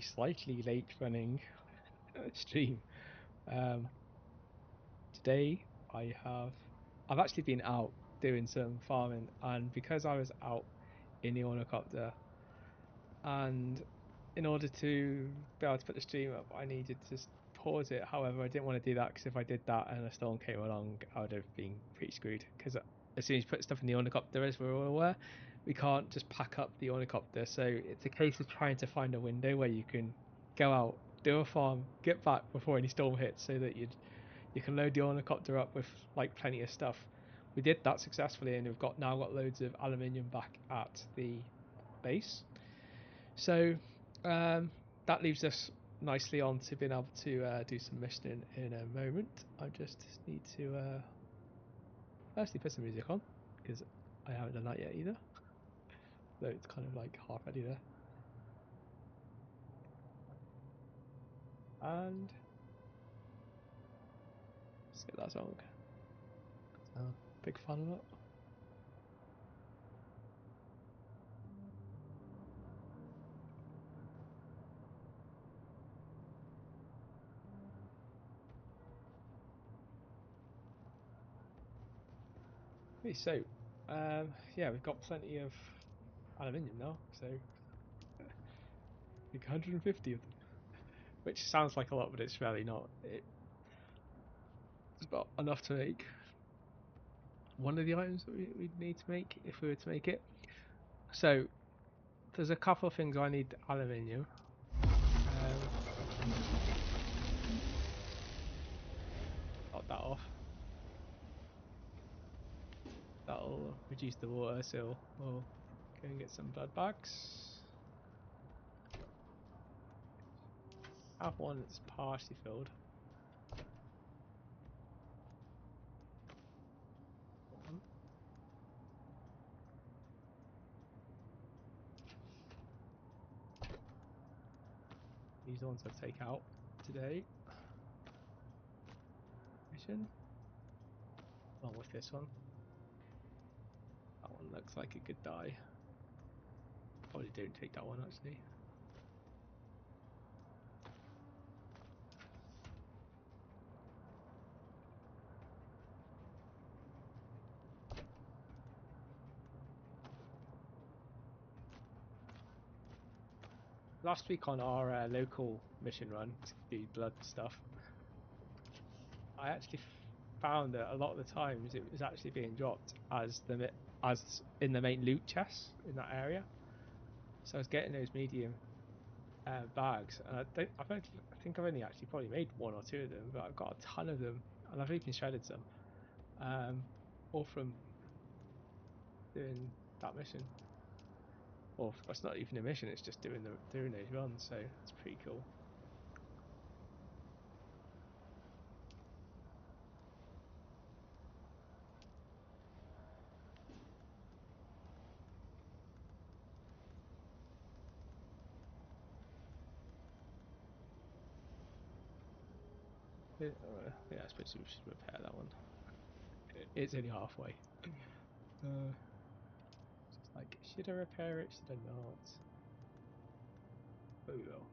Slightly late running stream. Today I've actually been out doing some farming, and because I was out in the ornithopter, and in order to be able to put the stream up, I needed to pause it. However, I didn't want to do that because if I did that and a storm came along, I would have been pretty screwed. Because as soon as you put stuff in the ornithopter, as we're all aware, we can't just pack up the ornithopter. So it's a case of trying to find a window where you can go out, do a farm, get back before any storm hits, so that you can load the ornithopter up with like plenty of stuff. We did that successfully, and we've now got loads of aluminium back at the base. So that leaves us nicely on to being able to do some missioning in a moment. I just need to firstly put some music on, because I haven't done that yet either. Though it's kind of like half ready there. And skip that song. Big fan of it. Okay, so yeah, we've got plenty of aluminium now, so like 150 of them, which sounds like a lot, but it's really not. It's about enough to make one of the items that we'd need to make if we were to make it. So there's a couple of things I need aluminium. Got that off. That'll reduce the water, so we'll go and get some blood bags. I have one that's partially filled. These are the ones I take out today. Mission. Along with this one. That one looks like it could die. Probably don't take that one actually. Last week on our local mission run to do blood stuff, I actually found that a lot of the times it was actually being dropped as in the main loot chests in that area. So I was getting those medium bags, and I think I've only actually probably made one or two of them, but I've got a ton of them, and I've even shredded some, all from doing that mission. Or it's not even a mission; it's just doing those runs. So it's pretty cool. Yeah, I suppose we should repair that one. It's only halfway. Just like, should I repair it? Should I not? But we will.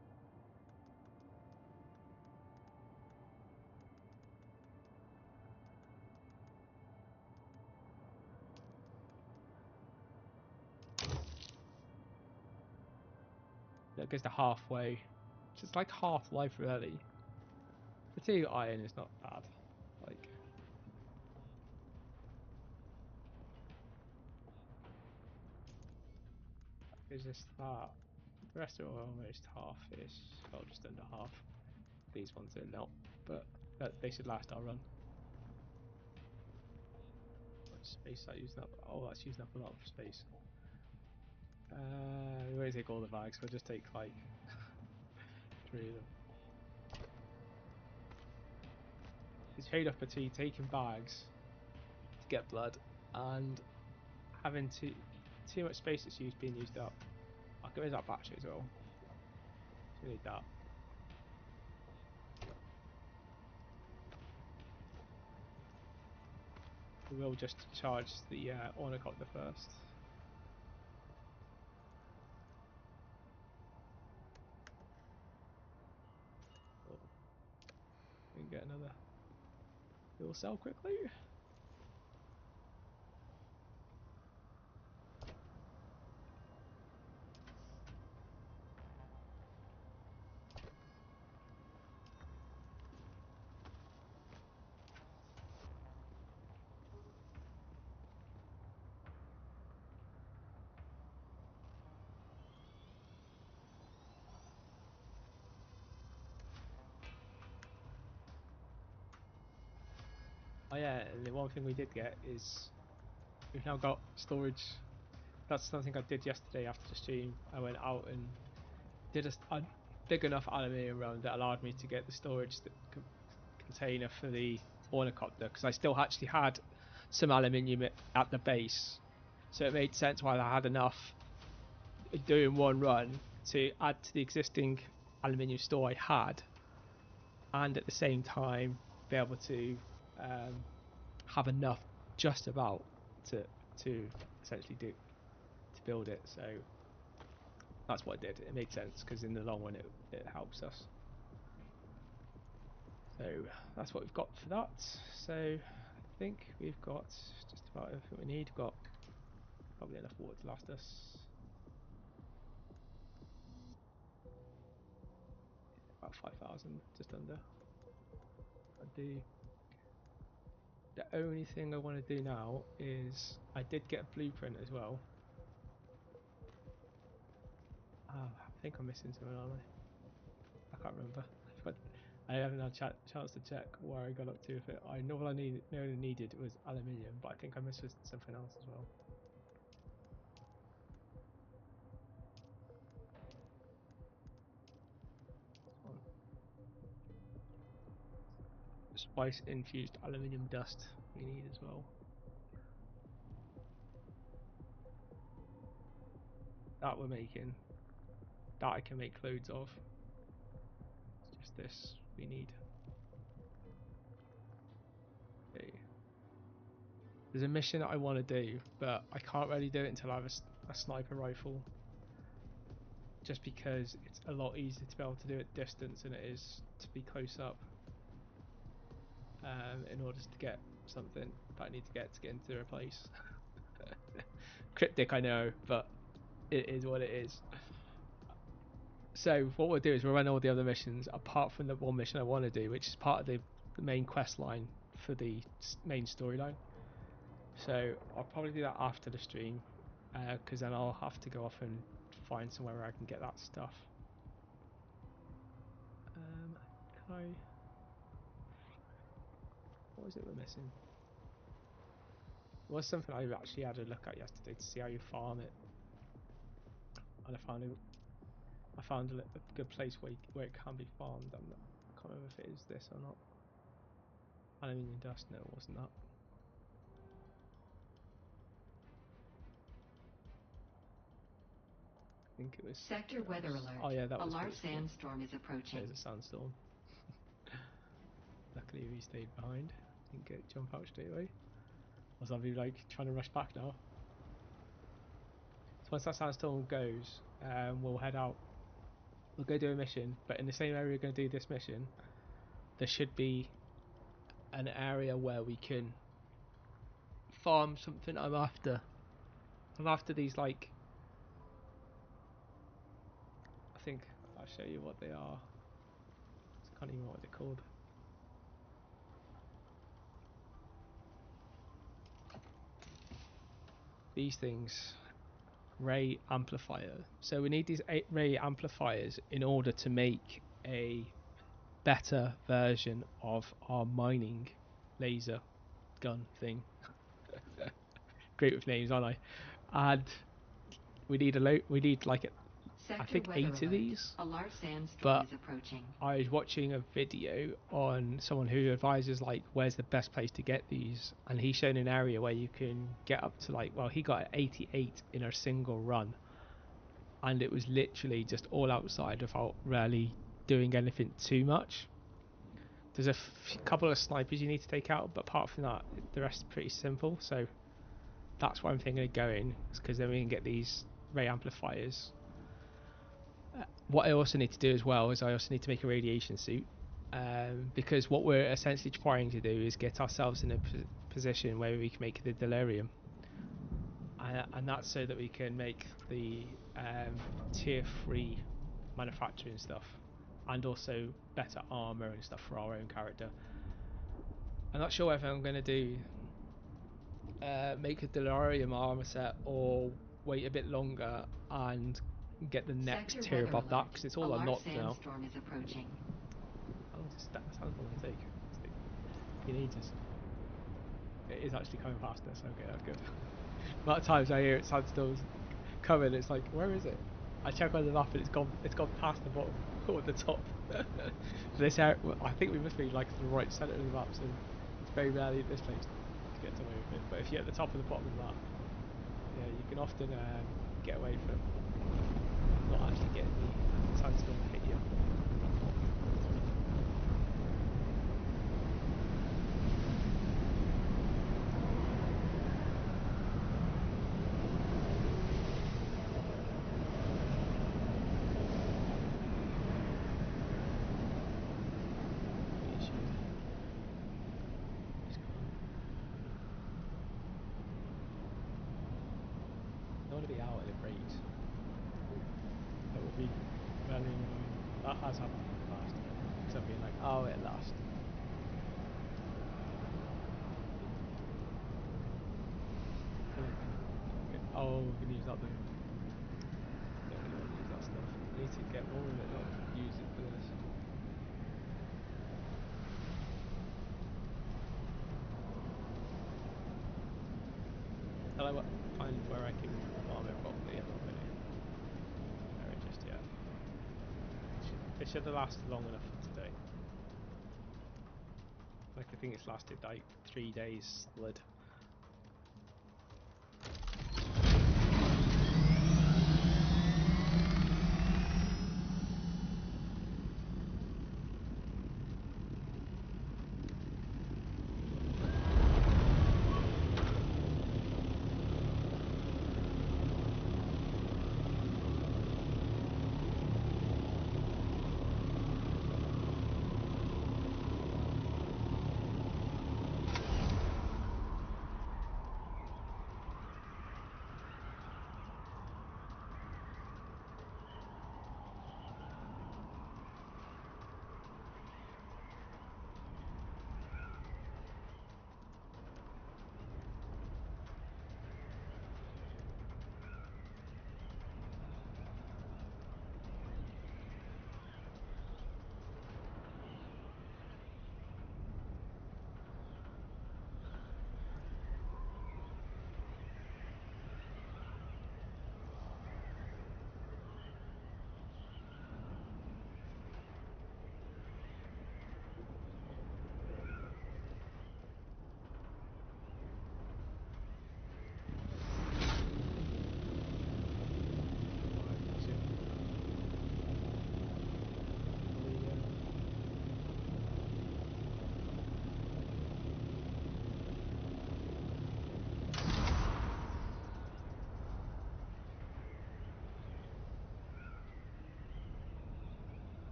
That goes to halfway. Just like half life really. The 2 iron is not bad. Like, it's just that. The rest are almost half-ish. Well, just under half. These ones are not, but they should last our run. What space that using up? Oh, that's using up a lot of space. We won't take all the bags. We'll just take like 3 of them. It's trade-off between taking bags to get blood and having too much space that's being used up. I'll get rid of that battery as well. We need that. We will just charge the ornithopter first. another fuel cell quickly. Oh yeah, and the one thing we did get is we've now got storage. That's something I did yesterday after the stream. I went out and did a big enough aluminium run that allowed me to get the storage container for the ornithopter, because I still actually had some aluminium at the base, so it made sense while I had enough doing one run to add to the existing aluminium store I had, and at the same time be able to have enough just about to essentially to build it. So that's what I did. It made sense because in the long run it helps us. So that's what we've got for that. So I think we've got just about everything we need. We've got probably enough water to last us about 5,000, just under. The only thing I want to do now is I did get a blueprint as well. I think I'm missing something, aren't I? I can't remember. But I haven't had a chance to check where I got up to with it. I know what I needed was aluminium, but I think I missed something else as well. Spice infused aluminium dust we need as well. That we're making. That I can make loads of. It's just this we need. Okay. There's a mission that I want to do, but I can't really do it until I have a sniper rifle. Just because it's a lot easier to be able to do it distance than it is to be close up. In order to get something that I need to get into a place. Cryptic, I know, but it is what it is. So what we'll do is we'll run all the other missions apart from the one mission I want to do, which is part of the main quest line for the main storyline. So I'll probably do that after the stream, because then I'll have to go off and find somewhere where I can get that stuff. Can I... What was it we're missing? It was something I actually had a look at yesterday to see how you farm it, and I found a good place where it can be farmed. I can't remember if it is this or not. Aluminium dust, no, it wasn't that. I think it was Sector weather alert. Oh yeah, that was a large sandstorm is approaching. There's a sandstorm. Luckily we stayed behind. Didn't jump out straight away. Or I'll be like trying to rush back now. So once that sandstorm goes, we'll head out. We'll go do a mission, but in the same area we're going to do this mission, there should be an area where we can farm something I'm after. I'm after these, like, I think I'll show you what they are. I can't even remember what they're called. These things, ray amplifier. So we need these 8 ray amplifiers in order to make a better version of our mining laser gun thing. Great with names, aren't I? And we need like I think 8 of these. A large sandstorm but is approaching. I was watching a video on someone who advises like where's the best place to get these, and he's shown an area where you can get up to like, well, he got 88 in a single run, and it was literally just all outside without really doing anything too much. There's a couple of snipers you need to take out, but apart from that, the rest is pretty simple. So that's why I'm thinking of going, because then we can get these ray amplifiers. What I also need to do as well is I also need to make a radiation suit, because what we're essentially trying to do is get ourselves in a position where we can make the delirium, and that's so that we can make the tier 3 manufacturing stuff, and also better armor and stuff for our own character. I'm not sure whether I'm going to do make a delirium armor set or wait a bit longer and get the next Sector tier weather above that, alert. because it's all A large unlocked now. sandstorm is approaching. How long does that sound take? You need to. It is actually coming faster, so okay, that's good. The amount of times I hear it sandstorms coming, it's like, where is it? I check on the map and it's gone past the bottom or the top. This area, I think we must be like to the right centre of the map, so it's very rarely at this place to get away with it. But if you're at the top of the bottom of the map, yeah, you can often get away from not actually getting the sandstorm to hit you. I want to be out at a rate that would be really annoying. That has happened in the past. So being like, oh, at last. Oh, we can use that though. Don't really want to use that stuff. I need to get more of it, not use it for this. Hello, find where I can farm it properly. I'm not really there just yet. It should have lasted long enough for today. Like, I think it's lasted like 3 days solid.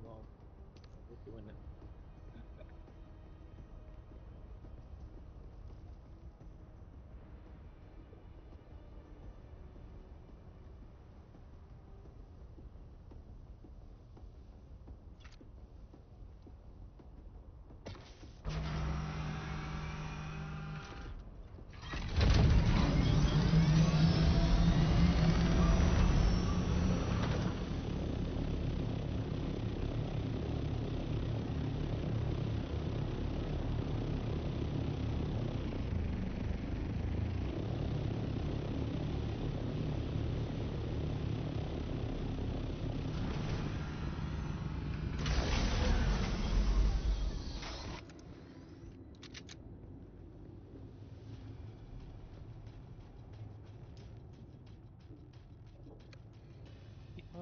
Long. We're doing it.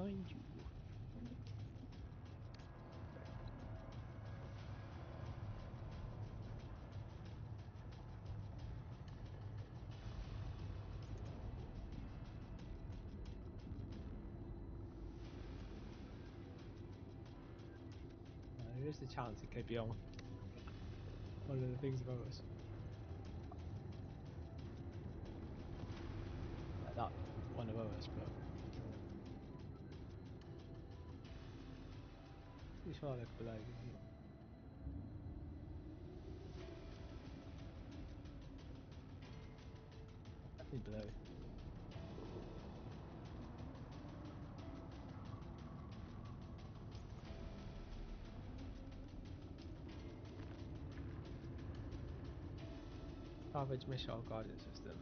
behind you. There is the chance it could be on one of the things above us. Like that one above us, but pretty sure I look below, isn't it? Definitely below. Salvage missile guidance system.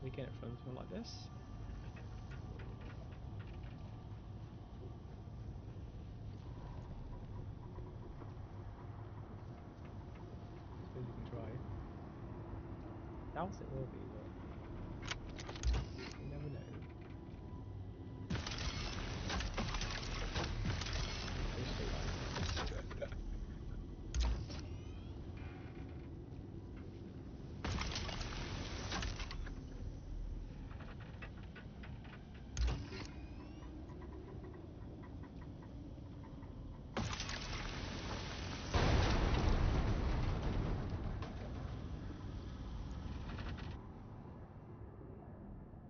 We get it from something like this. I suppose you can try. Doubt it will be, but you never know.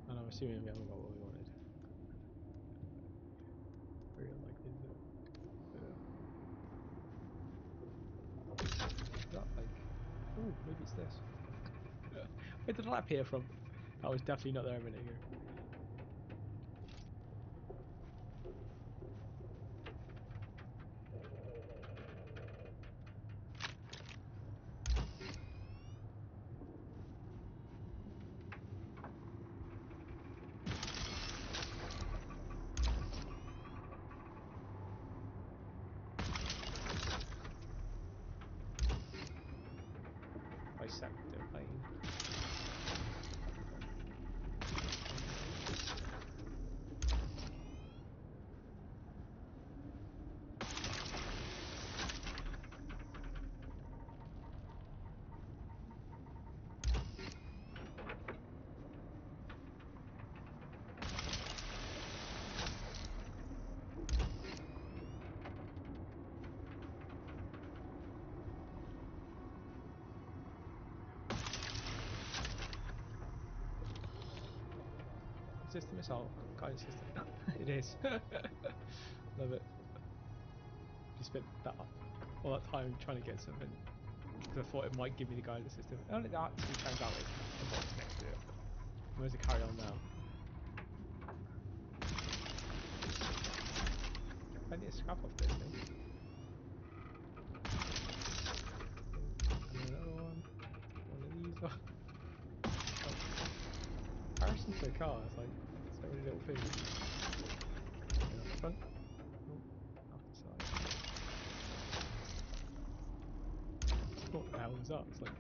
And I'm assuming we haven't got what we wanted. Very unlikely, isn't it? Is that like... Ooh, maybe it's this. Where did that appear from? That was definitely not there a minute ago. Bisect the plane. Is this the missile guidance system? It is. Love it. Just spent all that time trying to get something because I thought it might give me the guidance system. And it actually turns out it's a box next to it. Where's the carry on now? I need to scrap off this thing. And another one. One of these. Comparison to a car, it's like so many little things. Okay, up the front. Oh, off the side. What the hell was that? It's like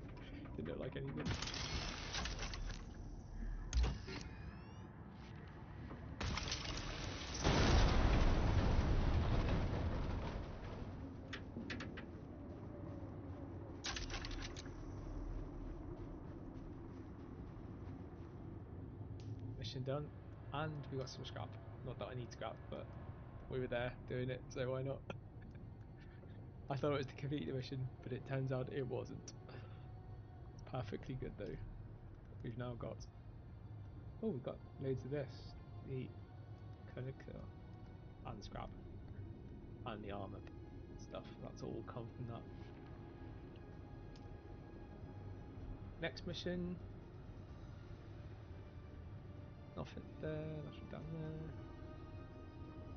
didn't look like anything. mission done, and we got some scrap. Not that I need scrap, but we were there doing it, so why not? I thought it was to complete the mission, but it turns out it wasn't. Perfectly good though. We've now got... Oh, we've got loads of this. The conical and scrap. And the armour stuff. That's all come from that. Next mission. Nothing there, nothing down there.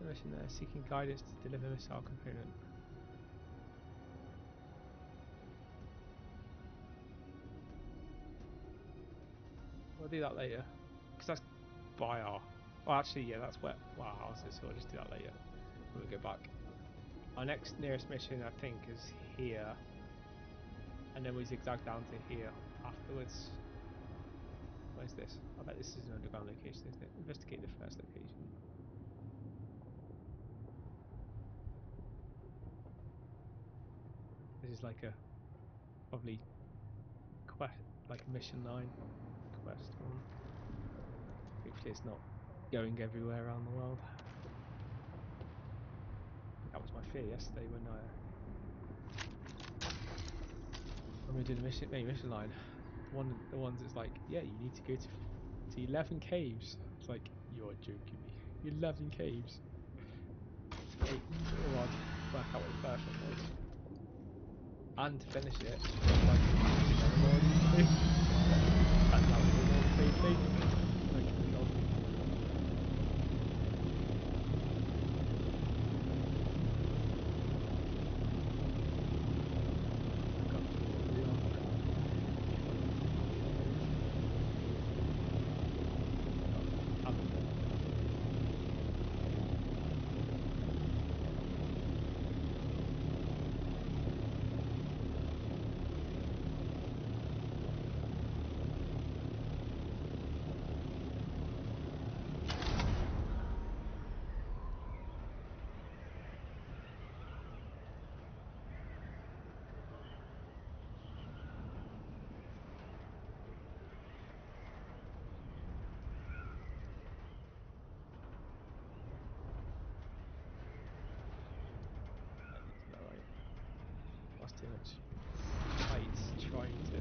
The mission there, seeking guidance to deliver missile component. We'll do that later, because that's by our... Well, actually, yeah, that's where our house is, so we'll just do that later when we go back. Our next nearest mission, I think, is here, and then we zigzag down to here afterwards. Where's this? I bet this is an underground location, isn't it? Investigate the first location. This is like a probably quest, like a mission line quest one. Hopefully it's not going everywhere around the world. That was my fear yesterday when we did the main mission line. One of the ones that's like, yeah, you need to go to 11 caves. It's like, you're joking me. 11 caves. Wait, oh, I'll work out what the first one was. And to finish it, like, that's how we do all the same thing. Like, God. That's too much height trying to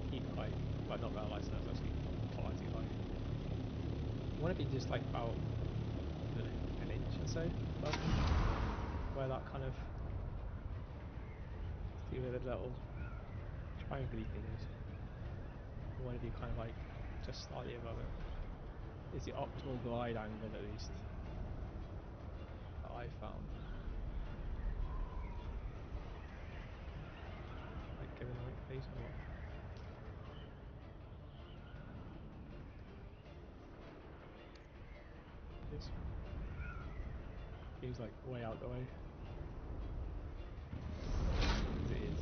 keep height, but not realising that's actually far too high. I want to be just like about an inch or so above where that kind of see where the little triangle things. I want to be kind of like just slightly above it. Is the optimal glide angle at least that I found. Like giving the right face or what? This seems like way out the way. As it is.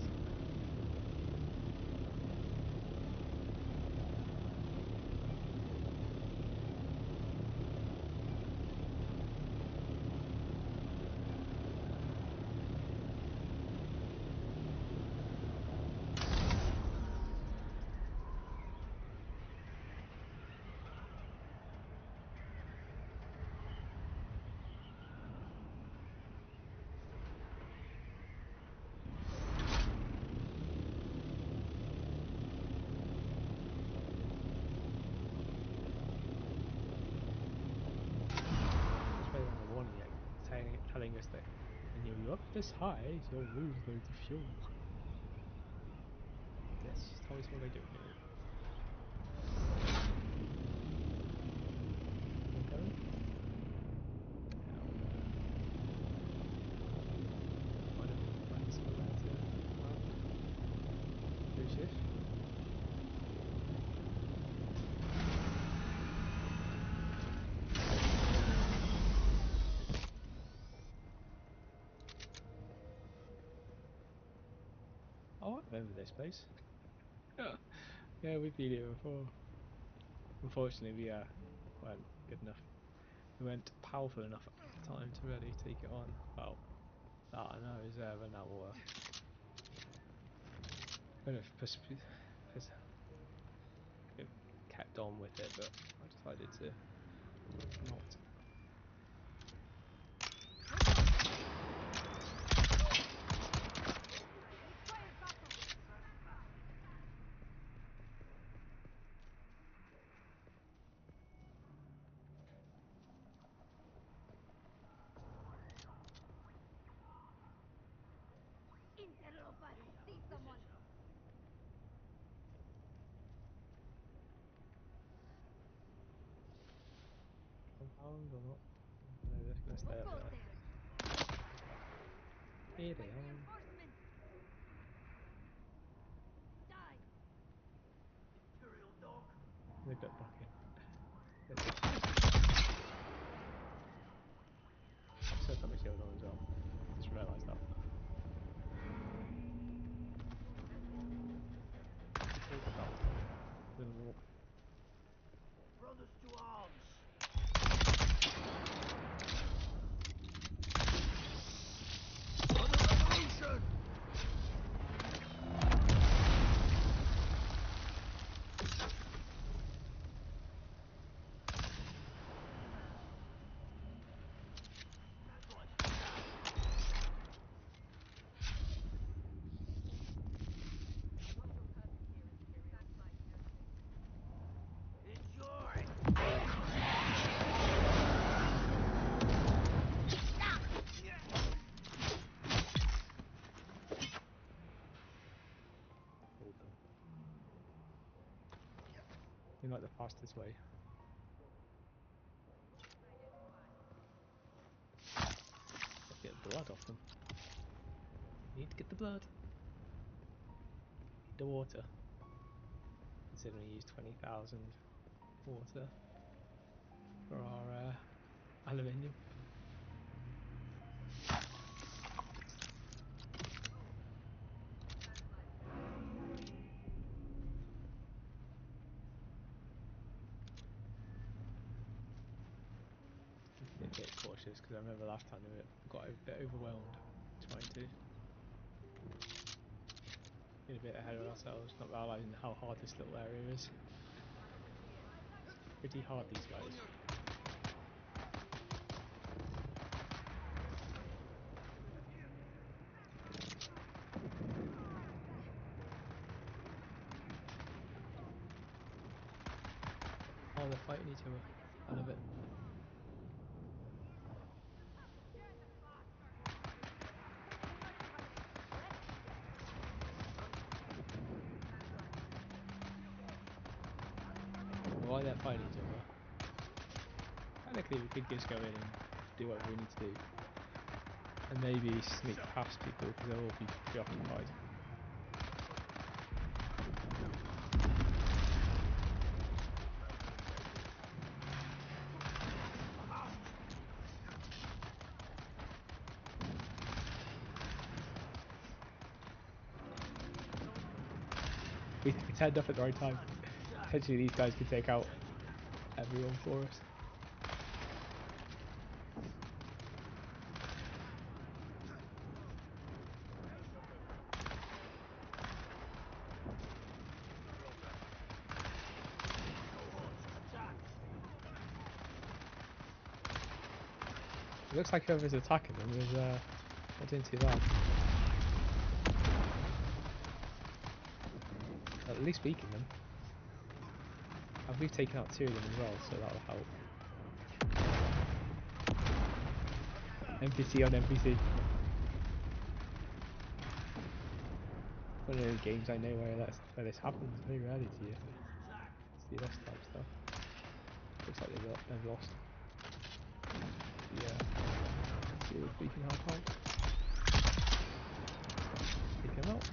Telling us that when you're up this high, you'll lose loads of fuel. Yes, tell us what I do here. Okay. Might have find somewhere to do shift. Oh, I remember this place. Yeah, we've been here before. Unfortunately, we weren't good enough. We weren't powerful enough at the time to really take it on. Well, that I know is run out of water. Could have kept on with it, but I decided to not. Compound or not? No, they're just going to stay up there. Here they are. They got back in. I've still got my shield on as well. Just realised that. Brothers to arms! For the revolution! Seems like the fastest way. Get blood off them. Need to get the blood. Need the water. Considering we use 20,000 water for our aluminium. A bit cautious because I remember last time we got a bit overwhelmed trying to get a bit ahead of ourselves, not realising how hard this little area is. It's pretty hard, these guys. Oh, they're fighting each other. I love it. While they're fighting each other, technically we could just go in and do whatever we need to do. And maybe sneak past people because they'll all be preoccupied. We turned up at the right time. Potentially these guys could take out everyone for us. It looks like whoever's attacking them is not doing too bad. At least weaken them. And we've taken out 2 of them as well, so that'll help. NPC on NPC. One of those games I know where this happens. Very rarely do you see this type of stuff. Looks like they've lost. Yeah. See if we can help out. Take him out.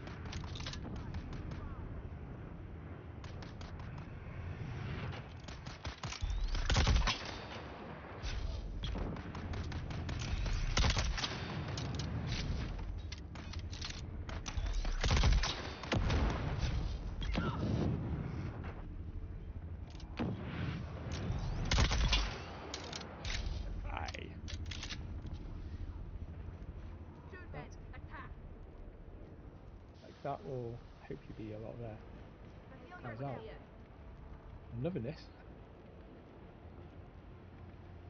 That will hopefully be a lot of their guys out. I'm loving this.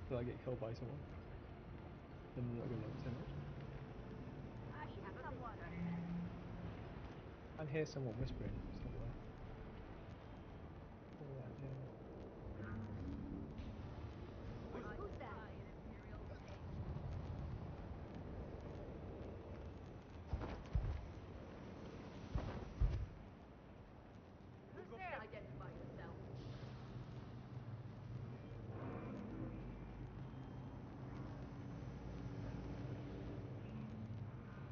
Till I get killed by someone. Then I'm not going to love it so much. I can hear someone whispering somewhere. Oh, yeah. Who's that? Who's there? Identify yourself.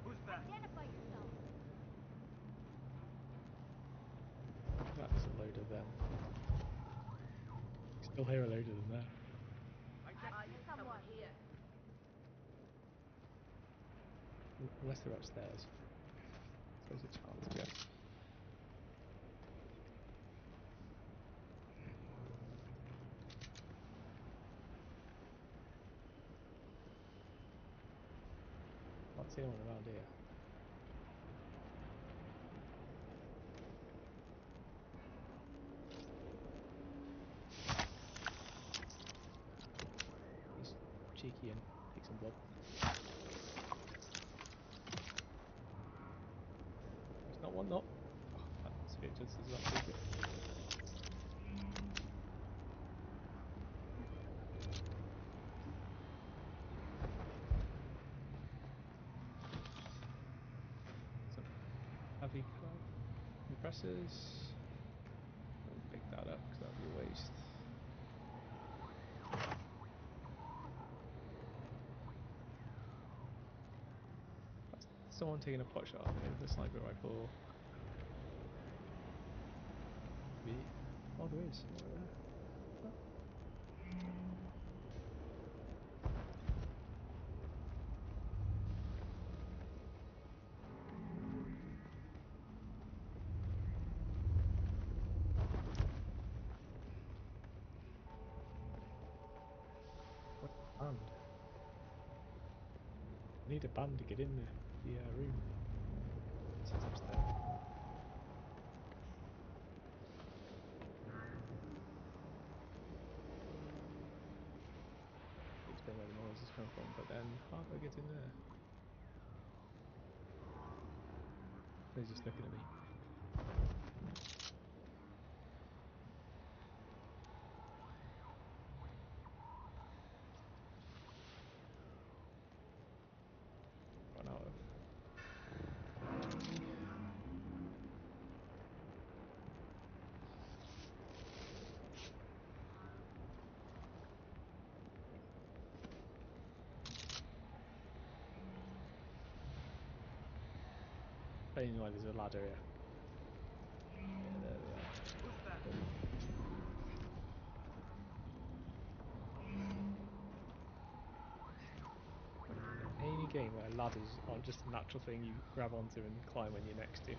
Who's that? Identify yourself. That's a load of them. Still hear a load of them there. I see someone here. Unless they're upstairs. So there's a chance, yeah. Can't see anyone around here. He's cheeky and take some blood. There's not one, not. Oh, that's it, just as that take it. Some heavy compressors. Don't pick that up because that would be a waste. That's someone taking a pot shot at me with a sniper rifle. Maybe. Oh, there is. Band. I need a band to get in the room. Since I'm still. Explain where the noise is coming from, but then how do I get in there? They're just looking at me. Run out of. I didn't know there's a ladder here. Yeah, there we are. Who's that? Any game where ladders aren't just a natural thing you grab onto and climb when you're next to.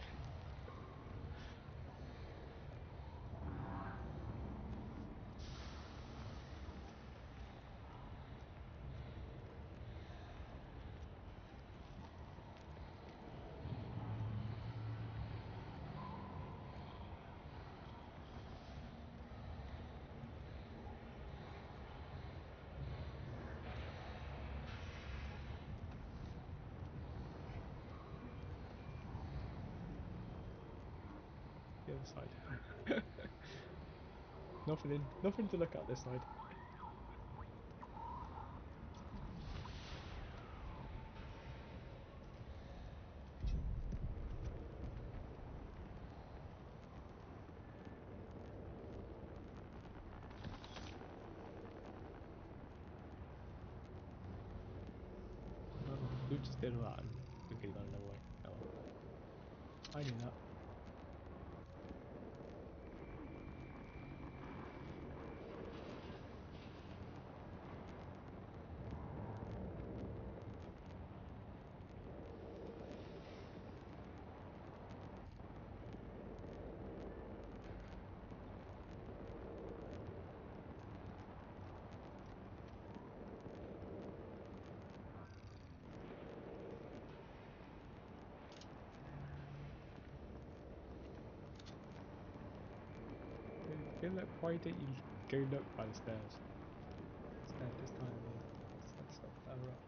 The other side. Nothing to look at this side. Who just did that and we could have gone another way. Oh well. I knew that. Go look. Why don't you go look by the stairs? Instead, this time you set stuff further up.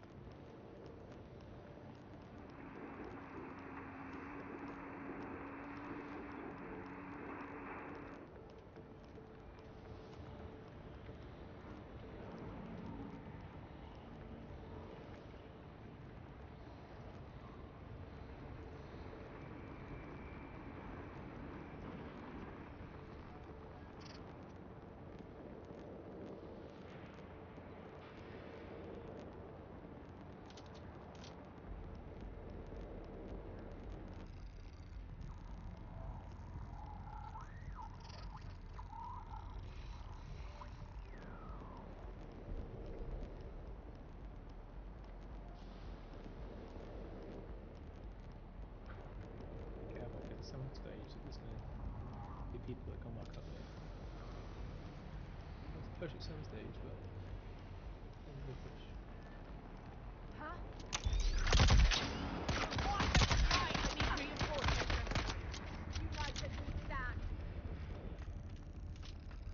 Some stage that there's going to be people that come back up there. Let's push at some stage, but we'll push. Huh? United we stand.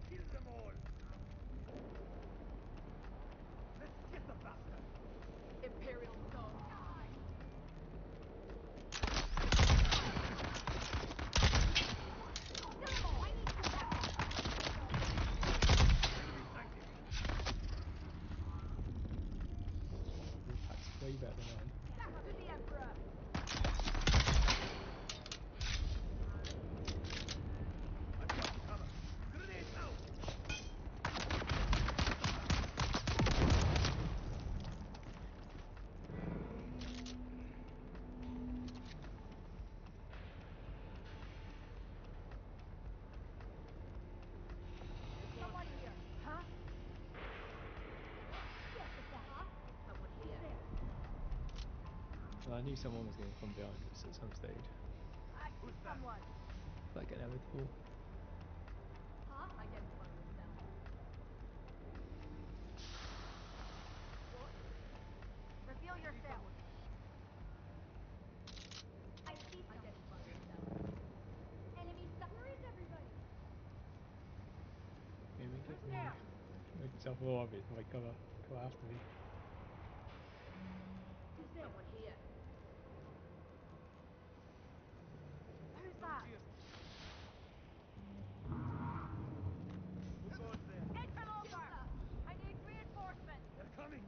Kill them all! Let's get the bastard! Imperial dog. Way better than mine. Back to the Emperor. I've got you covered! Grenade out! Someone here. Huh? Yes, it's that. Someone here. There. Well, I knew someone was going to come behind us at some stage. I see someone. Like inevitable. Huh? Identify yourself. What? Reveal yourself. I see someone. Identify yourself. Enemy stuff. Where is everybody? Maybe make Who's there? yourself more obvious, like come after me. Who's there? Someone here. Who's that? Who goes there? Intel over! I need reinforcements! They're coming!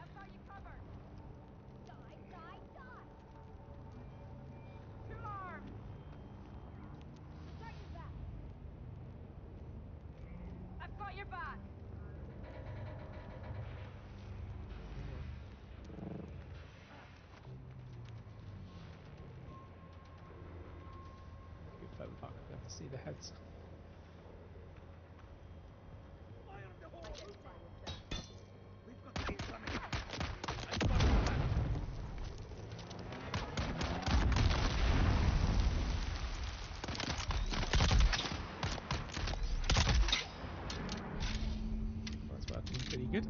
I've got you covered! Die, die, die! Two arms! Got your back! I've got your back! Get further back, we have to see the heads. Fire in the hole! Identify yourself. We've got incoming! I've got you back! That's working pretty good.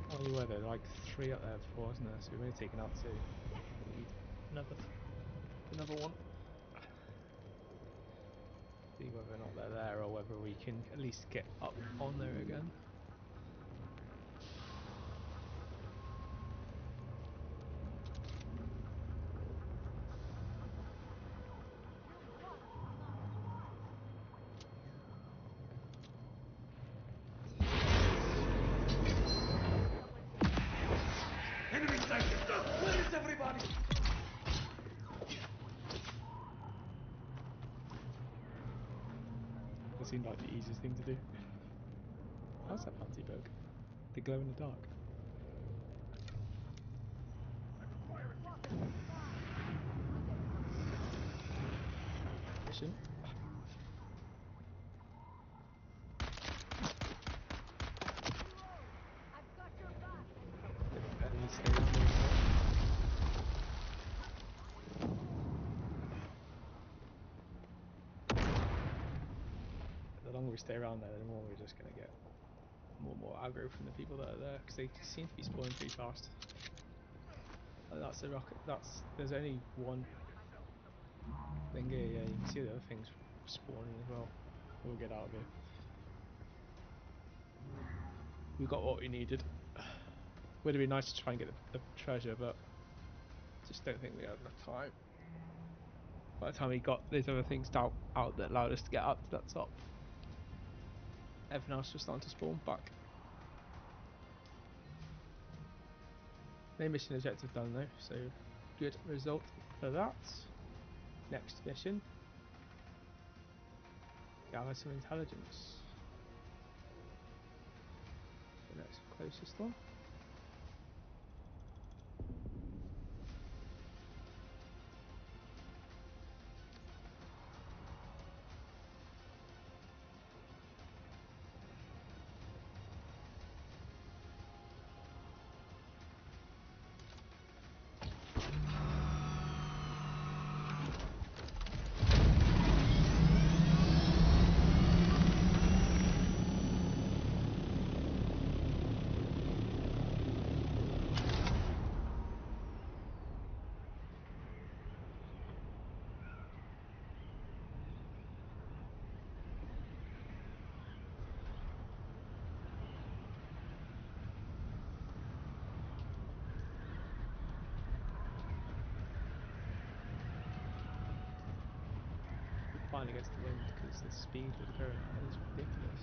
Oh, you were there, like 3 up there before, wasn't there? So we've only taken out 2. We need another one. See whether or not they're there, or whether we can at least get up on there again. Enemy sighted! Where is everybody? It seemed like the easiest thing to do. How's that fancy bug? They glow in the dark. Mission. I've got your back! Didn't barely stay on there. we stay around there, the more we're just going to get more and more aggro from the people that are there, because they seem to be spawning pretty fast. And that's the rocket. There's only one thing here. Yeah, you can see the other things spawning as well. We'll get out of here. We got what we needed. Would have been nice to try and get the treasure, but just don't think we had enough time. By the time we got these other things out that allowed us to get up to that top, everything else was starting to spawn back. Main mission objective done though, so good result for that. Next mission, gather some intelligence. The next closest one. Finally gets the wind because the speed we're going at is ridiculous.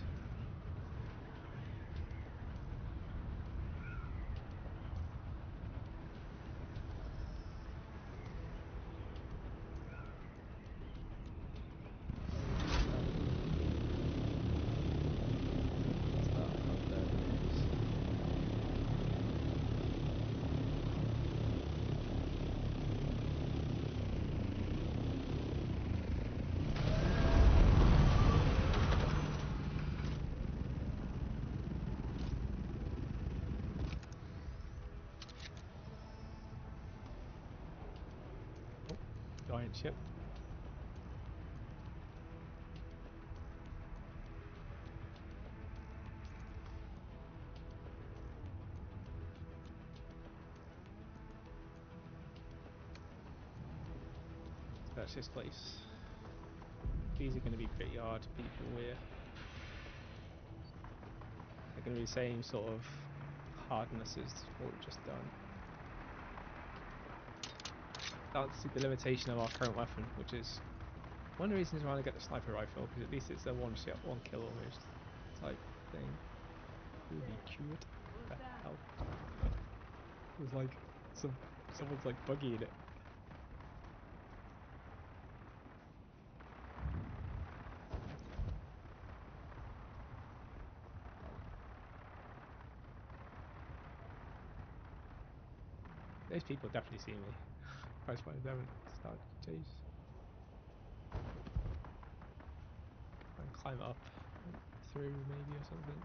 Giant ship. That's this place. These are going to be pretty hard to beat from here. They're going to be the same sort of hardness as what we've just done. That's the limitation of our current weapon, which is one of the reasons why I get the sniper rifle, because at least it's a one shot, one kill almost type thing. Holy cute. What the hell? It was like someone's like buggying it. Those people definitely see me. Price wise, they haven't started to chase. Try and climb up through maybe or something.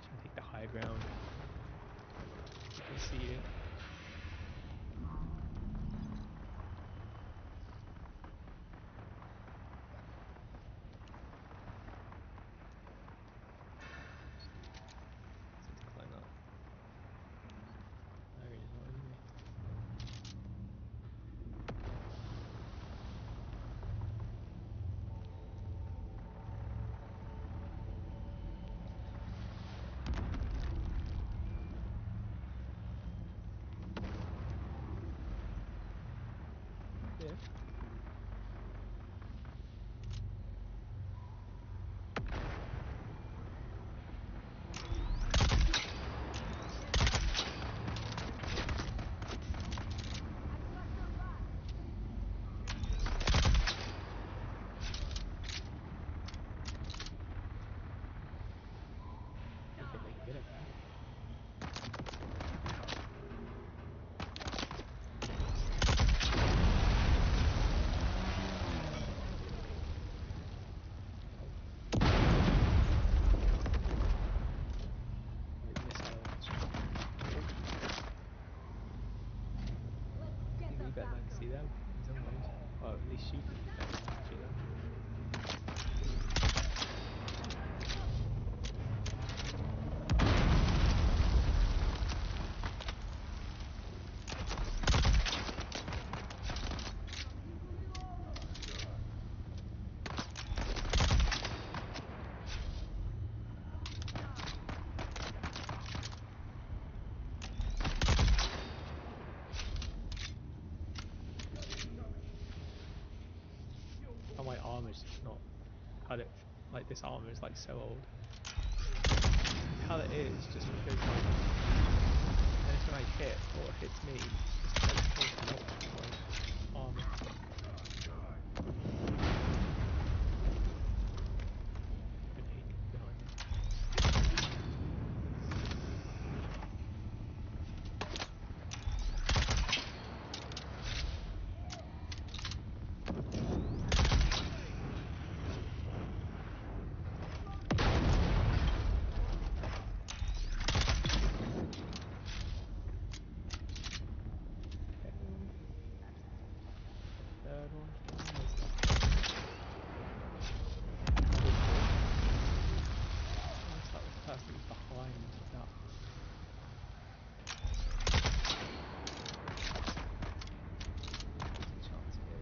Try and take the high ground. You can see it. Climb up. There he is, not easy. like this armor is like so old. How it is just because like anything I hit or hits me just teleports out my armor. Grenade behind me. Third one. That was perfectly behind that. There's a chance here,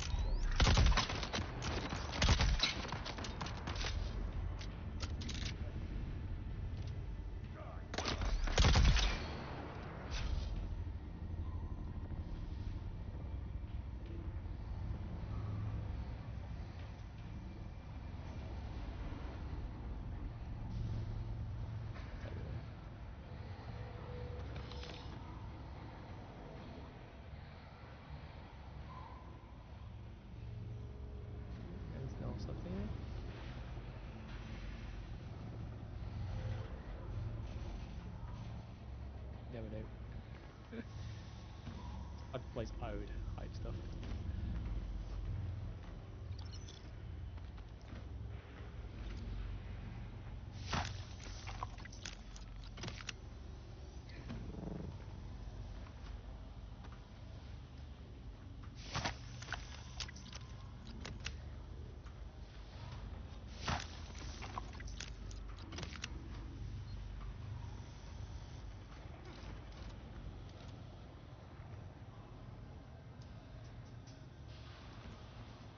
anything else up here? Never know. I'd place I would hide stuff.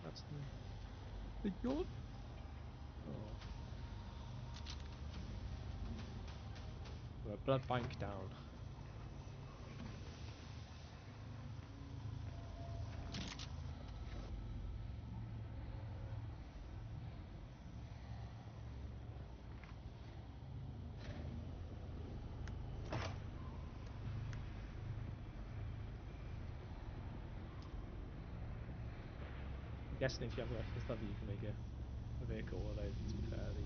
That's the yawn. Oh. We're a blood bank down. I'm guessing if you have the rest of the stuff you can make a vehicle, although to be fair the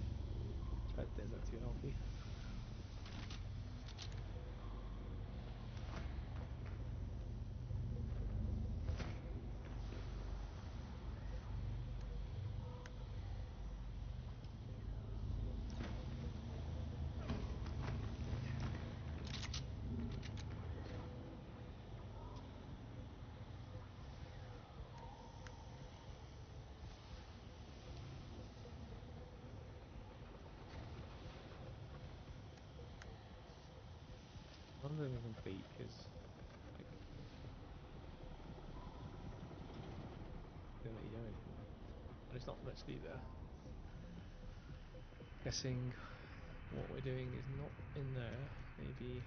predators are too healthy. None of them are complete because like, they don't let you do anything. But it's not literally there. Guessing what we're doing is not in there, maybe,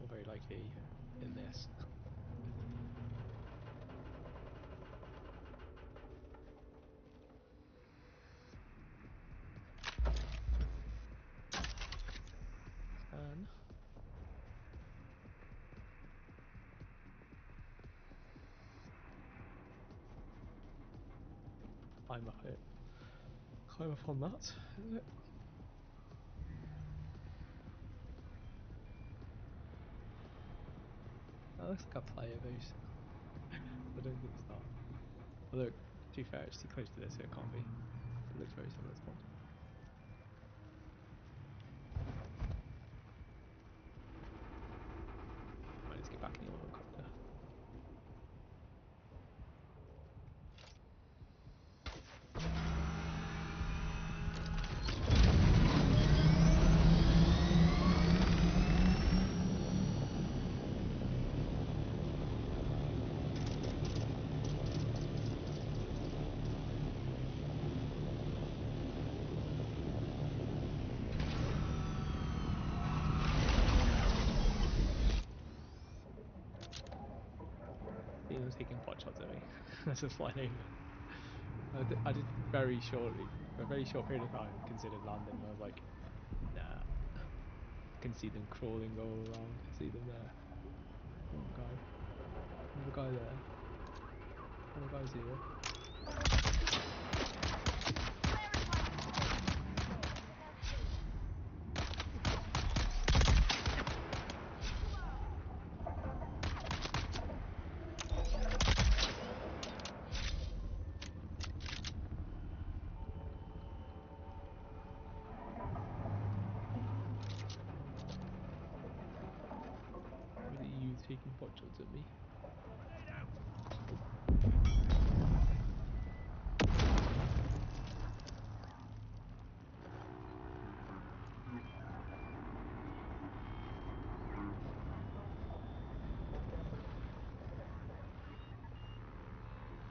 or very likely in this. And climb up it. Climb up on that, is it? That looks like a player base. I don't think it's that. Although, to be fair, it's too close to this, so it can't be. It looks very similar to one. Right, let's get back in the helicopter. He was taking pot shots at me as I was flying over. I did very shortly for a very short period of time considered landing, and I was like, nah. I can see them crawling all around. See them there. One guy. Another guy there. Another guy's here. Look at you taking pot shots at me.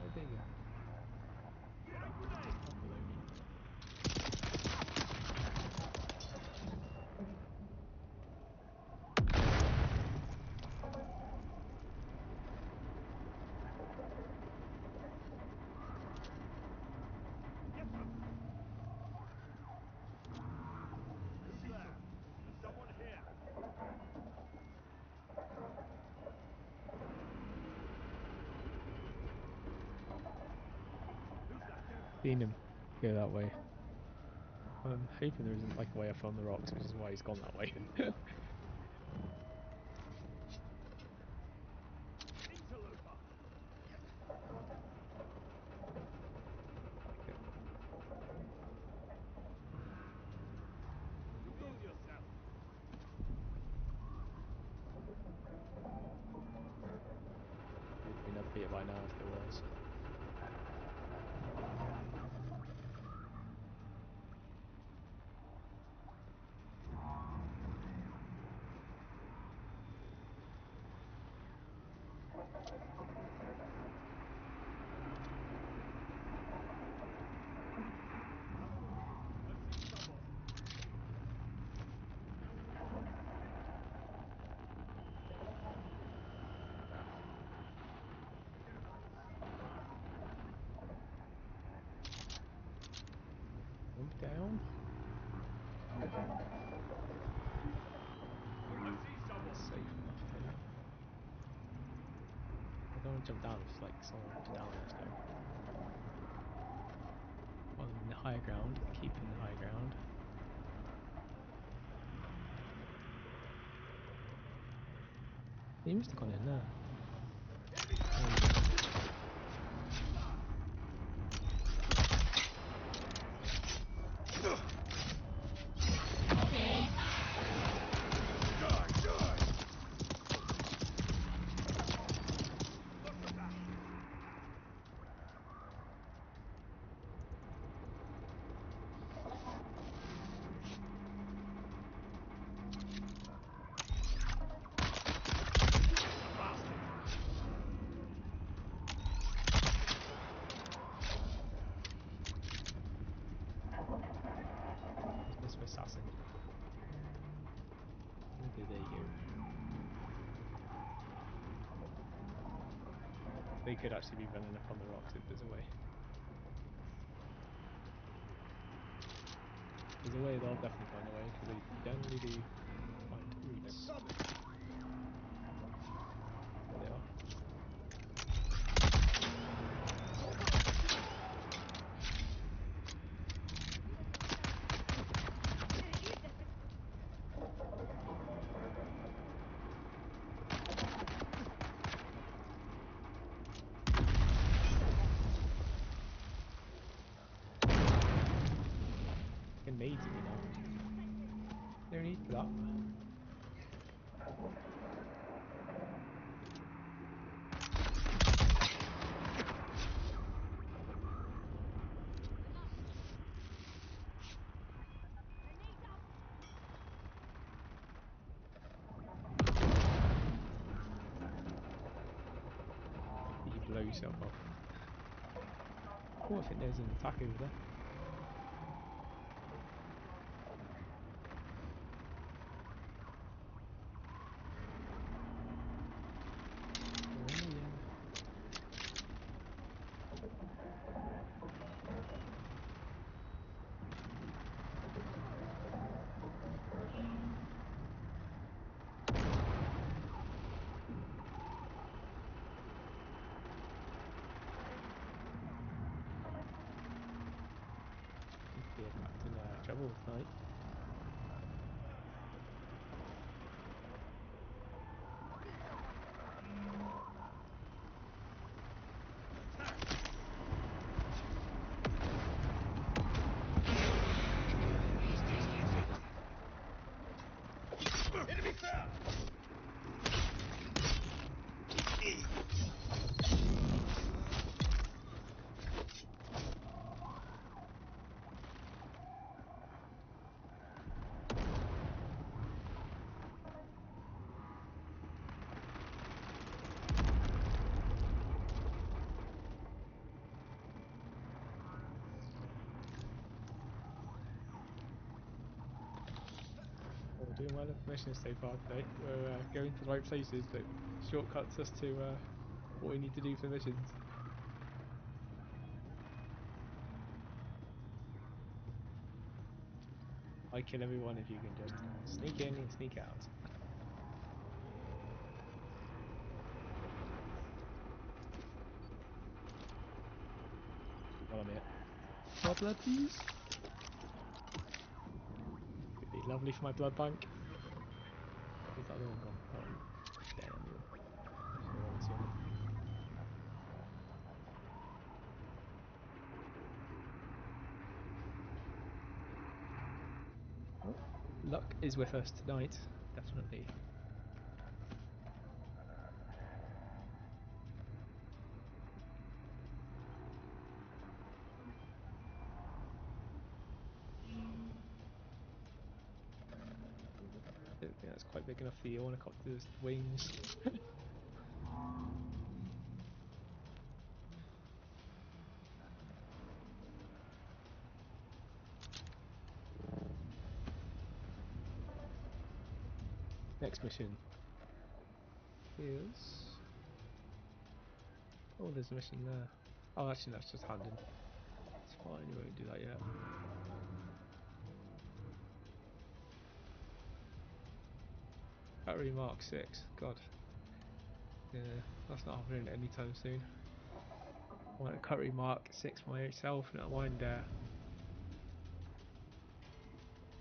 Oh, there you go. Not below me. Who's there? Someone here. Who's that? Seen him go that way. I'm hoping there isn't like a way up on the rocks, which is why he's gone that way. Interloper. Reveal yourself. It'd been up here by now if there was. I see someone. Jump down. I see someone. That's safe enough here. I don't want to jump down if like someone jumps down and stuff. On the higher ground, keeping the high ground. He must have gone in there. Mr. Assassin. Okay, there you go. They could actually be running up on the rocks if there's a way. There's a way, they'll definitely find a way, because they generally do find routes. There they are. Fucking nades at me now. No need for that. You blow yourself up. Oh, I think there's an attack over there. Oh, nice. Enemy found! We're doing well with missions so far today. We're going to the right places that shortcuts us to what we need to do for missions. I kill everyone if you can just sneak in and sneak out. While I'm here. More blood, please. It'd be lovely for my blood bank. Where's that other one gone? Oh, damn you. Sure, I haven't seen it. Oh, luck is with us tonight, definitely. I don't think that's quite big enough for the ornithopter's wings. Next mission is... Oh, there's a mission there. Oh, actually that's just handing. It's fine, we won't do that yet. Battery Mark 6, god. Yeah, that's not happening anytime soon. I want a Curry Mark 6 myself, not mind there.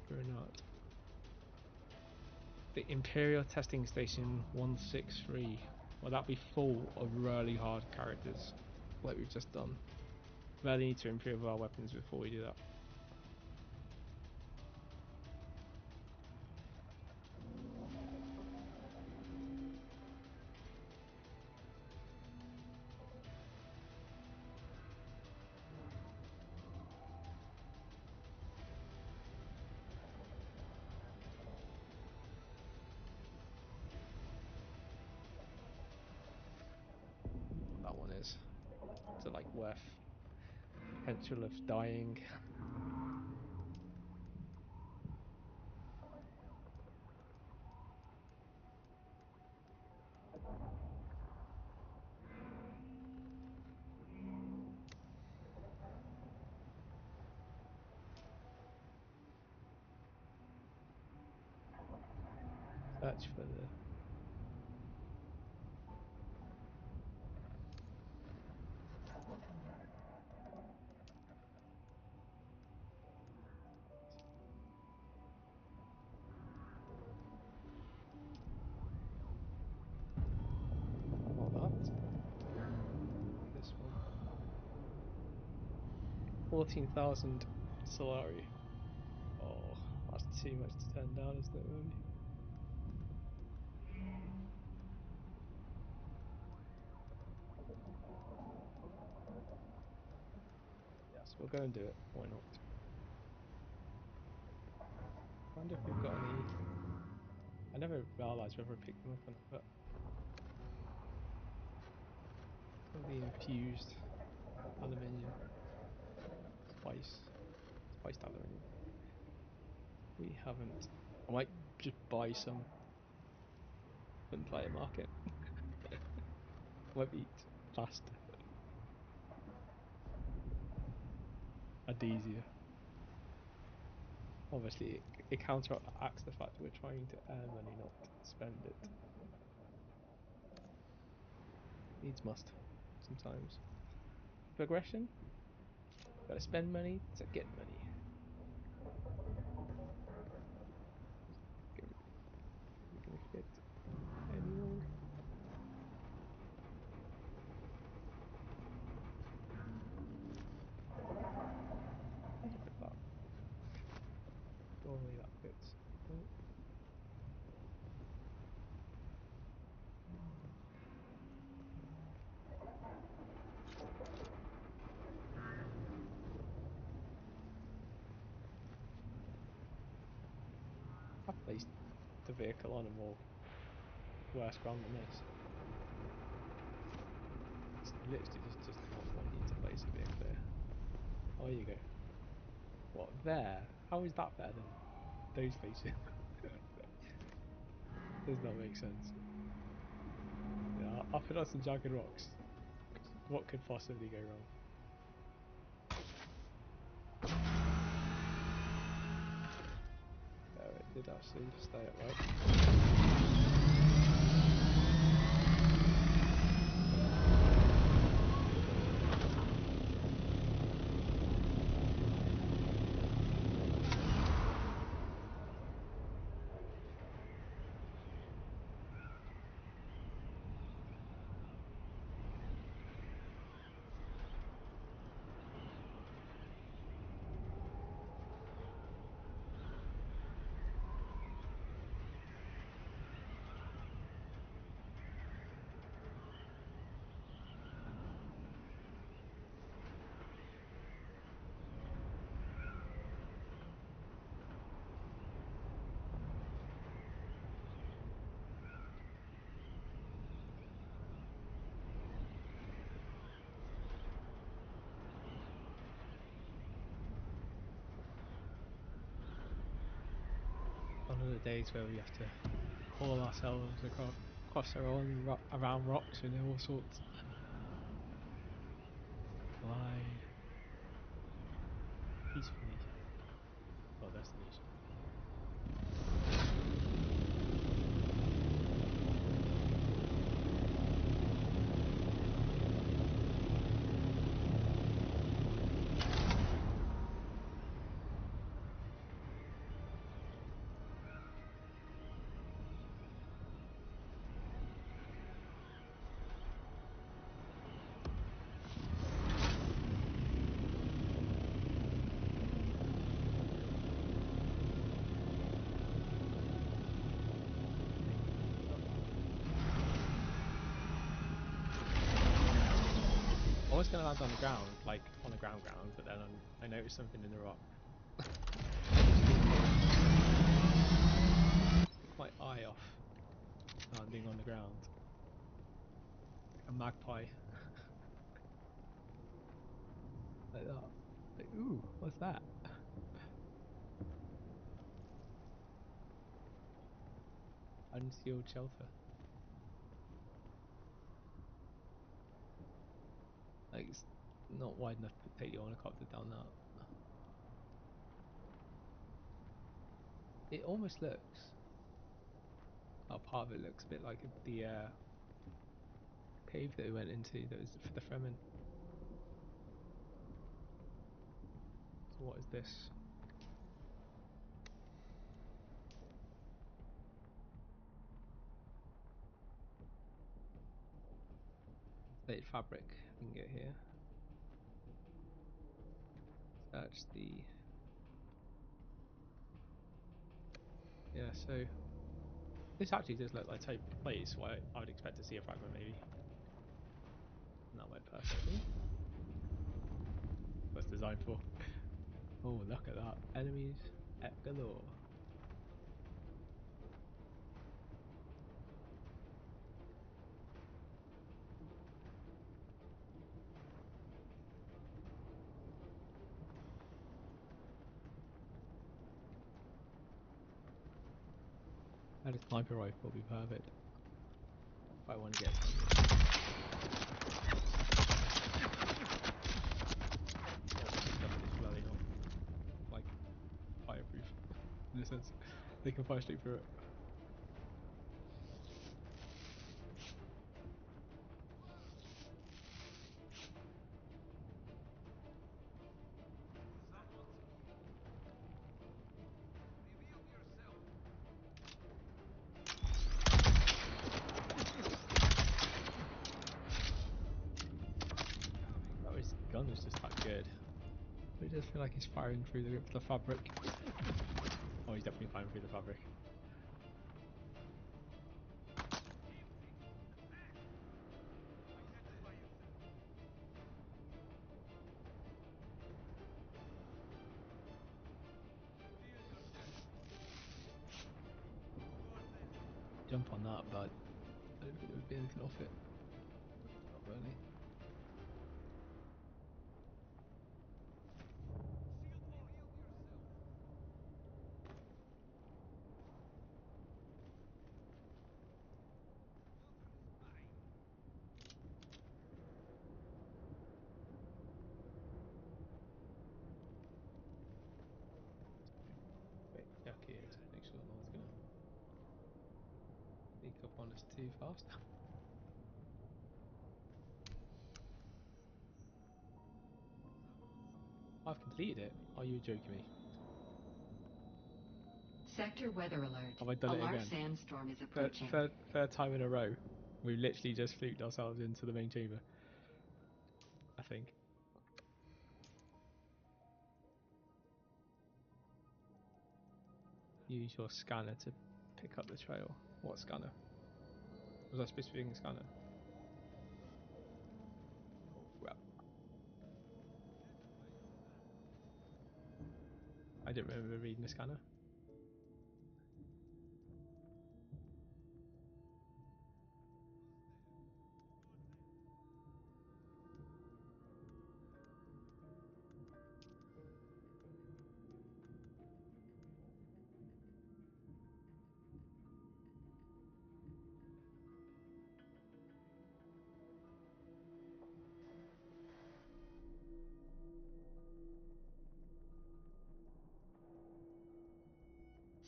Or not. The Imperial Testing Station 163. Will that be full of really hard characters, like we've just done? Really need to improve our weapons before we do that. That one is. Is it like worth potential of dying? Search for the... Not that. This one. 14,000 Solari. Oh, that's too much to turn down, isn't it, really? Yes, we'll go and do it. Why not? I wonder if we've got any... I never realised whether I picked them up or not, but... Some of the infused aluminium. Spiced aluminium. We haven't... I might just buy some and play a market. Might be faster and easier. Obviously, it counteracts the fact that we're trying to earn money, not spend it. Needs must, sometimes. Progression? Gotta spend money to get money. rockets. Oh. I've placed the vehicle on a more worse ground than this. It's literally just not want you to place a vehicle there. Oh, there you go. What, there? How is that better than those places? Does not make sense. Yeah, I'll put on some jagged rocks. What could possibly go wrong? Oh, it did actually stay upright. One of the days where we have to haul ourselves across around rocks and all sorts. Glide peacefully to our destination. I was going to land on the ground, like on the ground, but then I noticed something in the rock. Took my eye off landing on the ground. Like a magpie. Like that. Like, ooh, what's that? Unsealed shelter. Like, it's not wide enough to take the helicopter down that. It almost looks, oh, part of it looks a bit like the cave that we went into that was for the Fremen. So what is this? Plate fabric we can get here. Search the... Yeah, so this actually does look like type place where I would expect to see a fragment maybe. And that went perfectly. What's designed for? Oh, look at that. Enemies at galore. And a sniper rifle will be perfect. If I want to get stuff is bloody not like fireproof in a sense. They can fire straight through it. Oh, his gun is just that good. But it does feel like he's firing through the fabric. Oh, he's definitely through the fabric. Identify yourself. Reveal yourself. Who are they? Jump on that, but I don't think there would be anything off it. Not really. Shield wall. Reveal yourself. Welcome is mine. Wait, check here to make sure no one's gonna sneak up on us too fast. I've completed it. Are you joking me? Sector weather alert. Have I done A it large again? sandstorm is Third, approaching. third time in a row. We literally just fluked ourselves into the main chamber. I think. Use your scanner to pick up the trail. What scanner? Was I supposed to be using a scanner? Oh, crap. I didn't remember reading the scanner.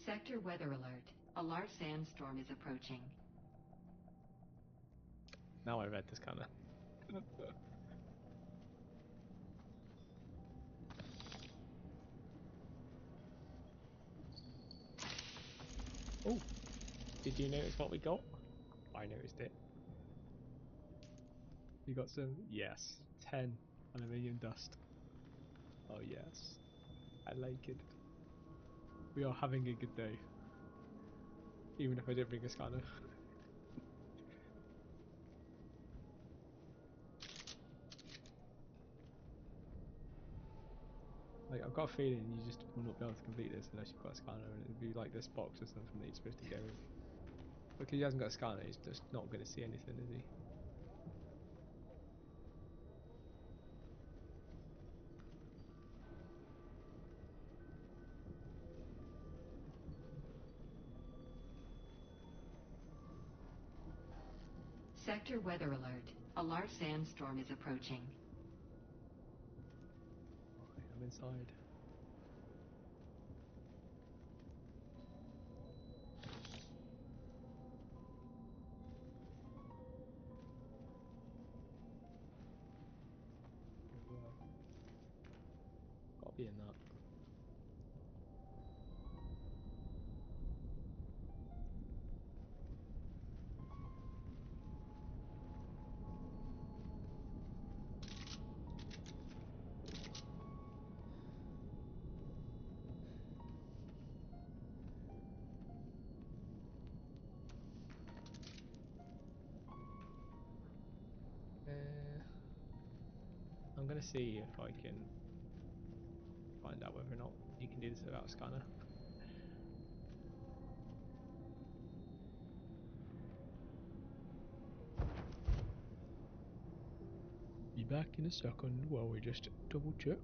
Sector weather alert. A large sandstorm is approaching. Now I read the scanner. Oh, did you notice what we got? I noticed it. You got some? Yes. 10 aluminium dust. Oh yes. I like it. We are having a good day. Even if I didn't bring a scanner. Like, I've got a feeling you just will not be able to complete this unless you've got a scanner, and it'll be like this box or something that you're supposed to go in. Because he hasn't got a scanner, he's just not going to see anything, is he? Sector weather alert. A large sandstorm is approaching. Alright, I'm inside. Well, gotta be in that. I'm gonna see if I can find out whether or not you can do this without a scanner. Be back in a second while we just double check.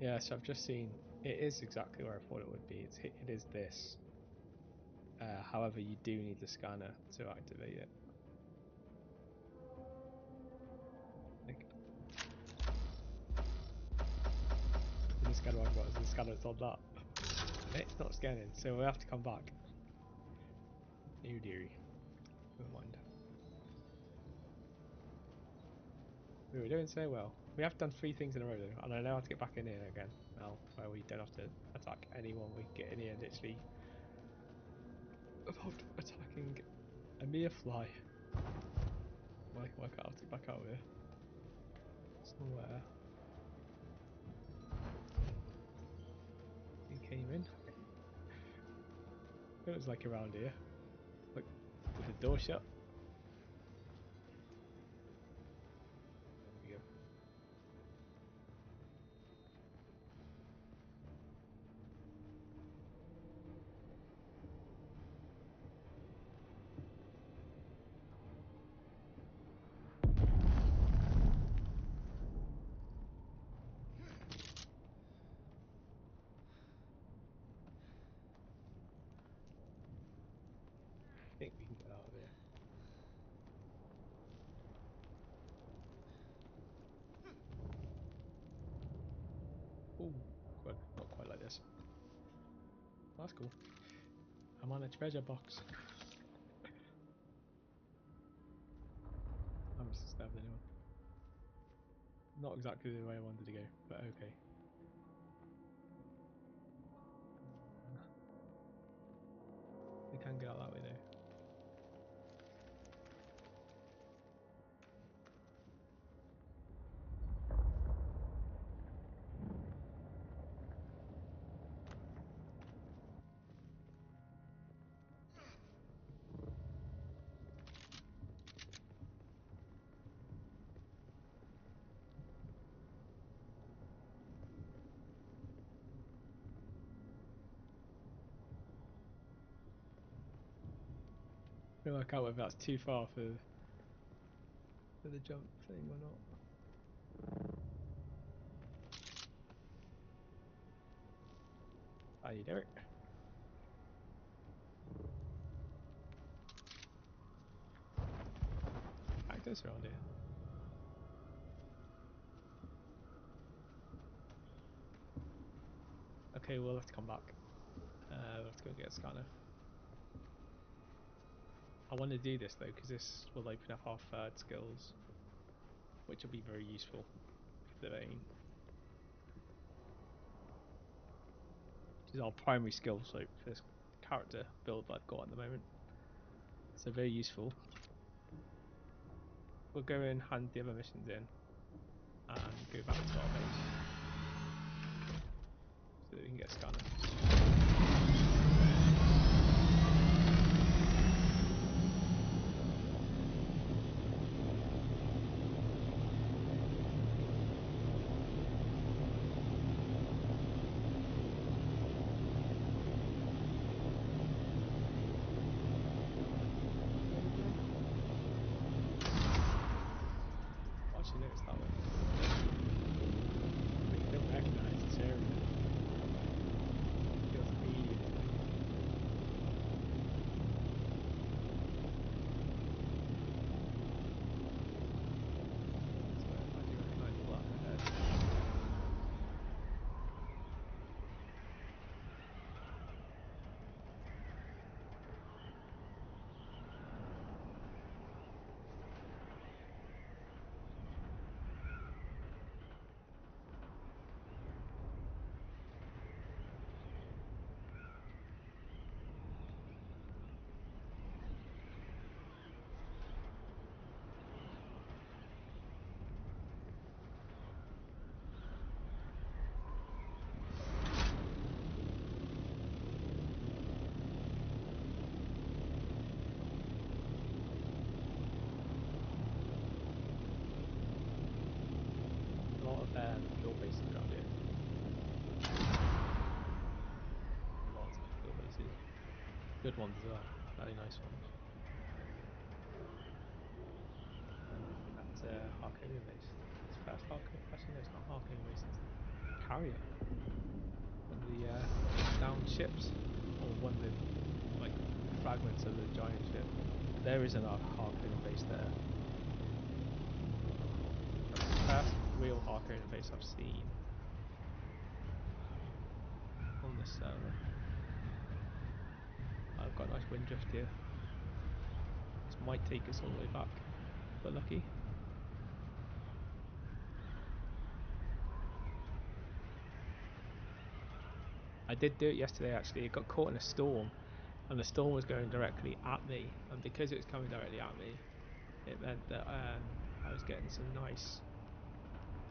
Yeah, so I've just seen it is exactly where I thought it would be. It is this. However, you do need the scanner to activate it. The scanner on what? The scanner's on that. It's not scanning, so we have to come back. Oh dearie. Never mind. We were doing so well. We have done 3 things in a row though, and I know how to get back in here again now, where we don't have to attack anyone. We get in here literally without attacking a mere fly. Why can't I get back out of here? Somewhere. He came in. It was like around here. Like, with the door shut. There we go. I think we can get out of here. Oh, good. Not quite like this. That's cool. I'm on a treasure box. I'm just stabbing anyone. Not exactly the way I wanted to go, but okay. We can get out that way though. I can work out whether that's too far for the jump thing or not. How you do it? Cactus around here. Okay, we'll have to come back. We'll have to go get a scanner. I want to do this though, because this will open up our 3rd skills, which will be very useful for the vein. Which is our primary skill slope for this character build that I've got at the moment. So very useful. We'll go and hand the other missions in and go back to our base so that we can get a scanner. Actually, no, it's that way. But you don't recognise this area. It feels really long. So I do recognise all that ahead. Fuel bases around here. Lots of fuel bases. Good ones as well. Very nice ones. That's a Harkonnen base. It's first Harkonnen. Actually, no, it's not Harkonnen base. It's Carrier. one of the downed ships, or one of the like fragments of the giant ship. There is another Harkonnen base there. That's the first real Harkonnen base I've seen on this server. I've got a nice wind drift here. This might take us all the way back, if we're lucky. I did do it yesterday actually. It got caught in a storm, and the storm was going directly at me, and because it was coming directly at me, it meant that I was getting some nice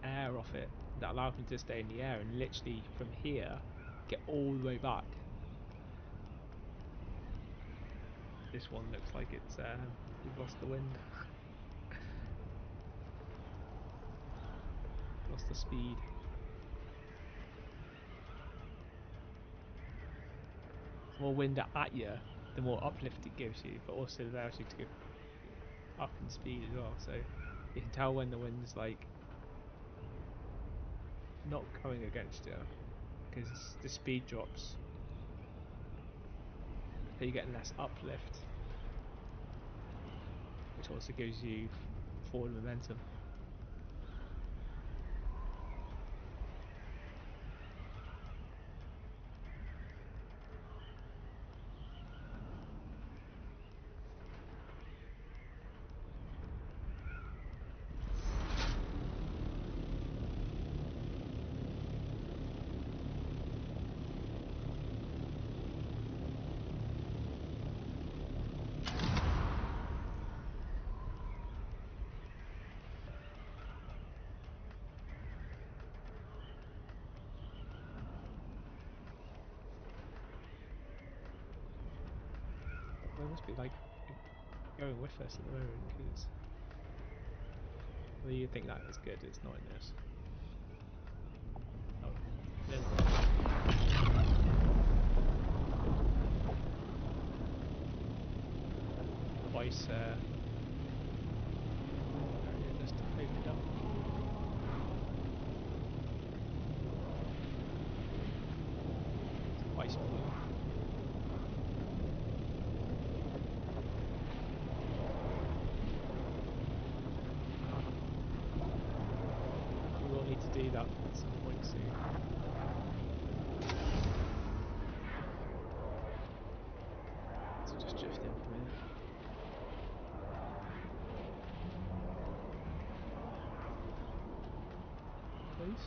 air off it that allowed me to stay in the air and literally from here get all the way back. This one looks like it's we've lost the wind. Lost the speed. The more wind at you, the more uplift it gives you, but also allows you to go up in speed as well. So you can tell when the wind's like not going against you, because the speed drops, so you're getting less uplift, which also gives you forward momentum. They must be like going with us at the moment, because well, you think that is good, it's not in this. Oh, twice just opened up. Twice blue. Need to do that at some point soon. So just drift in from here. Please.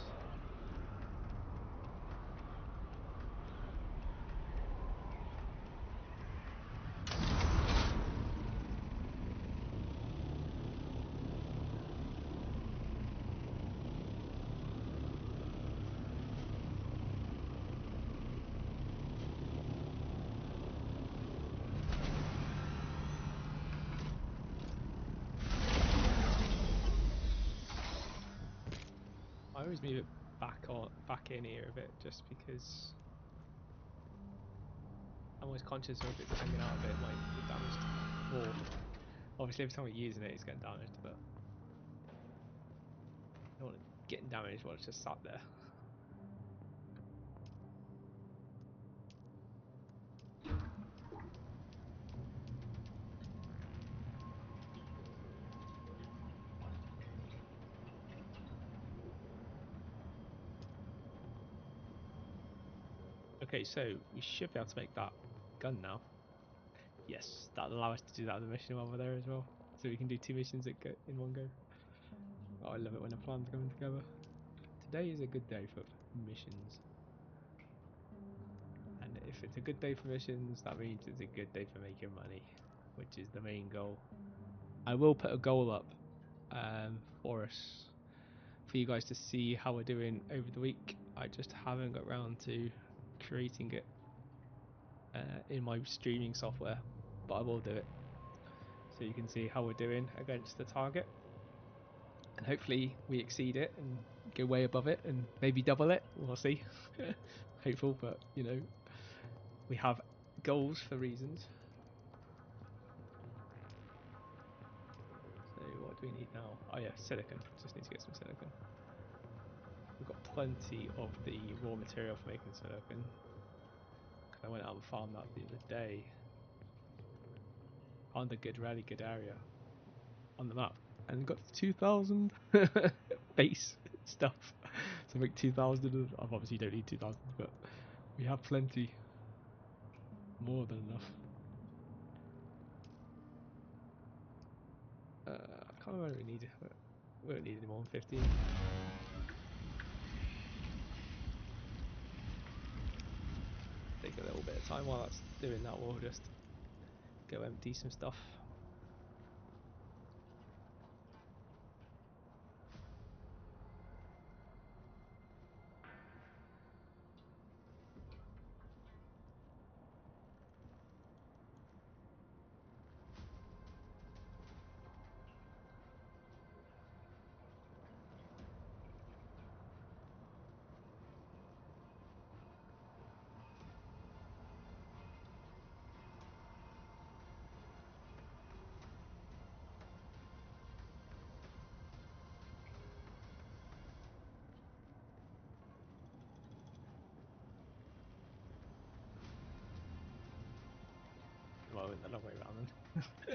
I always move it back in here a bit, just because I'm always conscious of if it's hanging out a bit, it might get damaged. Or obviously every time we're using it, it's getting damaged, but I don't want it getting damaged while it's just sat there. Okay, so we should be able to make that gun now. Yes, that'll allow us to do that other mission while we're there as well. So we can do 2 missions in one go. Oh, I love it when the plans coming together. Today is a good day for missions. And if it's a good day for missions, that means it's a good day for making money, which is the main goal. I will put a goal up for us, for you guys to see how we're doing over the week. I just haven't got around to creating it in my streaming software, but I will do it so you can see how we're doing against the target, and hopefully we exceed it and go way above it and maybe double it. We'll see. Hopeful, but you know, we have goals for reasons. So what do we need now? Oh yeah, silicon. Just need to get some silicon. we've got plenty of the raw material for making silicon. I went out and farmed that the other day. Found a really good area on the map, and got 2,000 base stuff. So make 2,000. I obviously don't need 2,000, but we have plenty, more than enough. I can't remember what we need. We don't need any more than 15. Take a little bit of time while that's doing that. We'll just go empty some stuff. Well, I went the long way around then.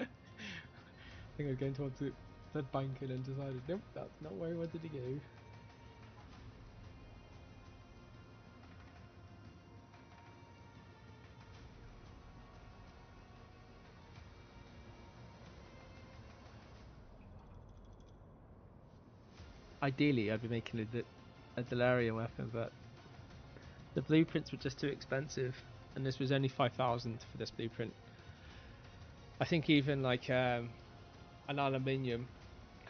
I think I was going towards the bank and then decided, nope, that's not where I wanted to go. Ideally, I'd be making a Delarium weapon, but the blueprints were just too expensive, and this was only 5,000 for this blueprint. I think even like an aluminium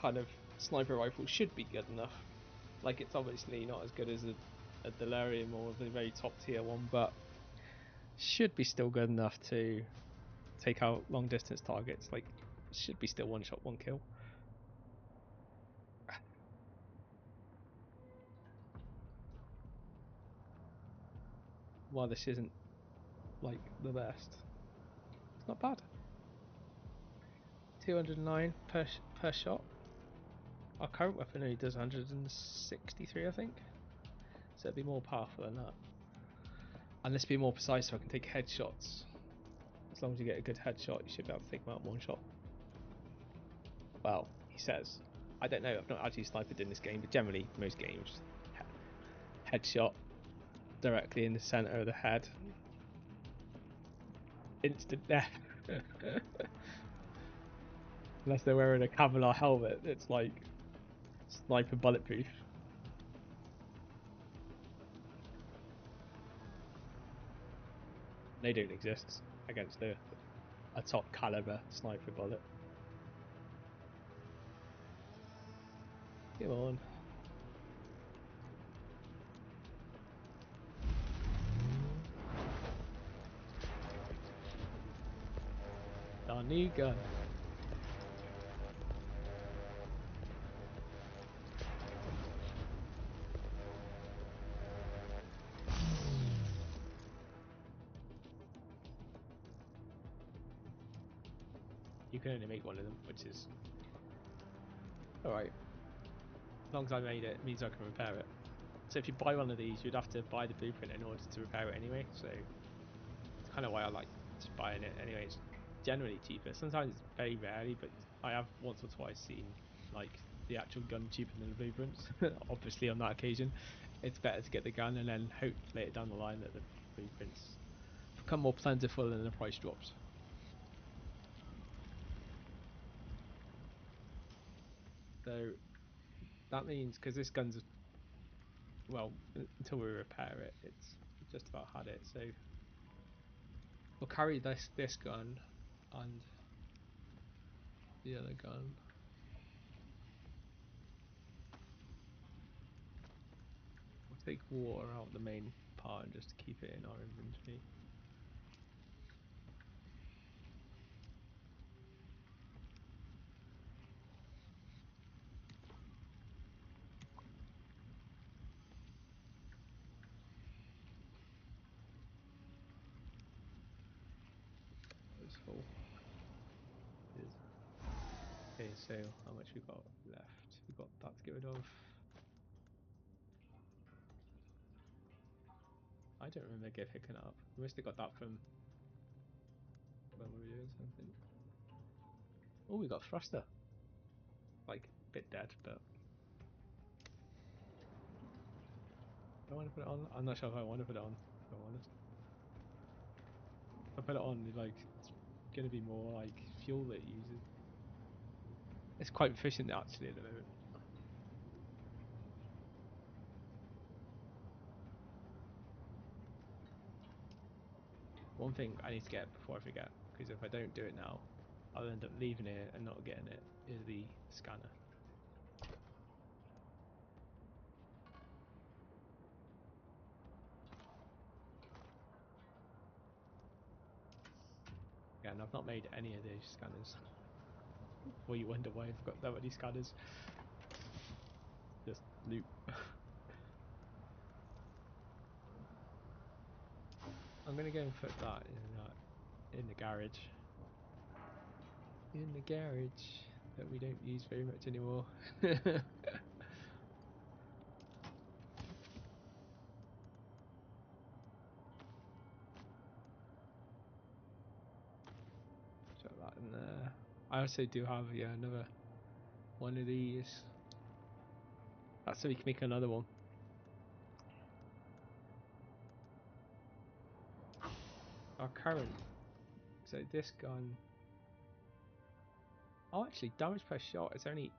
kind of sniper rifle should be good enough. Like, it's obviously not as good as a Delarium or the very top tier one, but should be still good enough to take out long distance targets. Like, should be still one shot, one kill. While this isn't like the best, it's not bad. 209 per shot. Our current weapon only does 163, I think. So it'd be more powerful than that. And this be more precise, so I can take headshots. As long as you get a good headshot, you should be able to take them out in one shot. Well, he says. I don't know, I've not actually sniped in this game, but generally, most games, headshot directly in the centre of the head. Instant death. Unless they're wearing a Kevlar helmet, it's like sniper bulletproof. They don't exist against a top caliber sniper bullet. Come on. Our new gun. You can only make one of them, which is alright. As long as I made it, it means I can repair it. So if you buy one of these, you'd have to buy the blueprint in order to repair it anyway. So it's kind of why I like just buying it anyway. It's generally cheaper. Sometimes it's very rarely, but I have once or twice seen like the actual gun cheaper than the blueprints. Obviously, on that occasion, it's better to get the gun and then hope later down the line that the blueprints become more plentiful and the price drops. So that means, because this gun's, well, until we repair it, it's just about had it. So we'll carry this gun and the other gun. We'll take water out the main part and just keep it in our inventory. It's full. It is. Okay, so how much we got left? We got that to get rid of. I don't remember picking it up. We must have got that from when we were doing something. Oh, we got thruster. Like a bit dead, but do I want to put it on? I'm not sure if I want to put it on, if I'm honest. If I put it on, like, it's going to be more like fuel that it uses. It's quite efficient actually at the moment. One thing I need to get before I forget, because if I don't do it now, I'll end up leaving it and not getting it, is the scanner. Yeah, and I've not made any of these scanners. Well, you wonder why I've got that many scanners. Just loot. I'm gonna go and put that in the garage. In the garage that we don't use very much anymore. Chuck that in there. I also do have another one of these. That's so we can make another one. Our current. So this gun. Oh, actually, damage per shot is only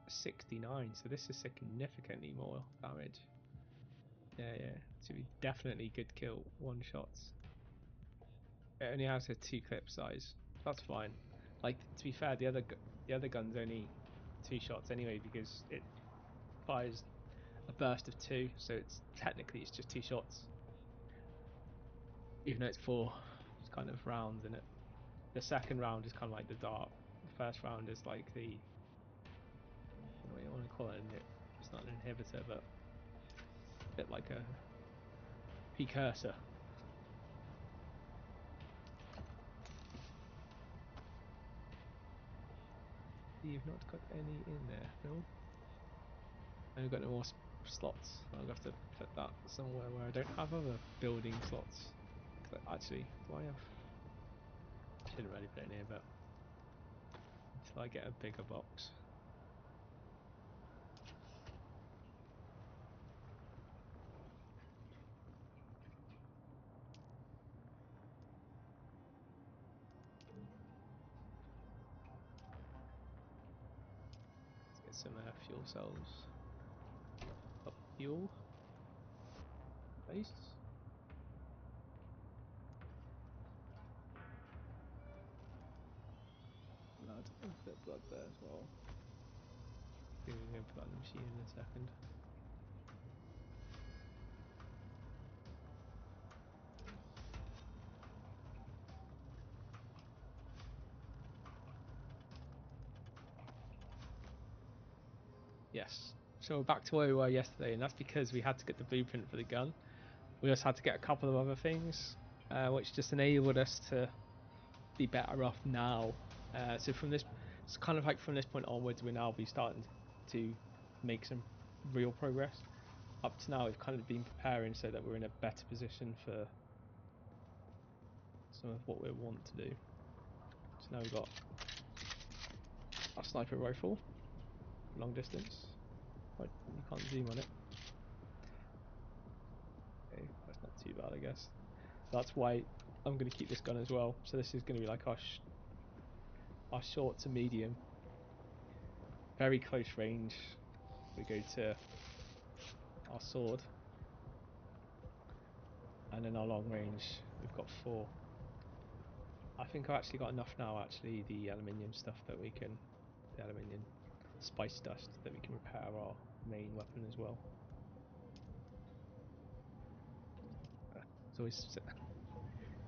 69. So this is significantly more damage. Yeah. So we definitely could kill one shots. It only has a 2 clip size. That's fine. Like, to be fair, the other gun's only 2 shots anyway because it fires a burst of 2, so it's just 2 shots. Even though it's 4 kind of rounds in it. The second round is kind of like the dart. The first round is like the, I don't know what you want to call it. It's not an inhibitor, but a bit like a precursor. You've not got any in there, no? And we've got no more slots. I'll have to put that somewhere where I don't have other building slots. Actually, do I have? I shouldn't really put it in here, but until I get a bigger box. Let's get some fuel cells. Up fuel. Base. Blood. I'll put blood there as well. I think we're going to put that in the machine in a second. Yes. So we're back to where we were yesterday, and that's because we had to get the blueprint for the gun. We also had to get a couple of other things, which just enabled us to be better off now. So from this, it's kind of like from this point onwards, we'll now be starting to make some real progress. Up to now, we've kind of been preparing so that we're in a better position for some of what we want to do. So now we've got our sniper rifle, long distance. Right, you can't zoom on it. Okay, that's not too bad, I guess. That's why I'm going to keep this gun as well. So this is going to be like our short to medium. Very close range. We go to our sword. And then our long range, we've got 4. I think I've actually got enough now, actually, the aluminium stuff that we can, the aluminium spice dust, that we can repair our main weapon as well. It's always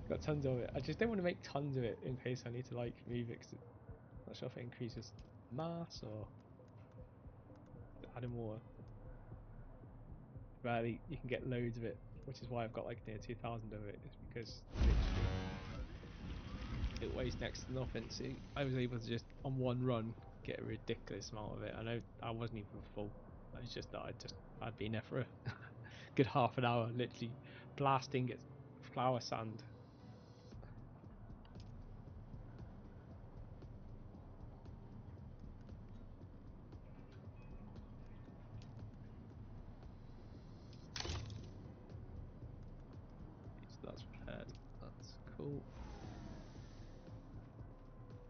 got tons of it. I just don't want to make tons of it in case I need to like move it, because I'm not sure if it increases mass or adding more. Rarely you can get loads of it, which is why I've got like near 2,000 of it, is because it weighs next to nothing. So I was able to just on one run get a ridiculous amount of it. I know I wasn't even full. I was just that I'd been there for a good half an hour, literally blasting its flower sand. So that's repaired. That's cool.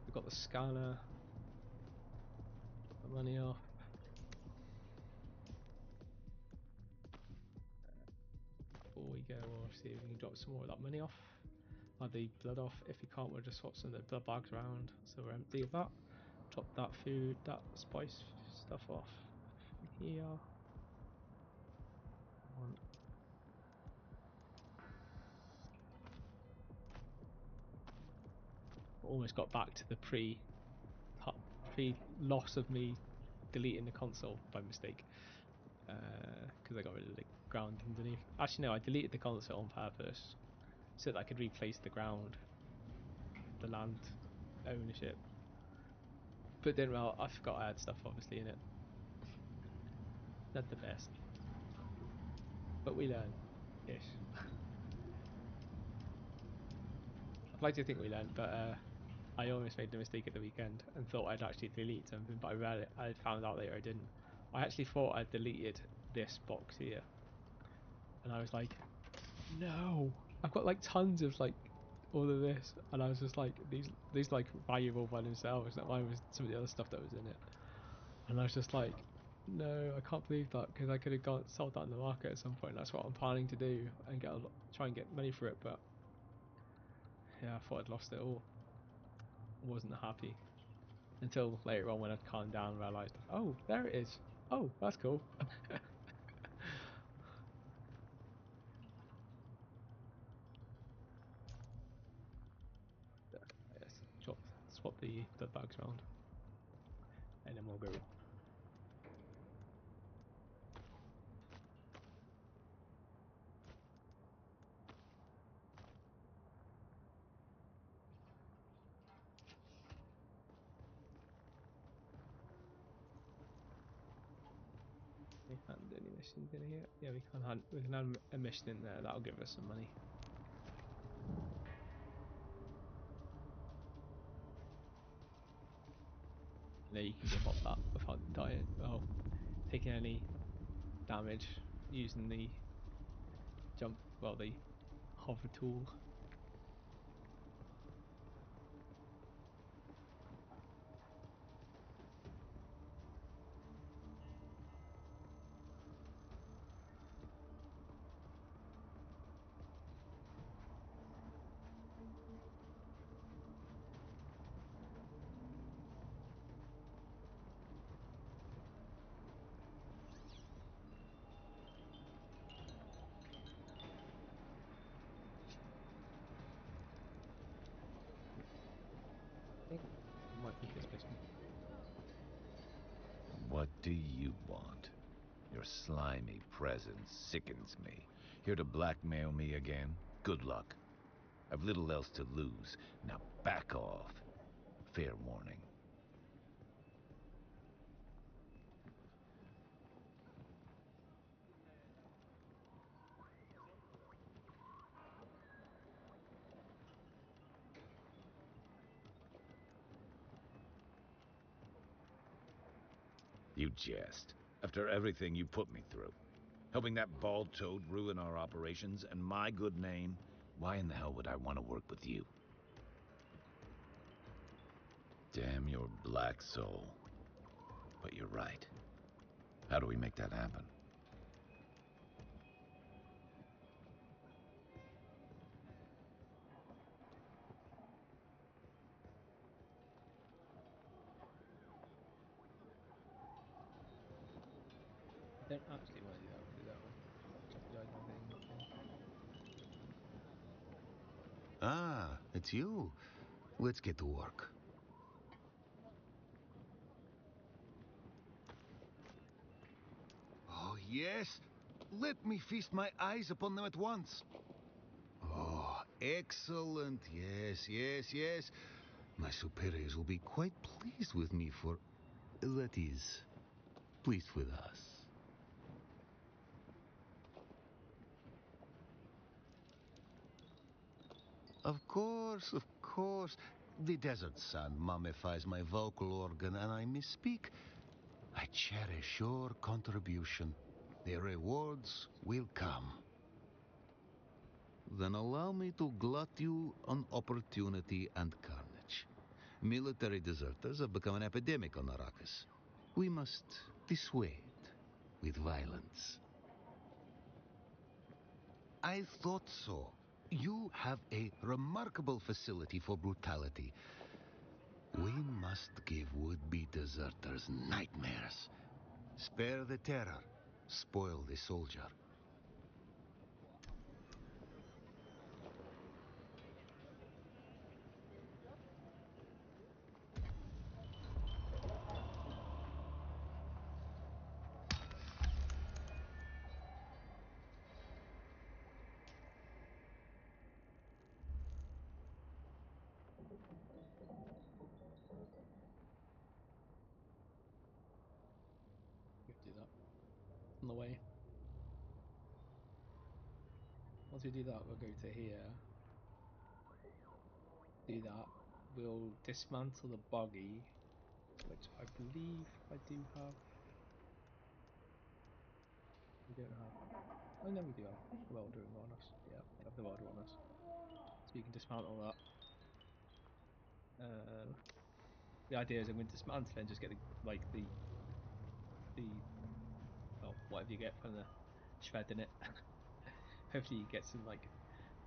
We've got the scanner. Put the money off. Before we go, we'll see if we can drop some more of that money off. Add the blood off. If we can't, we'll just swap some of the blood bags around. So we're empty of that. Drop that food, that spice stuff off here. One. Almost got back to the pre-loss of me deleting the console by mistake, because I got rid of the ground underneath. Actually no, I deleted the console on purpose so that I could replace the ground, the land ownership, but then well I forgot I had stuff obviously in it. Not the best, but we learn. Yes. I'd like to think we learned, but I almost made the mistake at the weekend and thought I'd actually deleted something, but I found out later I didn't. I actually thought I'd deleted this box here, and I was like, no, I've got like tons of like all of this, and I was just like, these like valuable by themselves. That mine was some of the other stuff that was in it, and I was just like, no, I can't believe that, because I could have sold that in the market at some point. That's what I'm planning to do and try and get money for it, but yeah, I thought I'd lost it all. Wasn't happy until later on when I'd calmed down and realised, oh, there it is. Oh, that's cool. Yes, swap the bags around, and then we'll go. We can't do any missions in here. Yeah, we can add a mission in there. That'll give us some money. And then you can give up that without dying. Well, taking any damage using the the hover tool. Might be this mission. What do you want? Your slimy presence sickens me. Here to blackmail me again? Good luck. I've little else to lose. Now back off. Fair warning. You jest. After everything you put me through. Helping that bald toad ruin our operations and my good name, why in the hell would I want to work with you? Damn your black soul. But you're right. How do we make that happen? I don't actually want to do that. We'll do that one. Jeopardize my thing. Ah, it's you. Let's get to work. Oh, yes. Let me feast my eyes upon them at once. Oh, excellent. Yes, yes, yes. My superiors will be quite pleased with me for... that is, pleased with us. Of course, of course. The desert sand mummifies my vocal organ and I misspeak. I cherish your contribution. The rewards will come. Then allow me to glut you on opportunity and carnage. Military deserters have become an epidemic on Arrakis. We must dissuade with violence. I thought so. You have a remarkable facility for brutality. We must give would-be deserters nightmares. Spare the terror, spoil the soldier. We have to do that on the way. Once we do that, we'll go to here. Do that. We'll dismantle the buggy, which I believe I do have. We don't have. Oh no, we do have the welder on us. Yeah, we have the welder on us. So you can dismantle that. The idea is I'm going to dismantle and just get the well, whatever you get from the shredding it. Hopefully you get some like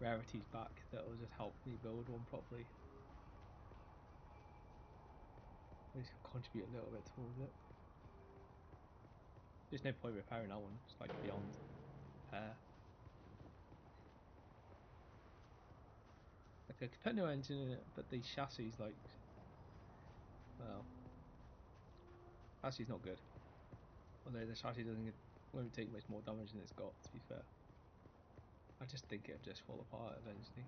rarities back that will just help me build one properly. At least contribute a little bit towards it. There's no point repairing that one, it's like beyond repair. Like I could put no engine in it, but the chassis is like, well, chassis is not good. Although the chassis won't take much more damage than it's got, to be fair. I just think it'll just fall apart eventually.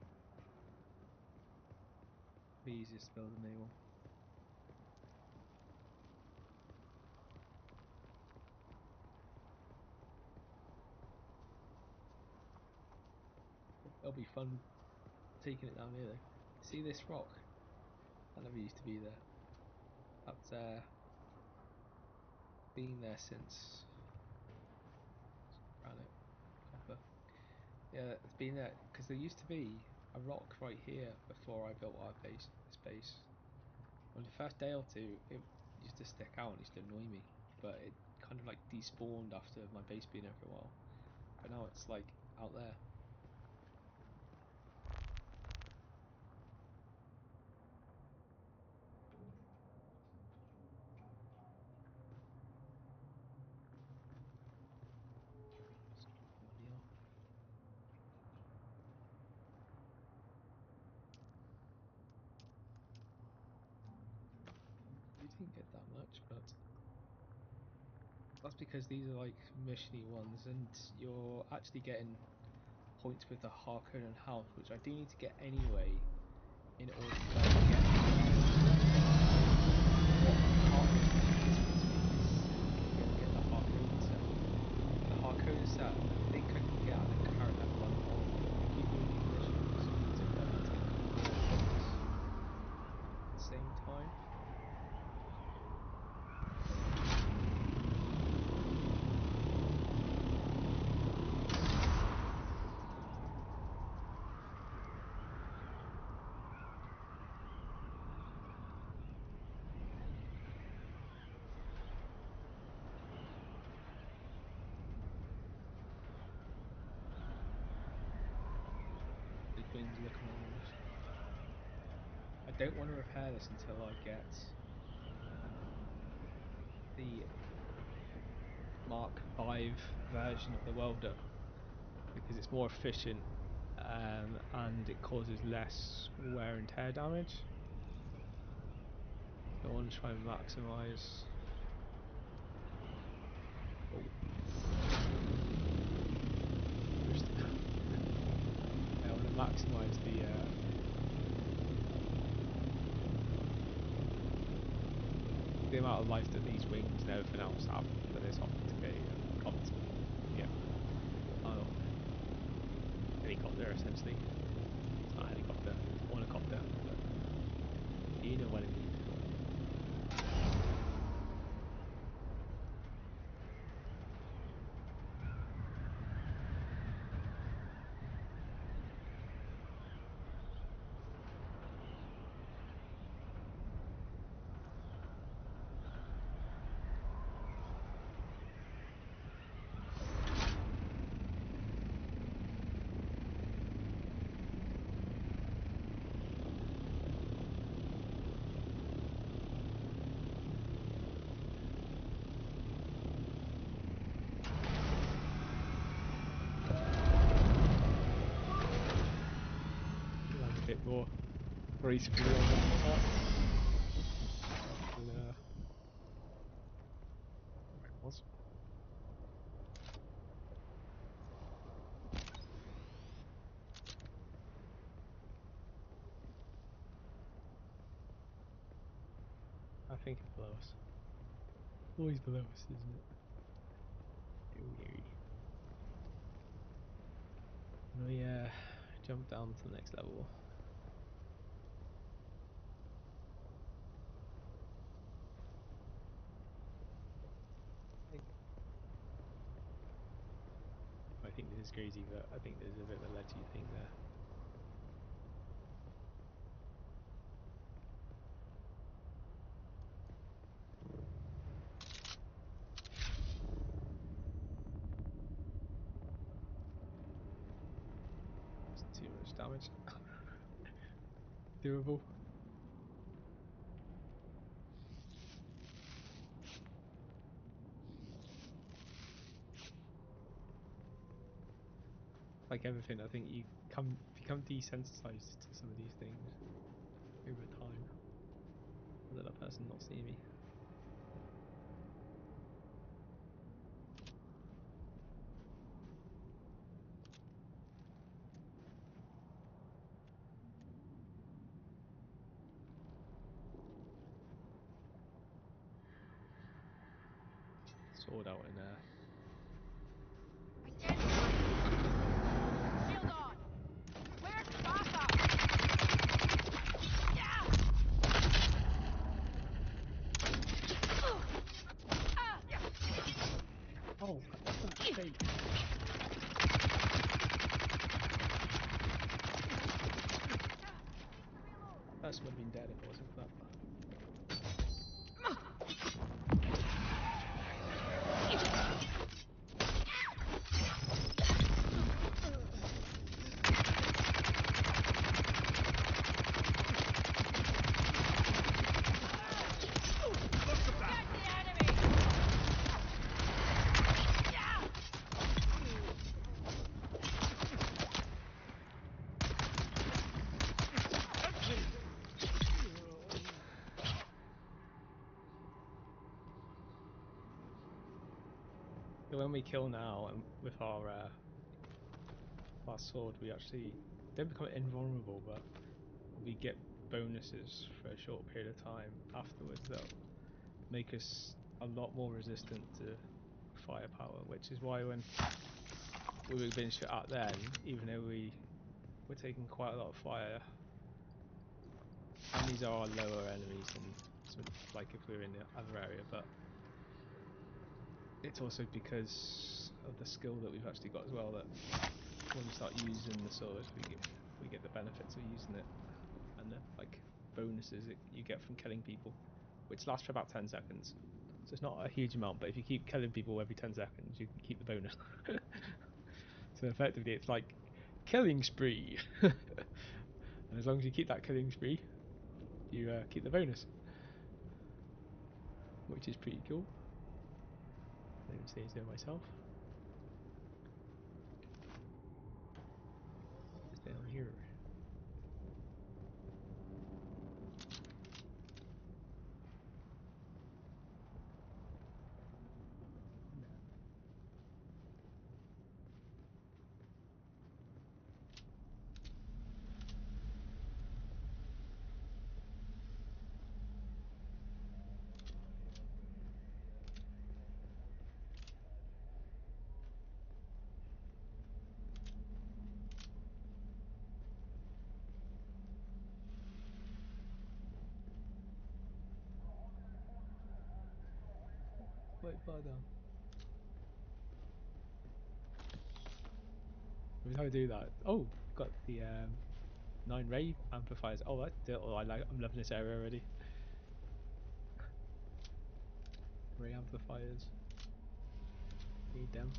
Be easiest to build a new one. It'll be fun taking it down here though. See this rock? That never used to be there. That's been there since granite, copper. Yeah, it's been there because there used to be a rock right here before I built our base. This base. On the first day or two, it used to stick out and used to annoy me, but it kind of like despawned after my base being there for a while. But now it's like out there. You didn't get that much, but that's because these are like missiony ones, and you're actually getting points with the Harkonnen house, which I do need to get anyway in order to get the Harkonnen set. The Harkonnen set, I think I can get at the current level I'm on. Keep doing these missions, so that I take more points at the same time. Wings looking orange. I don't want to repair this until I get the Mark V version of the welder, because it's more efficient and it causes less wear and tear damage. So I want to try and maximise. Maximise the amount of life that these wings and everything else have for this helicopter essentially. It's not a helicopter. more gracefully on the top. And, where it was. I think it's below us. Always below us, isn't it? We jump down to the next level. I think this is crazy, but I think there's a bit of a ledgy thing there. It's too much damage. Doable. Like everything, I think you become desensitized to some of these things over time. Let that person not see me. Sword out in there. Shield on! Where's the backup? Yeah! Oh, that's a fake. That would have been dead if it wasn't for that. That's the enemy! Yeah! So when we kill now and with our sword, we actually don't become invulnerable, but we get bonuses for a short period of time afterwards that make us a lot more resistant to firepower, which is why when we were being shot at then, even though we were taking quite a lot of fire, and these are our lower enemies than like if we were in the other area, but it's also because of the skill that we've actually got as well, that when we start using the sword, we get the benefits of using it, and the like bonuses you get from killing people, which last for about 10 seconds. So it's not a huge amount, but if you keep killing people every 10 seconds, you can keep the bonus. So effectively, it's like killing spree, and as long as you keep that killing spree, you keep the bonus, which is pretty cool. I don't even say so myself. What's down here? Quite far down. Every time I do that, oh, got the 9 ray amplifiers. Oh, that's oh, I'm loving this area already. Ray amplifiers. Need them.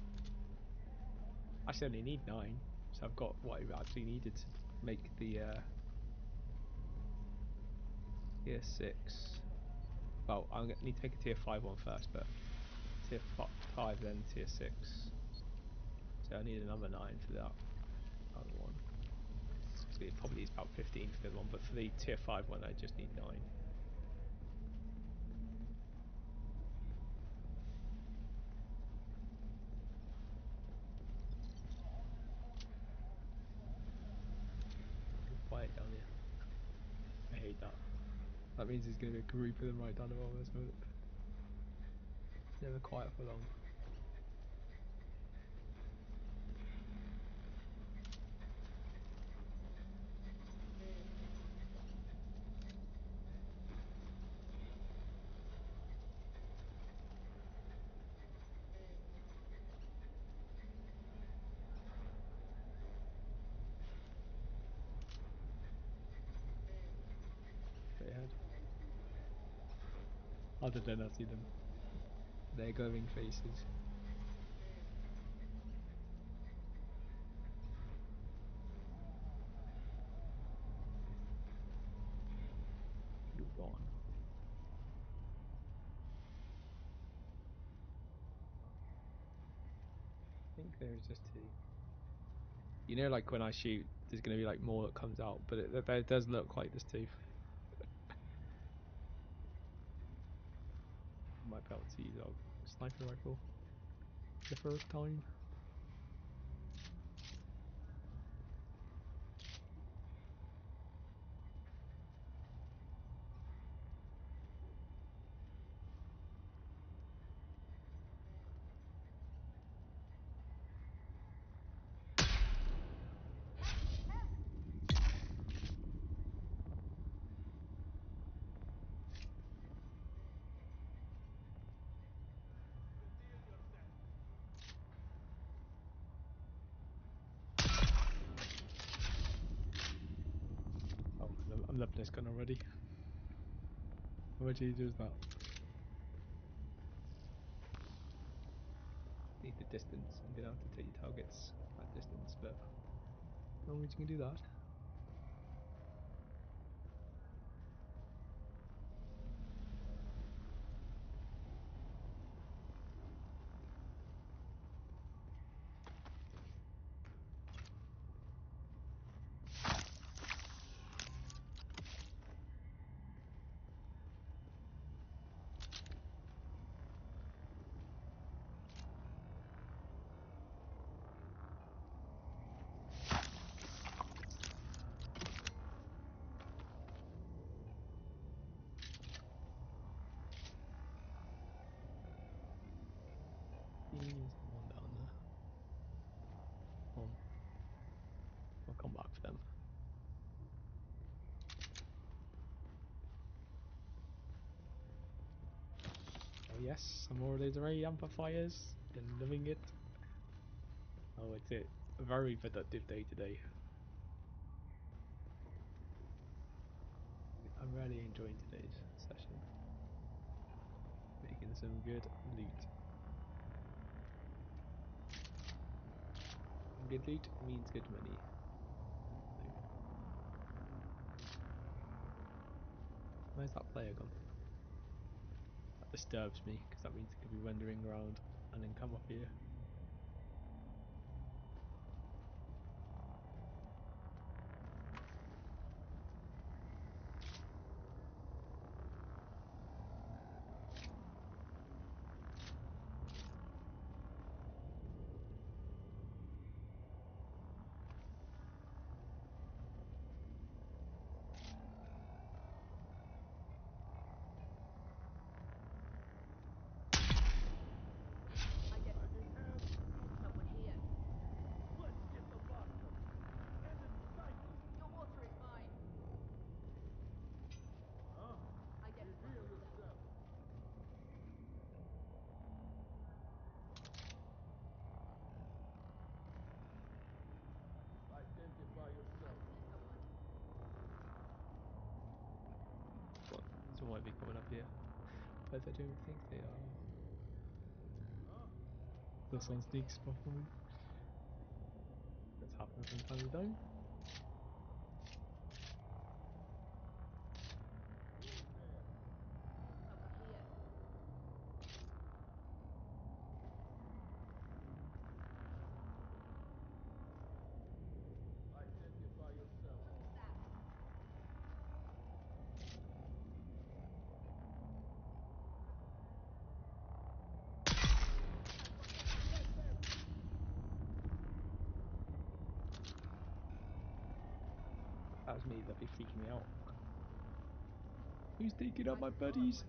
Actually, I only need 9, so I've got what I actually needed to make the tier 6. Well, I'm gonna need to make a tier 5 one first, but tier 5 then tier 6. So I need another 9 for that other one. So actually it probably is about 15 for the one, but for the tier 5 one I just need 9. Quiet down here. I hate that. That means there's going to be a group of them right down the road, isn't it? It's never quiet for long. Straight ahead. Other than I see them. Their glowing faces. You're gone. I think there's just 2. You know, like when I shoot, there's going to be like more that comes out, but it does look like there's 2. Might be able to use a sniper rifle the first time. Oh, I'm loving this gun already. How much easier is that? Need the distance. I'm gonna have to take your targets at distance, but as long as you can do that. There's one down there. I'll come back for them. Oh yes, some more laser amplifiers. Been loving it. Oh, it's a very productive day today. I'm really enjoying today's session. Making some good loot. Good loot means good money. Where's that player gone? That disturbs me because that means it could be wandering around and then come up here. I get someone here. Let's get the bastard. Enemy sighted. Your water is mine. Huh? I get Reveal yourself. Identify yourself. I see someone. Someone might be coming up here, but I don't think they are. Huh? This one sneaks by for me. That's happened from time to time. Someone here. Identify yourself. that was me, that'd be freaking me out. Who's taking out my buddies?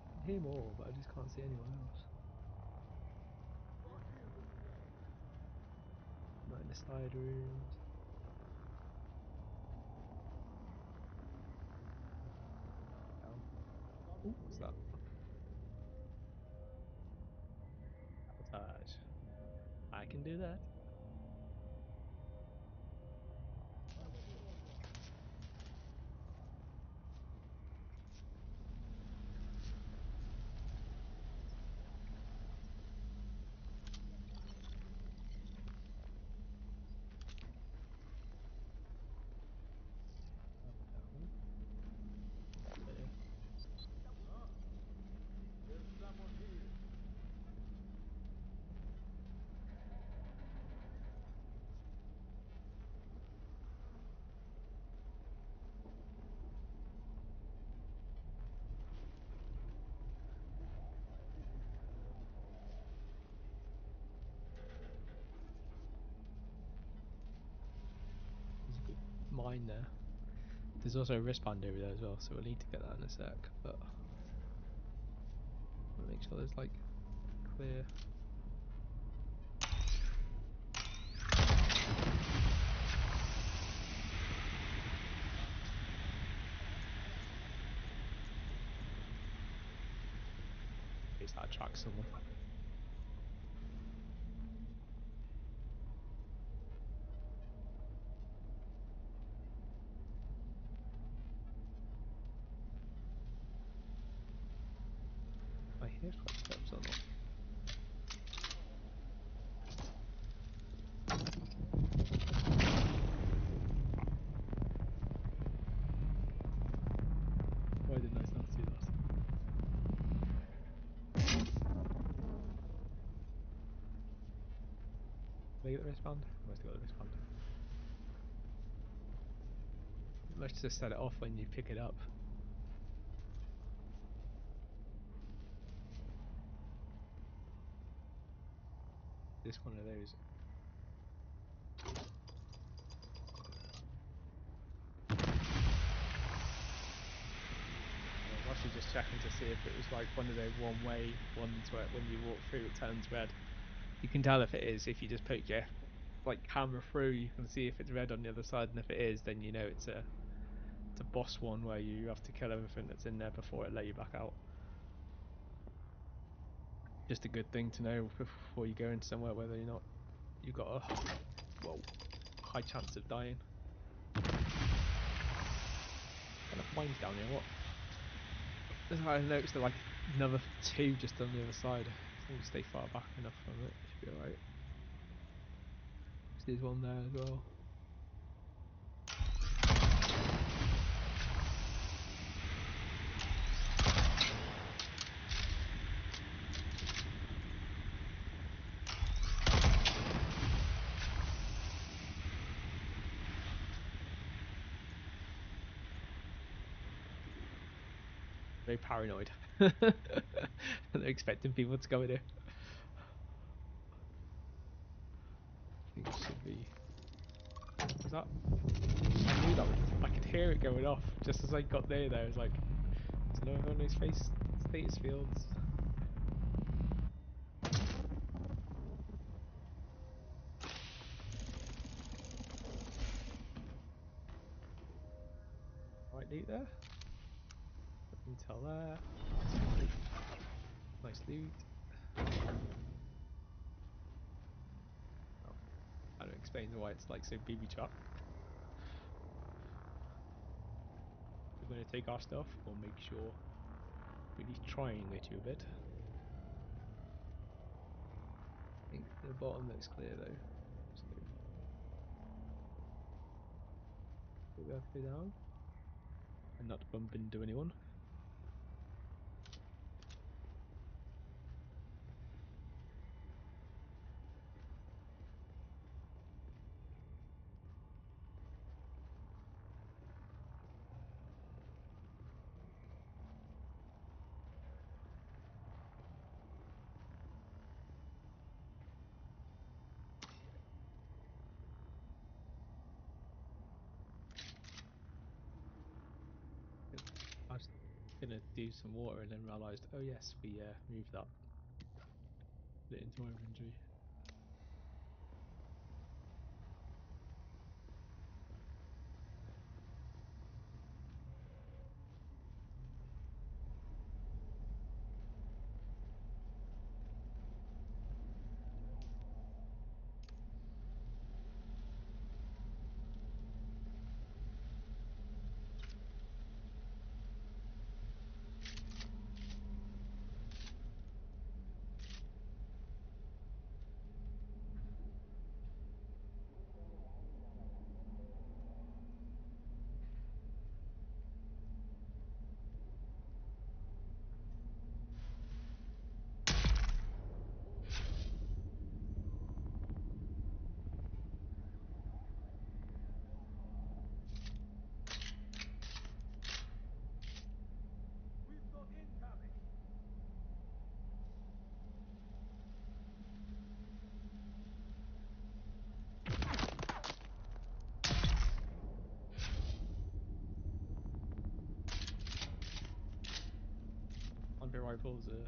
I can hear more, but I just can't see anyone else. Not in the side rooms. Oh, what's that? Sabotage. I can do that. There's a good mine there. There's also a wristband over there as well, so we'll need to get that in a sec, but I'll make sure there's like clear. In case that attracts someone. I hear footsteps or not? Why didn't I not see that? Did I get the wristband? I must have got the wristband. Let's just set it off when you pick it up. This one of those. I was actually just checking to see if it was like one of the one-way ones where when you walk through it turns red. You can tell if it is if you just poke your like camera through. You can see if it's red on the other side, and if it is, then you know it's a boss one where you have to kill everything that's in there before it let you back out. Just a good thing to know before you go into somewhere whether or not you've got a high chance of dying. Enough mines down here, what? I noticed there like another two just on the other side. As long as you stay far back enough from it, you should be alright. There's one there as well. Very paranoid. They're expecting people to go in here. I think it should be. Was that? I knew that was. I could hear it going off just as I got there. Though I was like, "There's no one on those face status fields." Right loot there. Intel there. Nice loot. Oh, that explains why it's like so booby trapped. We're going to take our stuff. We'll make sure we at least try and get you a bit. I think the bottom looks clear though. So we have to go down and not bump into anyone. do some water and then realised, oh yes, we moved that. Put it into my inventory. We've got incoming. Hunter rifles are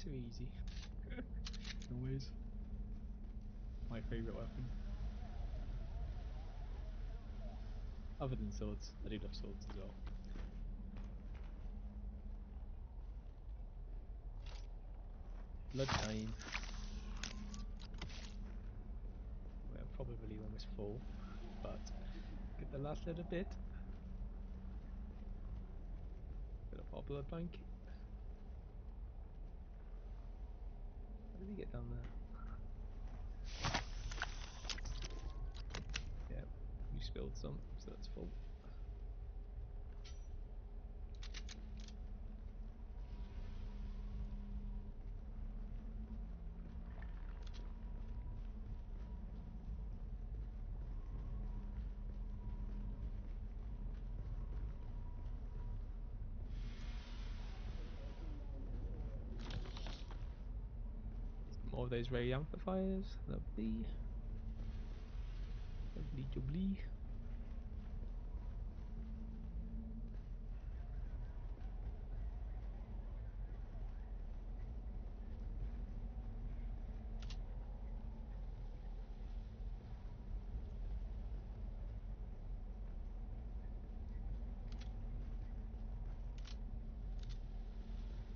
too easy. Always. My favourite weapon. Other than swords. I do love swords as well. Blood time. We're probably almost full, but get the last little bit. Fill up our blood bank. How did he get down there? Yeah, you spilled some, so that's full. More of those ray amplifiers, lovely. Lovely jubbly.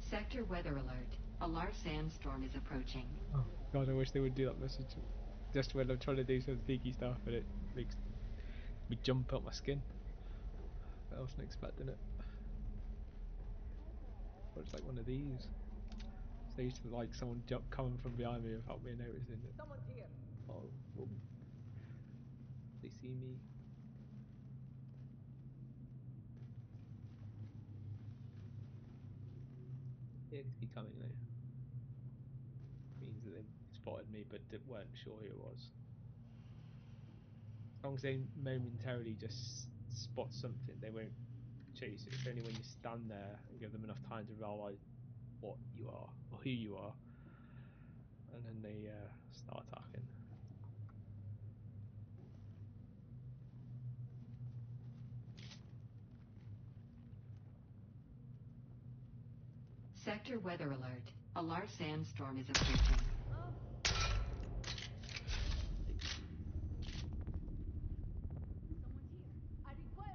Sector weather alert. A large sandstorm is approaching. Oh god, I wish they would do that message just when I'm trying to do some peaky stuff and it makes me jump out my skin. I wasn't expecting it. But it's like one of these. So I used to like someone coming from behind me without me noticing it. Someone's here. Oh, whoa. They see me. It could be coming now. Means that they spotted me but weren't sure who it was. As long as they momentarily just spot something, they won't chase it. It's only when you stand there and give them enough time to realise what you are or who you are, and then they start attacking. Sector weather alert. A large sandstorm is approaching. Someone's here. I require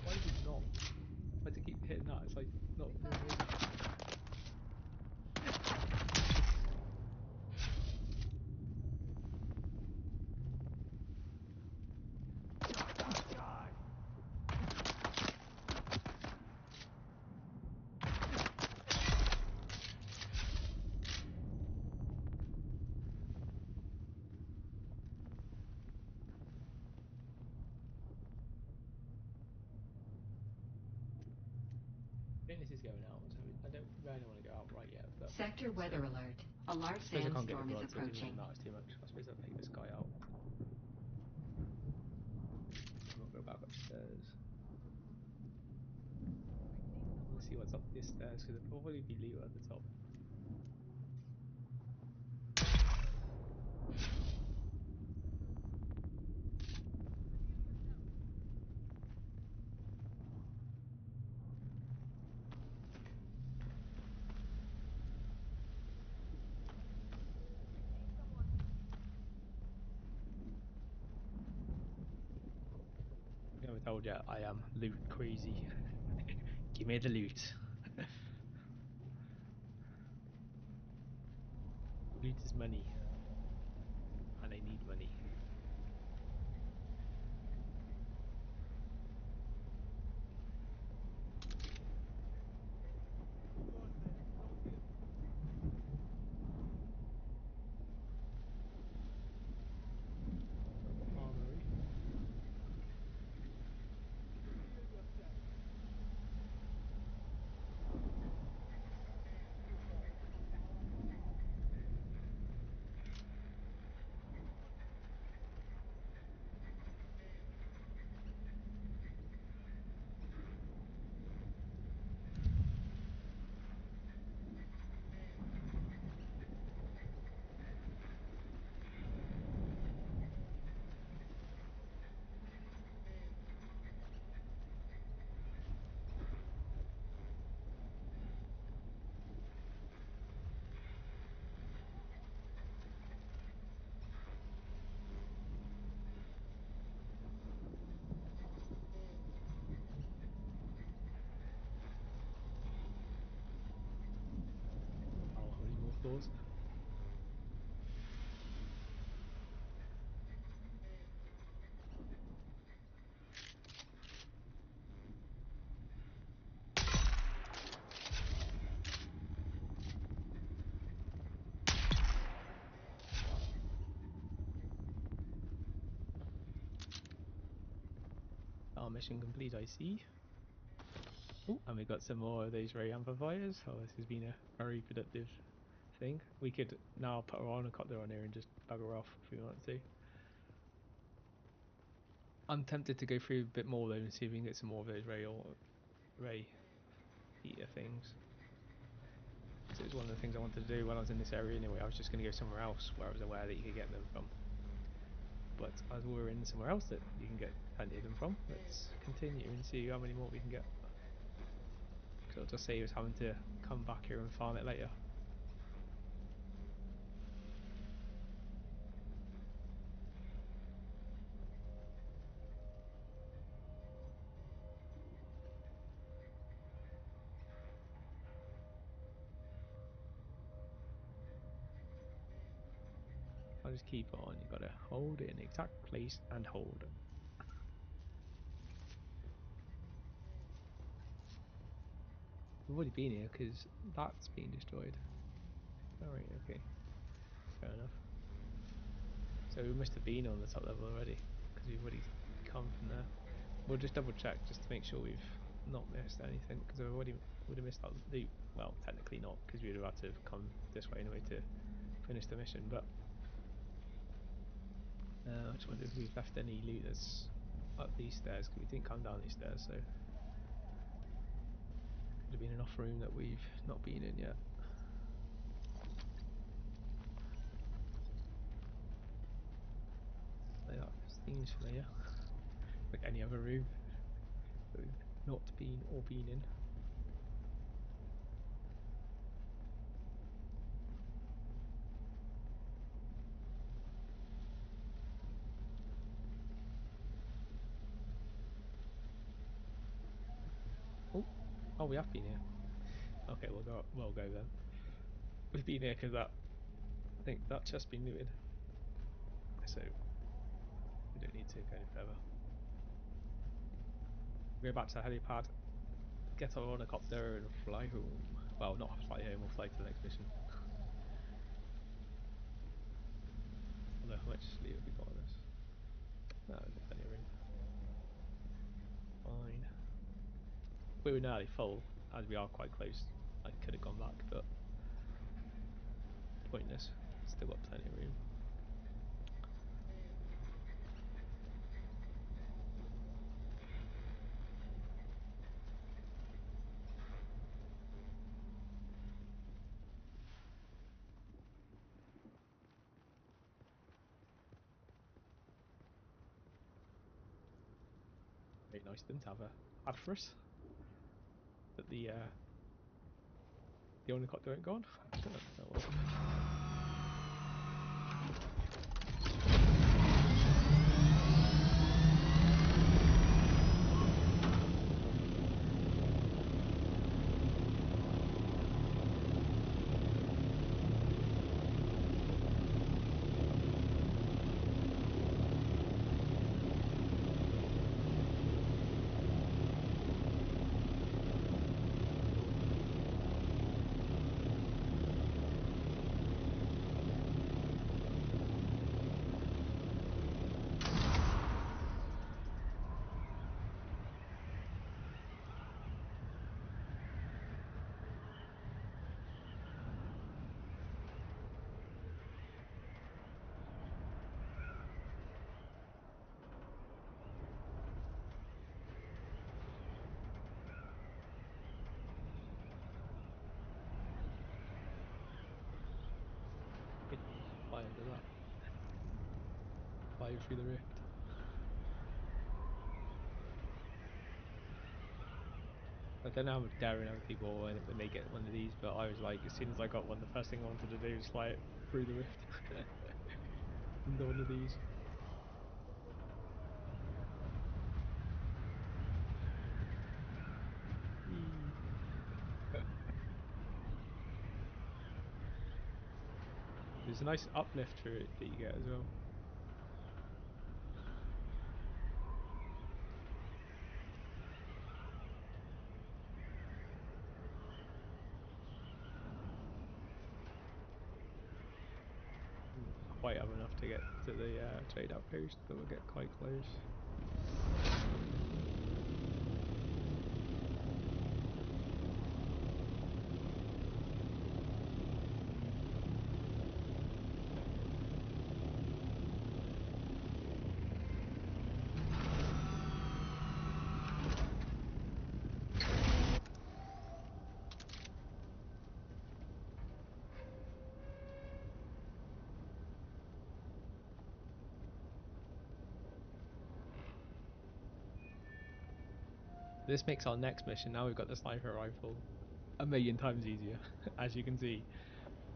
Why is it not? Why do you keep hitting that? It's like not doing anything. I think this is going out, so I don't really want to go out right yet. But Sector weather alert. A large I suppose I can't get the sandstorm is blood, so it doesn't really approaching. matter too much. I suppose I'll take this guy out. And we'll go back upstairs. Let's see what's top of the stairs because there'll probably be loot at the top. I never told you I am loot crazy. Give me the loot. Loot is money, and I need money. Armory. Oh, how many more floors? Our mission complete, I see. Oh, and we got some more of those ray amplifiers. Oh, this has been a very productive thing. We could now put our monocopter on here and just bugger off if we want to. I'm tempted to go through a bit more though and see if we can get some more of those ray heater things. So it was one of the things I wanted to do when I was in this area anyway. I was just going to go somewhere else where I was aware that you could get them from. But as we're in somewhere else that you can get plenty of them from, let's continue and see how many more we can get. Because it'll just save us having to come back here and farm it later. I'll just keep on, you gotta hold it in the exact place and hold. We've already been here because that's been destroyed. Alright, okay. Fair enough. So we must have been on the top level already because we've already come from there. We'll just double check just to make sure we've not missed anything because we already would have missed that loot. Well, technically not because we'd have had to have come this way anyway to finish the mission, but I just wonder if we've left any loot that's up these stairs because we didn't come down these stairs, so could have been an off room that we've not been in yet. That seems familiar, like any other room that we've not been or been in. Oh, we have been here. Okay, we'll go then. We've been here because that, I think that chest's been looted, so we don't need to go any further. We'll go back to the helipad, get our helicopter and fly home. Well, not fly home, we'll fly to the next mission. Although how much loot have we got on this? No, we've got plenty of room. Fine. We were nearly full, as we are quite close. I could have gone back, but pointless. Still got plenty of room. quite nice of them to have a headfirst. But the helicopter ain't gone. I don't know if that was. Fly under that. Fly through the rift. I don't know how much daring other people when they get one of these, but I was like, as soon as I got one, the first thing I wanted to do was fly it through the rift. Into one of these. There's a nice uplift through it that you get as well. Quite have enough to get to the trade outpost, but we'll get quite close. This makes our next mission, now we've got the sniper rifle, a million times easier. As you can see,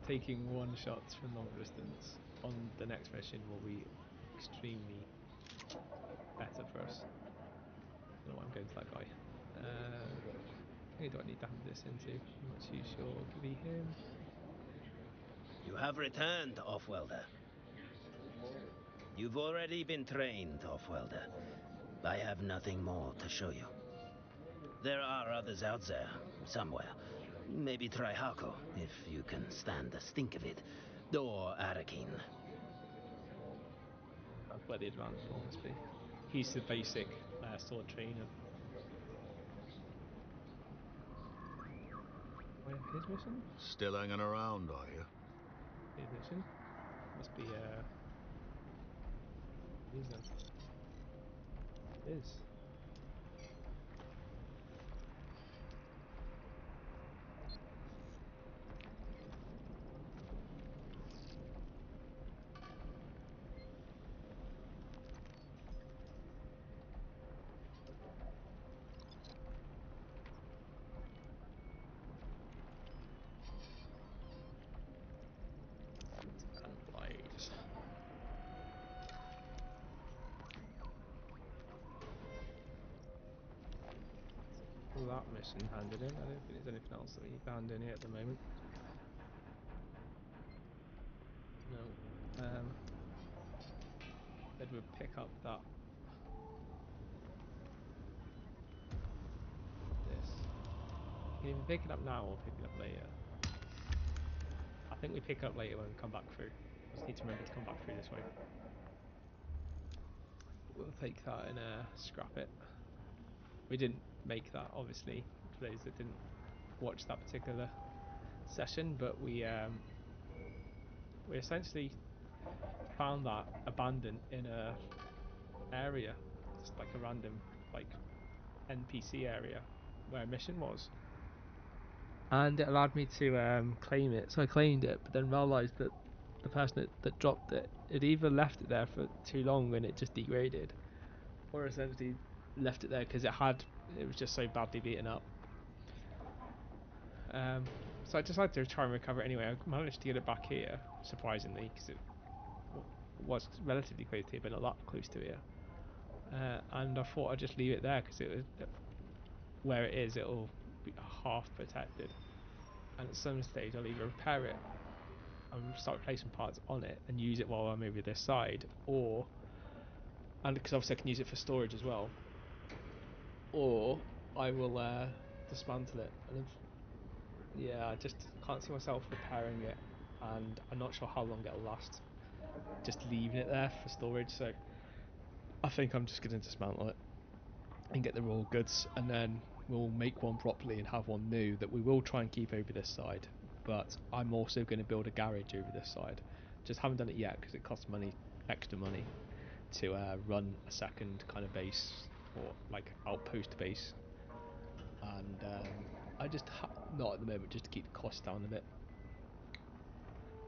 taking one shots from long distance on the next mission will be extremely better for us. I don't know why I'm going to that guy. Who do I need to hand this into? I'm not too sure. Could be him. You have returned, Offwelder. You've already been trained, Offwelder. I have nothing more to show you. There are others out there, somewhere. Maybe try Hako, if you can stand the stink of it. Or Arakin. That's where the advanced one must be. He's the basic sword trainer. Where his mission? Still hanging around, are you? His mission? Must be his then. His. That mission handed in. I don't think there's anything else that we need to hand in here at the moment. No. Then we'll pick up that. This. You can either pick it up now or pick it up later. I think we pick it up later when we come back through. Just need to remember to come back through this way. We'll take that and scrap it. We didn't make that, obviously, for those that didn't watch that particular session, but we essentially found that abandoned in a area, just like a random like NPC area where a mission was, and it allowed me to claim it. So I claimed it, but then realised that the person that dropped it had either left it there for too long and it just degraded, or essentially left it there because it was just so badly beaten up. So I decided to try and recover it anyway. I managed to get it back here, surprisingly, because it was relatively close to here, but not that close to here. And I thought I'd just leave it there because where it is, it'll be half protected. And at some stage, I'll either repair it and start replacing parts on it and use it while I'm over this side, and because obviously I can use it for storage as well, or I will dismantle it. And yeah, I just can't see myself repairing it, and I'm not sure how long it'll last just leaving it there for storage. So I think I'm just going to dismantle it and get the raw goods, and then we'll make one properly and have one new that we will try and keep over this side. But I'm also going to build a garage over this side. Just haven't done it yet because it costs extra money to run a second kind of base, or like outpost base. And I just not at the moment, just to keep the costs down a bit.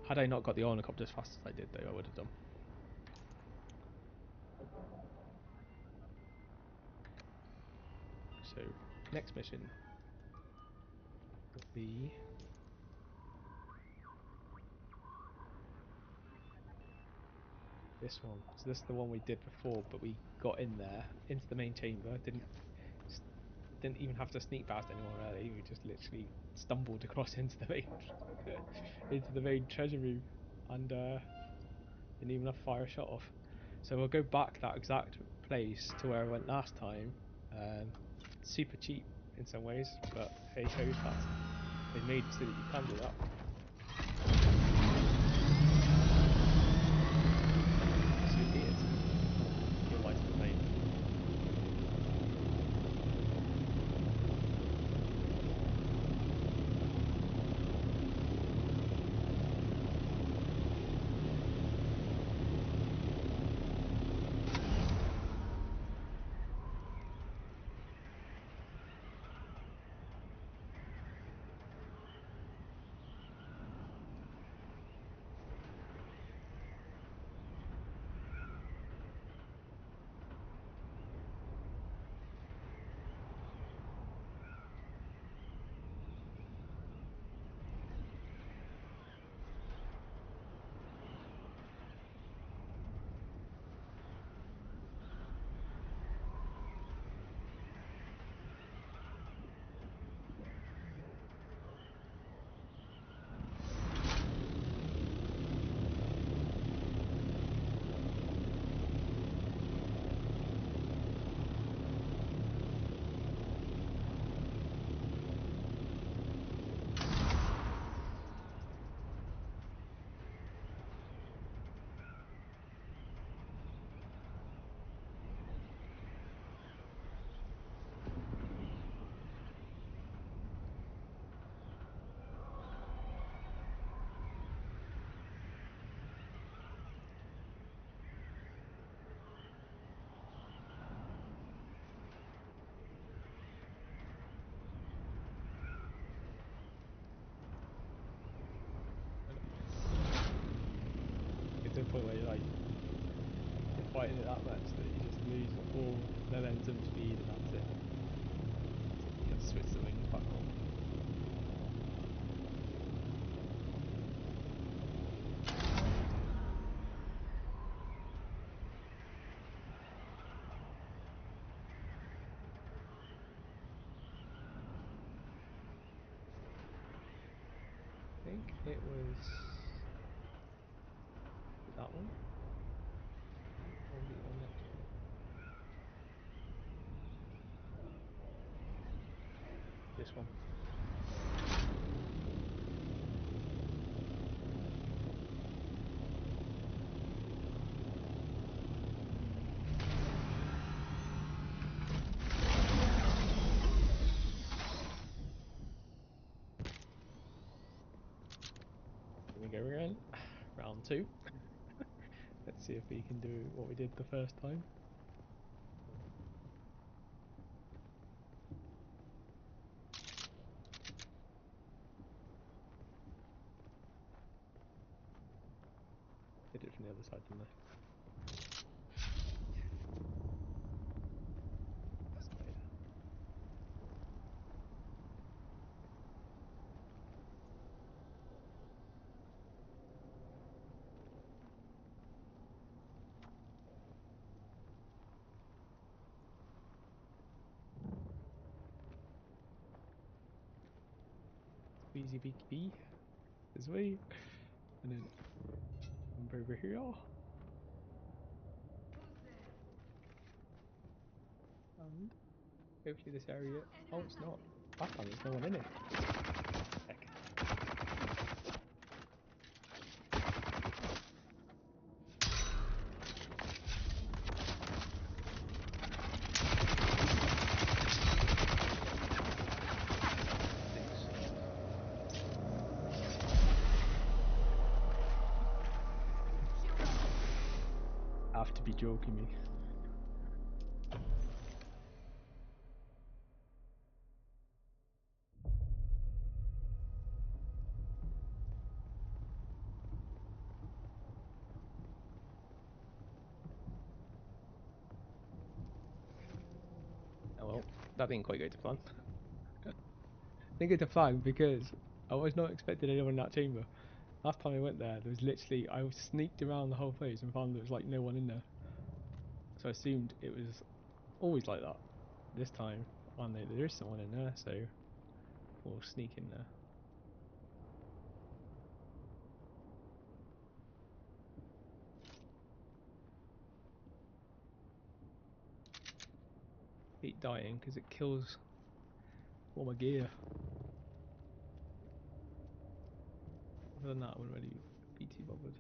Had I not got the ornithopter as fast as I did, though, I would have done. So next mission will be this one. So this is the one we did before, but we got in there into the main chamber. Didn't even have to sneak past anyone really. We just literally stumbled across into the main treasure room, and didn't even have to fire a shot off. So we'll go back that exact place to where I went last time. Super cheap in some ways, but hey ho, they made it so that you can do that. So be it. Your life is made. To the point where you're fighting it that much that you just lose all momentum, speed, and that's it. You have to switch the wings back on. I think it was that one. Or the next one. This one. Here we go again. Round 2. Let's see if we can do what we did the first time. Did it from the other side, didn't I? easy peasy this way, and then jump over here. And hopefully this area. Oh, it's not. Last time there's no one in it. Heck. Have to be joking me. Oh well, that didn't quite go to plan. Didn't go to plan because I was not expecting anyone in that chamber. Last time I went there, there was literally, I sneaked around the whole place and found there was like no one in there. So I assumed it was always like that. This time, well, no, there is someone in there, so we'll sneak in there. Hate dying because it kills all my gear. Other than that, I wouldn't really be too bothered.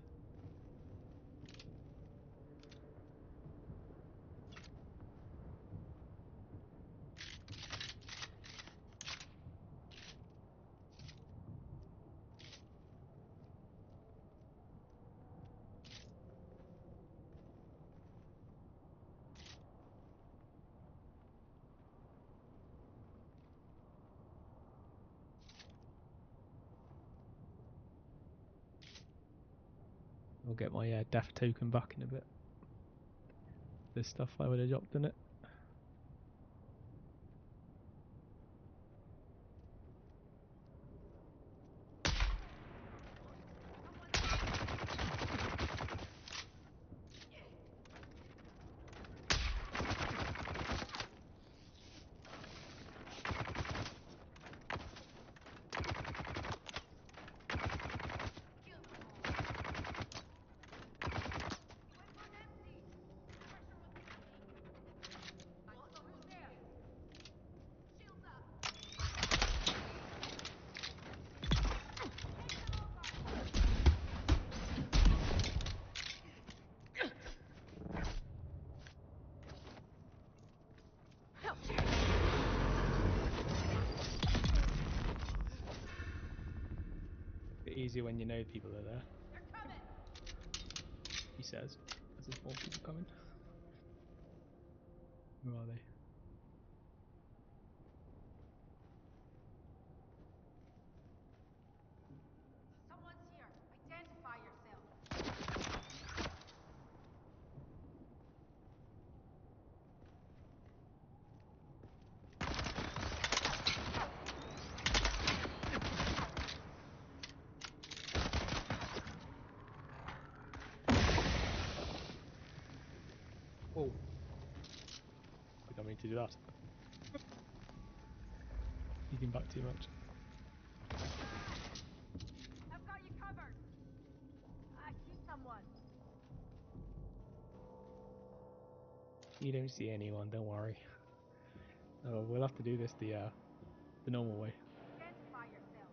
I'll get my death token back in a bit. This stuff I would have dropped in it. Bit easier when you know people are there. He says, as there's more people coming. Where are they? Someone's here. Identify yourself. Whoa. I don't mean to do that. Eating back too much. I've got you covered. I see someone. You don't see anyone, don't worry. Oh, we'll have to do this the normal way. Identify yourself.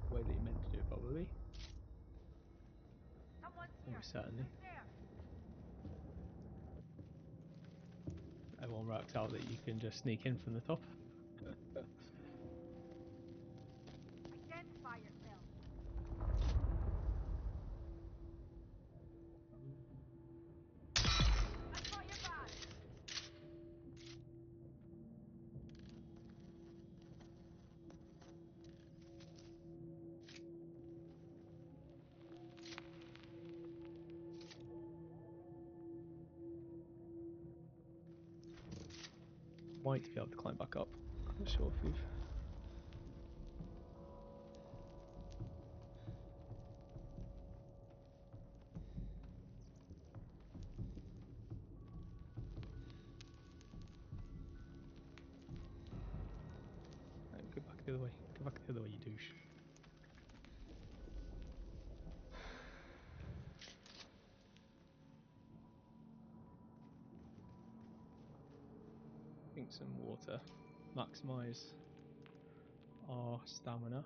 The way that you meant to do it, probably. Someone's here. Almost certainly. Who's there? Everyone works out that you can just sneak in from the top. Identify yourself. I've got your back. Might be able to climb back up. I'm not sure if we've. other way. Go back the other way, you douche. Drink some water. Maximize our stamina.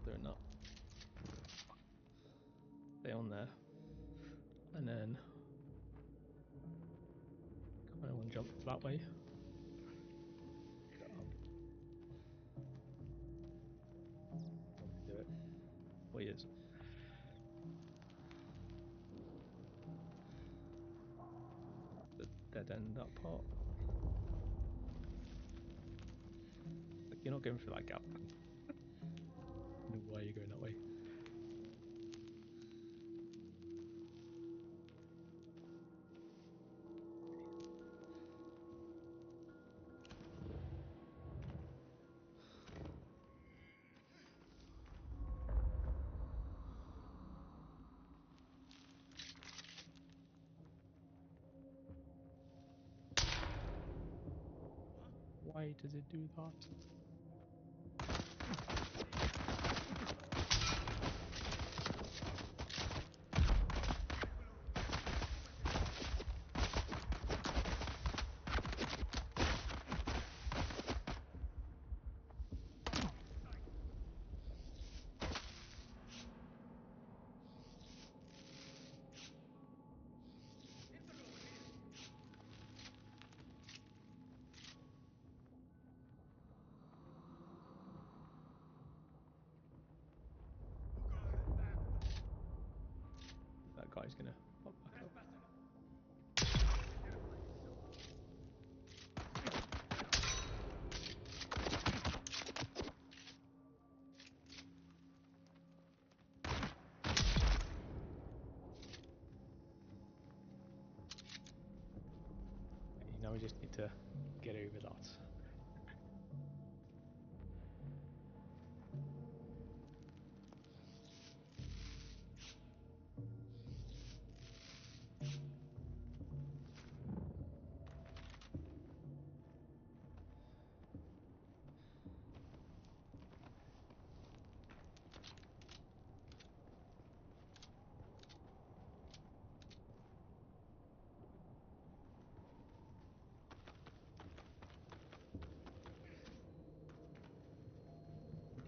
Doing that. Stay on there, and then kind of want to jump that way. Get up. Do it. Oh, he is. The dead end, that part. Like, you're not going through that gap. No, why are you going that way? Why does it do that? That guy's gonna pop back up. Okay, now we just need to get over that.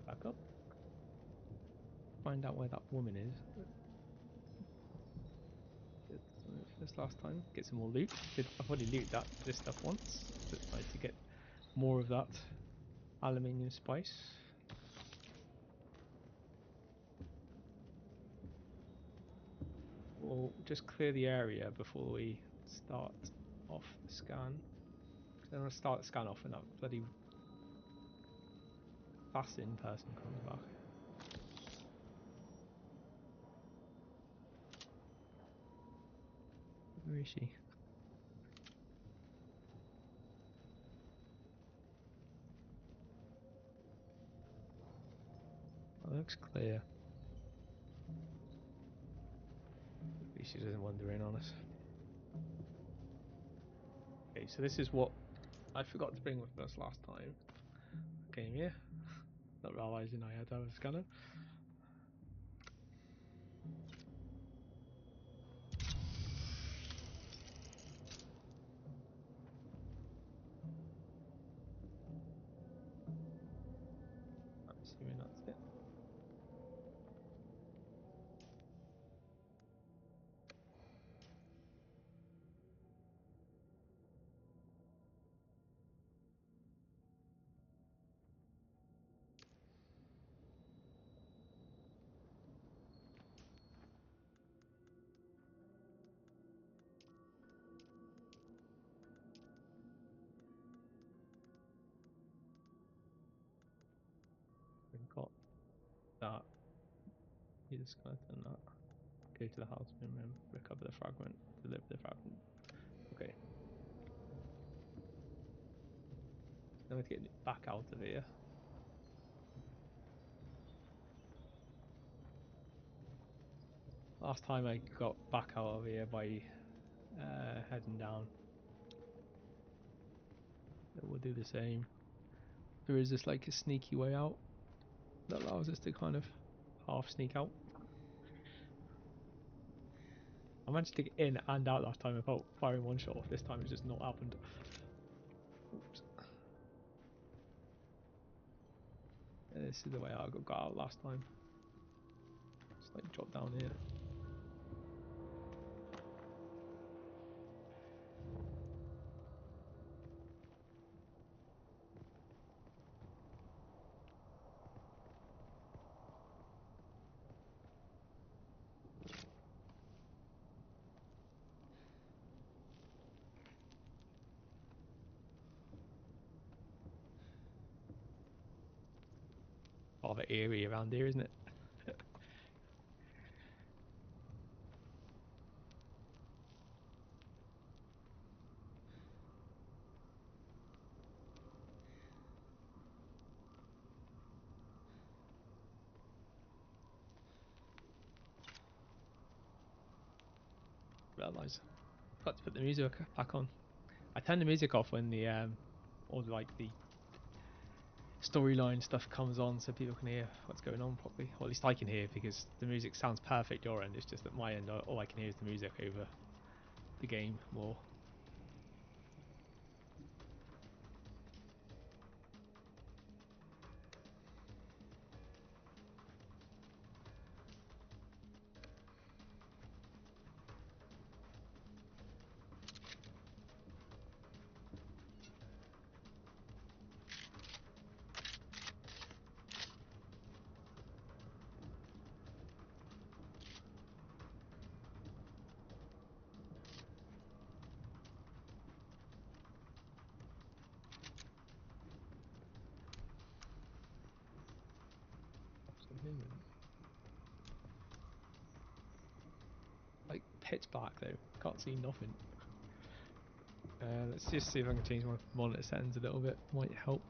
Back up. Find out where that woman is. Did this last time. Get some more loot. I've already looted this stuff once. So it's nice to get more of that aluminium spice. We'll just clear the area before we start off the scan. I don't want to start the scan off and that bloody assassin person comes back. Where is she? Oh, it looks clear. At least she doesn't wander in on us. Okay, so this is what I forgot to bring with us last time. Came here, not realising I had to have a scanner. I'm assuming that's it. We've got that. Use the skeleton. That. Go to the house room, recover the fragment, deliver the fragment. Okay. Then we have to get back out of here. Last time I got back out of here by heading down. We'll do the same. There is just like a sneaky way out that allows us to kind of half sneak out. I managed to get in and out last time without firing one shot off. This time it's just not happened. Oops. This is the way I got out last time. Just like drop down here. Rather eerie around here, isn't it? Realise. Forgot to put the music back on. I turn the music off when the or like the storyline stuff comes on so people can hear what's going on properly. Or at least I can hear, because the music sounds perfect your end. It's just at my end all I can hear is the music over the game more. Like pitch black though, can't see nothing. Let's just see if I can change my monitor settings a little bit, might help.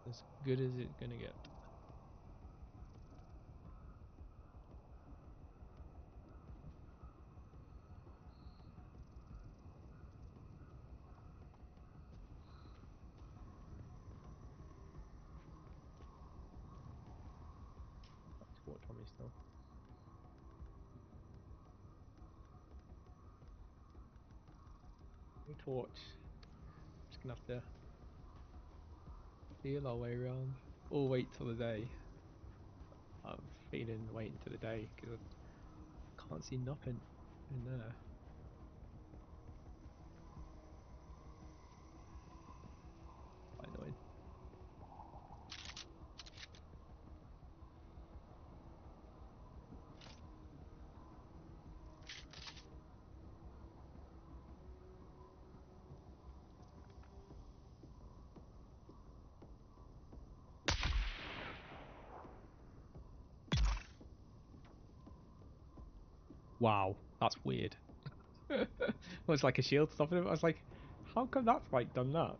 As good as it's gonna get. Torch on me still. No torch. Just gonna have to feel our way around, or wait till the day. I'm feeling waiting till the day because I can't see nothing in there. Quite annoying. Wow, that's weird. Well, it's like a shield stopping him. I was like, how come that's like done that?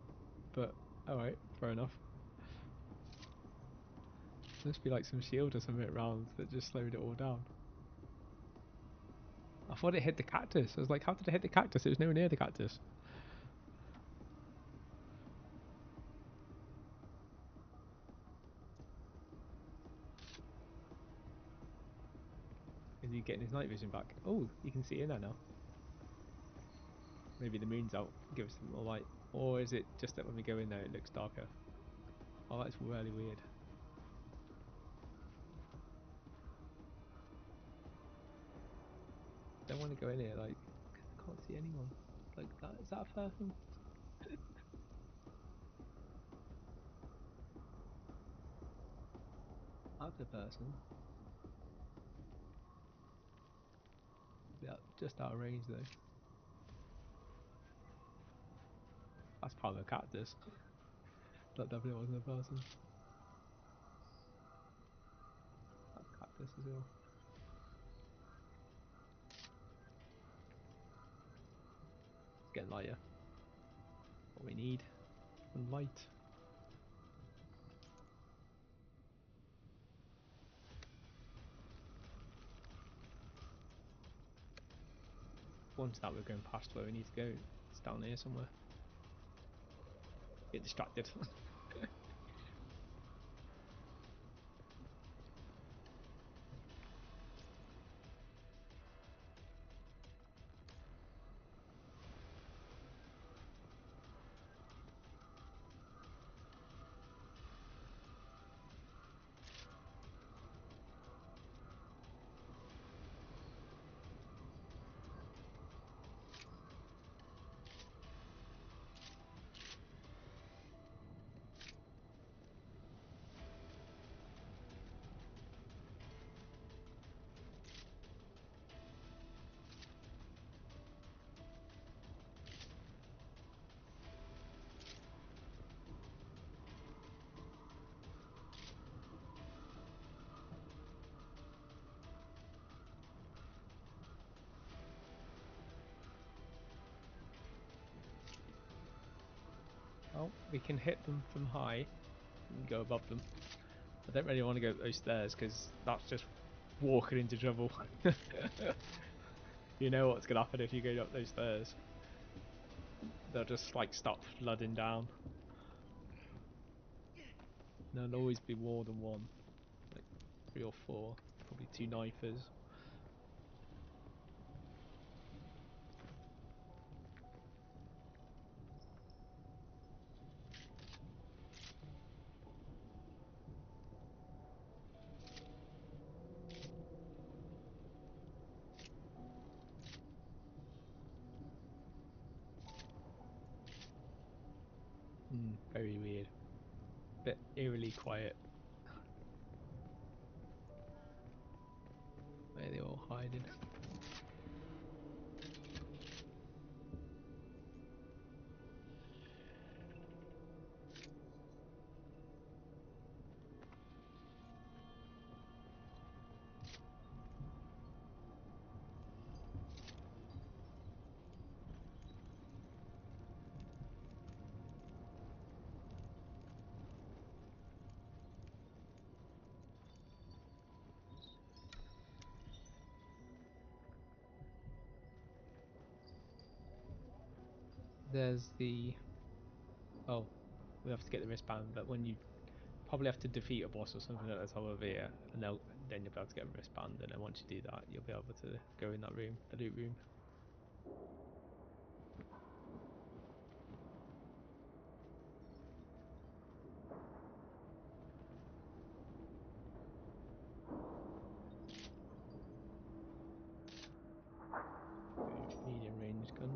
But alright, fair enough. Must be like some shield or something around that just slowed it all down. I thought it hit the cactus. I was like, how did it hit the cactus? It was nowhere near the cactus. Is he getting his night vision back? Oh, you can see in there now. Maybe the moon's out, give us some more light. Or is it just that when we go in there it looks darker? Oh, that's really weird. Don't want to go in here, like, cause I can't see anyone. Like that, is that a person? That's a person. Yeah, just out of range though. That's part of a cactus. That definitely wasn't a person. That's cactus as well. It's getting lighter. What we need. And light. Once that we're going past where we need to go. It's down here somewhere. Get distracted. Oh, we can hit them from high and go above them. I don't really want to go up those stairs because that's just walking into trouble. You know what's going to happen if you go up those stairs. They'll just like stop flooding down. There'll always be more than one. Like 3 or 4. Probably 2 knifers. Very weird. Bit eerily quiet. Where are they all hiding? There's the... Oh, we have to get the wristband, but when you probably have to defeat a boss or something at the top of here, and then you'll be able to get a wristband, and then once you do that, you'll be able to go in that room, the loot room. Medium range gun.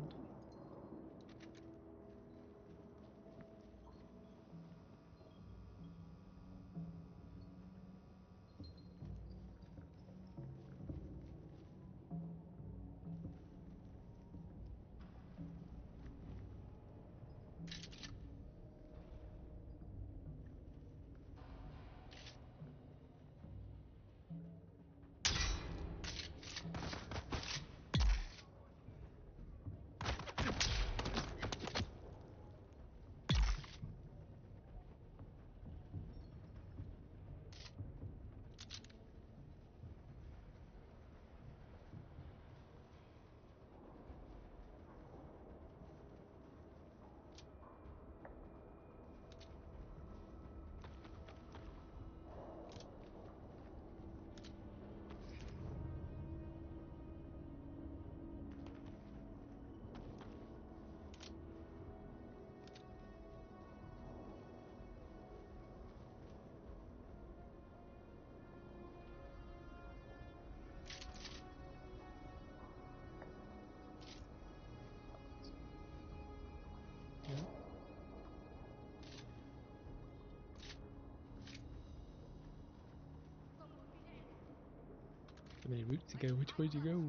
So many routes to go, which way do you go?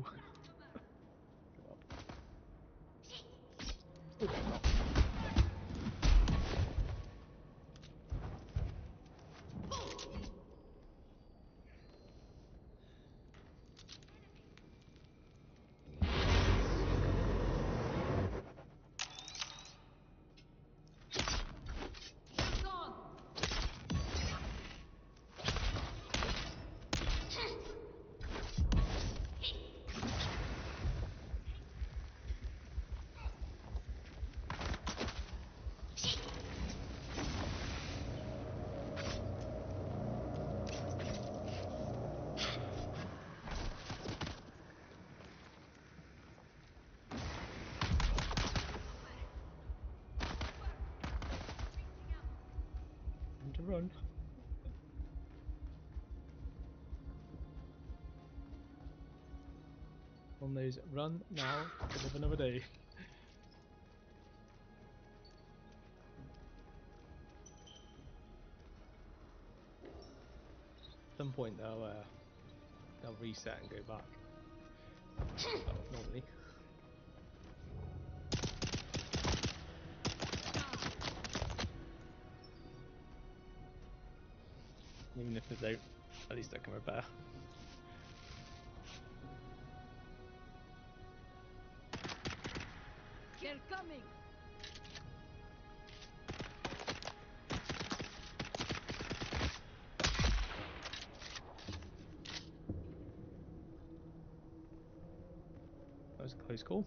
Time to run. On those run now to live another day. At some point they'll reset and go back. Well, normally. Even if they don't, at least I can repair. They're coming! That was a close call.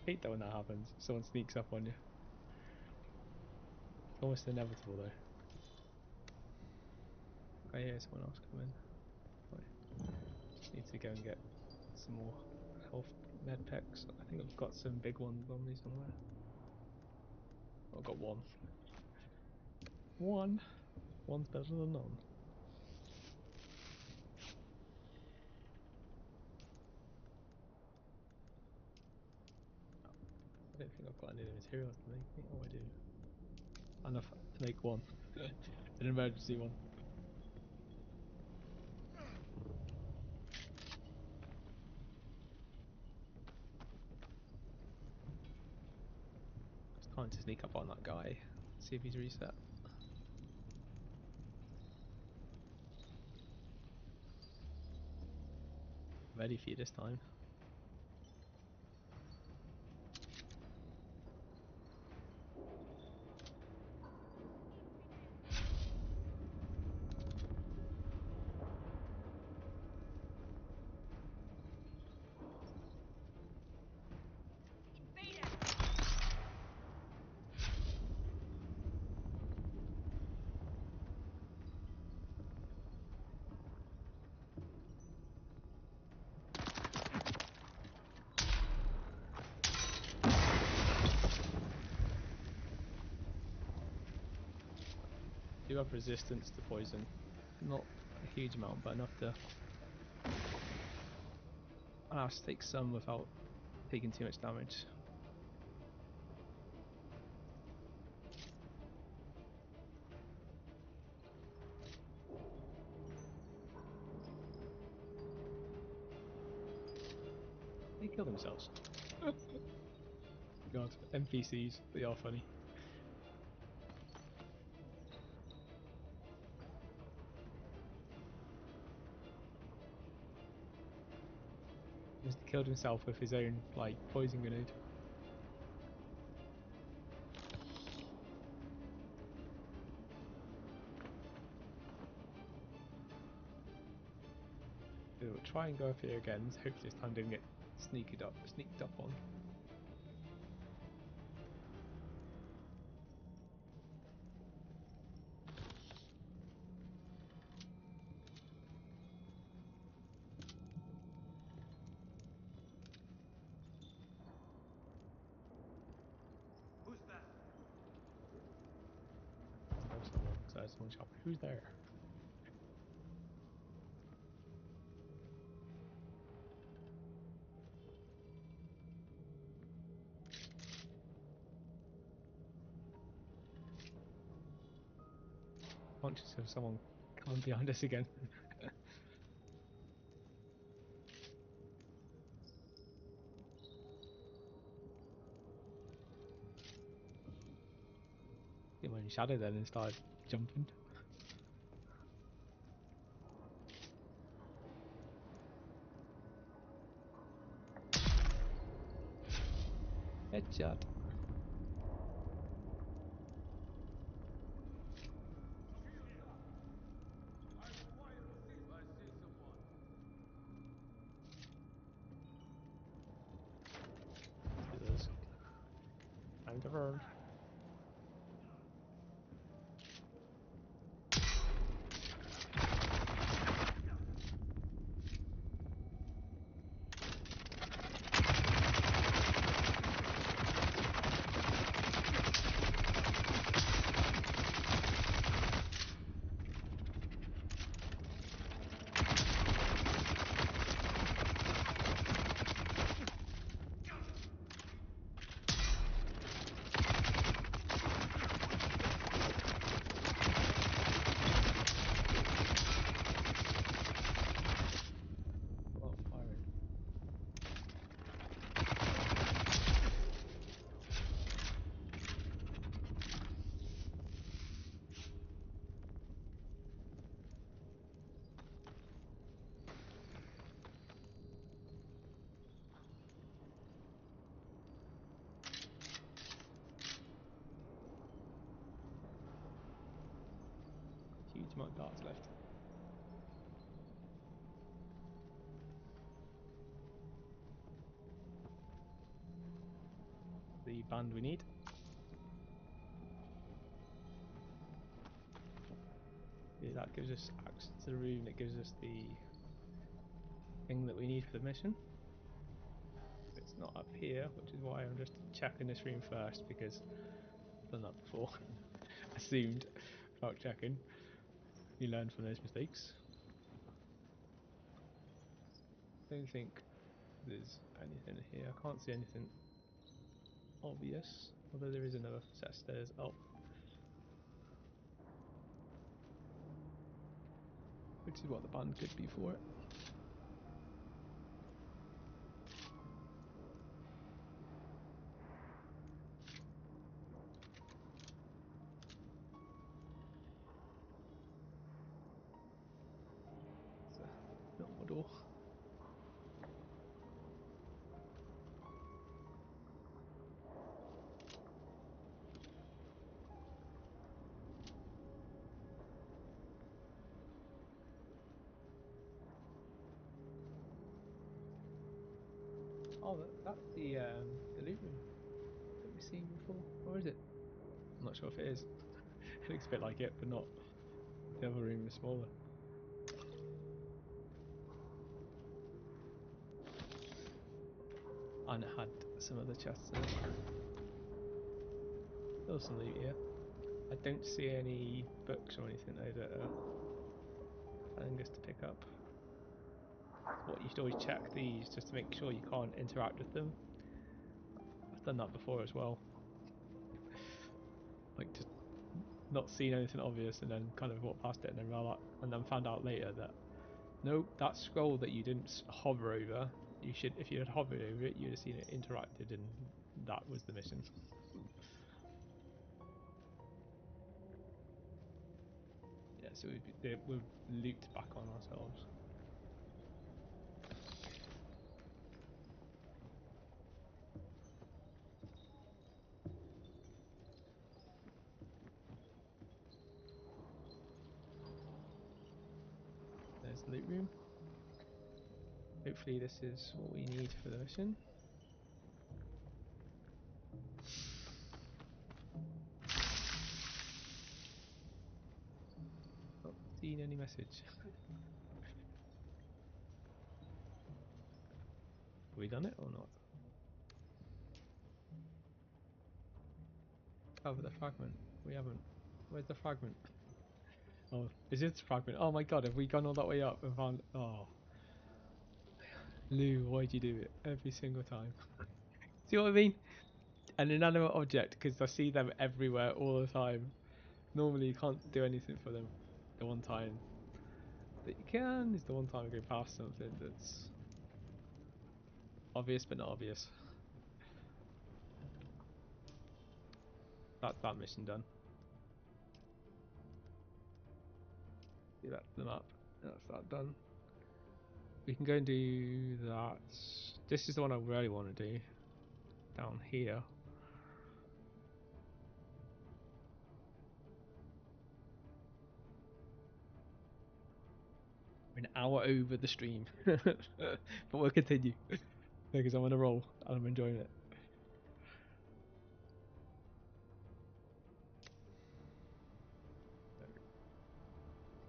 Hate that when that happens. Someone sneaks up on you. It's almost inevitable though. I hear someone else come in. Right. Just need to go and get some more health med packs. I think I've got some big ones on me somewhere. Oh, I've got one. One's better than none. I don't think I've got any materials to make it. Oh, I do. Enough to make one. An emergency one. It's time to sneak up on that guy. See if he's reset. Ready for you this time. Do have resistance to poison. Not a huge amount, but enough to allow us to take some without taking too much damage. They kill themselves. God, NPCs, they are funny. Just killed himself with his own, like, poison grenade. So we'll try and go up here again. Hopefully this time didn't get sneaked up on. Who's that? Someone shopping. Who's there? Conscious of someone coming behind us again. shadow then and started jumping. Headshot. Jesus. Time to burn. Oh, firing. Huge amount of darts left. The band we need. Yeah, that gives us access to the room, it gives us the thing that we need for the mission. It's not up here, which is why I'm just checking this room first, because I've done that before. Assumed without checking. You learn from those mistakes. Don't think there's anything here. I can't see anything obvious, although there is another set of stairs up, which is what the band could be for it. It's a normal door. Oh, that's the loot room that we've seen before, or is it? I'm not sure if it is. It looks a bit like it, but not. The other room is smaller. And it had some of the chests in it. Still some loot here. I don't see any books or anything though that are telling us to pick up. What you should always check these just to make sure you can't interact with them. I've done that before as well. Like just not seen anything obvious and then kind of walk past it and then realize, and then found out later that no, that scroll that you didn't hover over, you should, if you had hovered over it, you'd have seen it interacted, and that was the mission. Yeah, so we've looped back on ourselves. There's the loot room. Hopefully this is what we need for the mission. Not seen any message. Have we done it or not? Oh, but the fragment. We haven't. Where's the fragment? Oh, this is the fragment. Oh my god, have we gone all that way up and found... Oh. Lou, why'd you do it? Every single time. See what I mean? An inanimate object, because I see them everywhere all the time. Normally you can't do anything for them. The one time that you can is the one time I go past something that's obvious but not obvious. That's that mission done. See that's the map. That's that done. We can go and do that. This is the one I really want to do. Down here. We're an hour over the stream. But we'll continue. Because I'm on a roll and I'm enjoying it.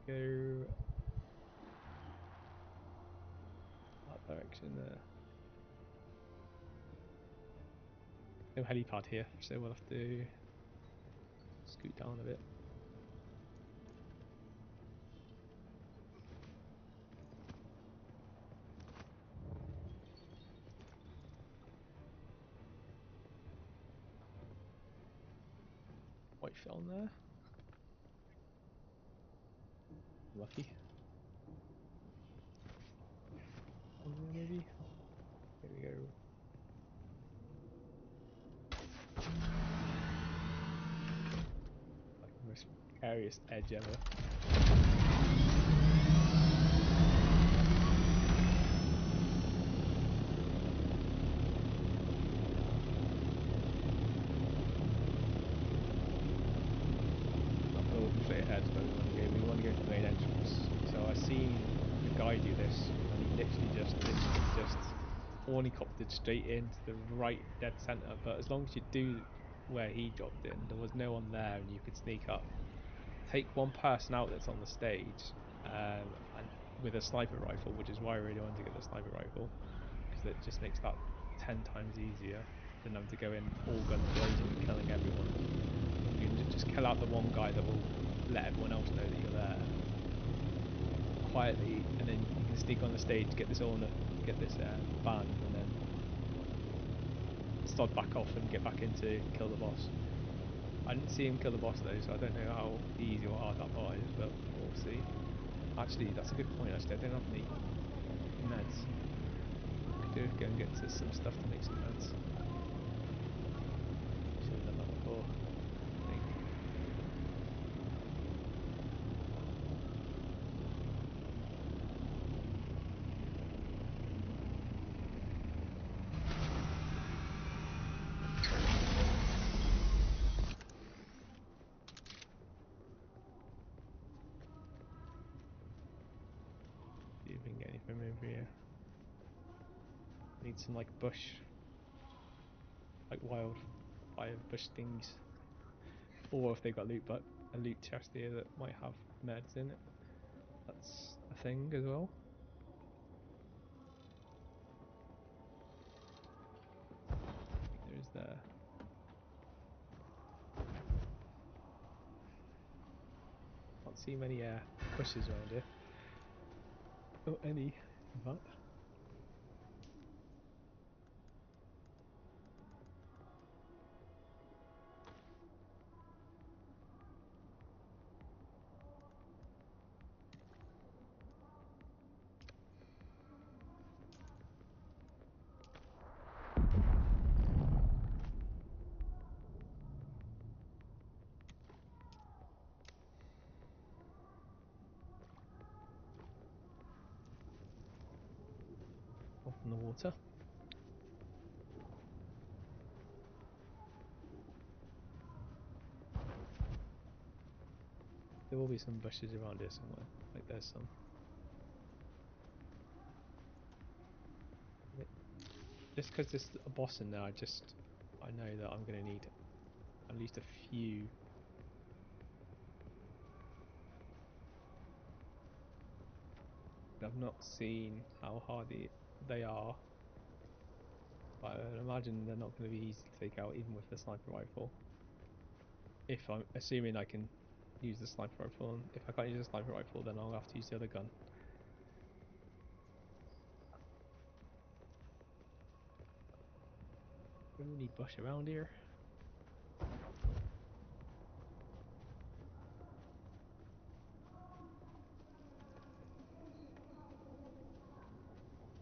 Go that direction there. No helipad here, so we'll have to scoot down a bit. White film there. Lucky. One there maybe. Here we go. Like the most precarious edge ever. Ahead, but we want to go to the main entrance. So I seen the guy do this, and he literally just ornicoptered straight into the right dead centre. But as long as you do where he dropped in, there was no one there, and you could sneak up, take one person out that's on the stage, and with a sniper rifle, which is why I really wanted to get the sniper rifle, because it just makes that 10 times easier than having to go in all guns blazing and killing everyone. You can just kill out the one guy that will let everyone else know that you're there quietly, and then you can sneak on the stage, get this band, and then start back off and get back into kill the boss. I didn't see him kill the boss though, so I don't know how easy or hard that part is, but we'll see. Actually, that's a good point. Actually, I don't have any meds. Could go and get to some stuff to make some meds. Should have done that before, I think. See if we can get anything over here. Need some like bush, like wildfire bush things, or if they've got a loot chest here that might have meds in it. That's a thing as well. I think there is there. Can't see many bushes around here. Or any, in fact. Off in the water. There will be some bushes around here somewhere. Like there's some. Just because there's a boss in there, I know that I'm going to need at least a few. I've not seen how hard they are. But I imagine they're not going to be easy to take out even with the sniper rifle. If I'm assuming I can use the sniper rifle, and if I can't use the sniper rifle, then I'll have to use the other gun. Do we need bush around here?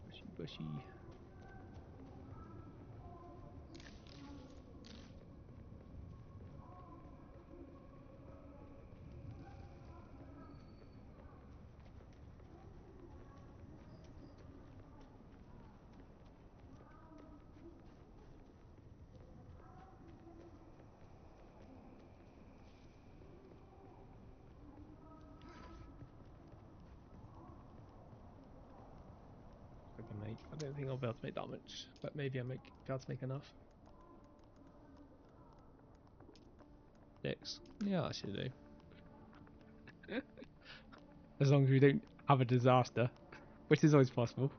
Bushy, bushy. make. I don't think I'll be able to make that much, but maybe I'll be able to make enough. 6. Yeah, that should do. As long as we don't have a disaster, which is always possible.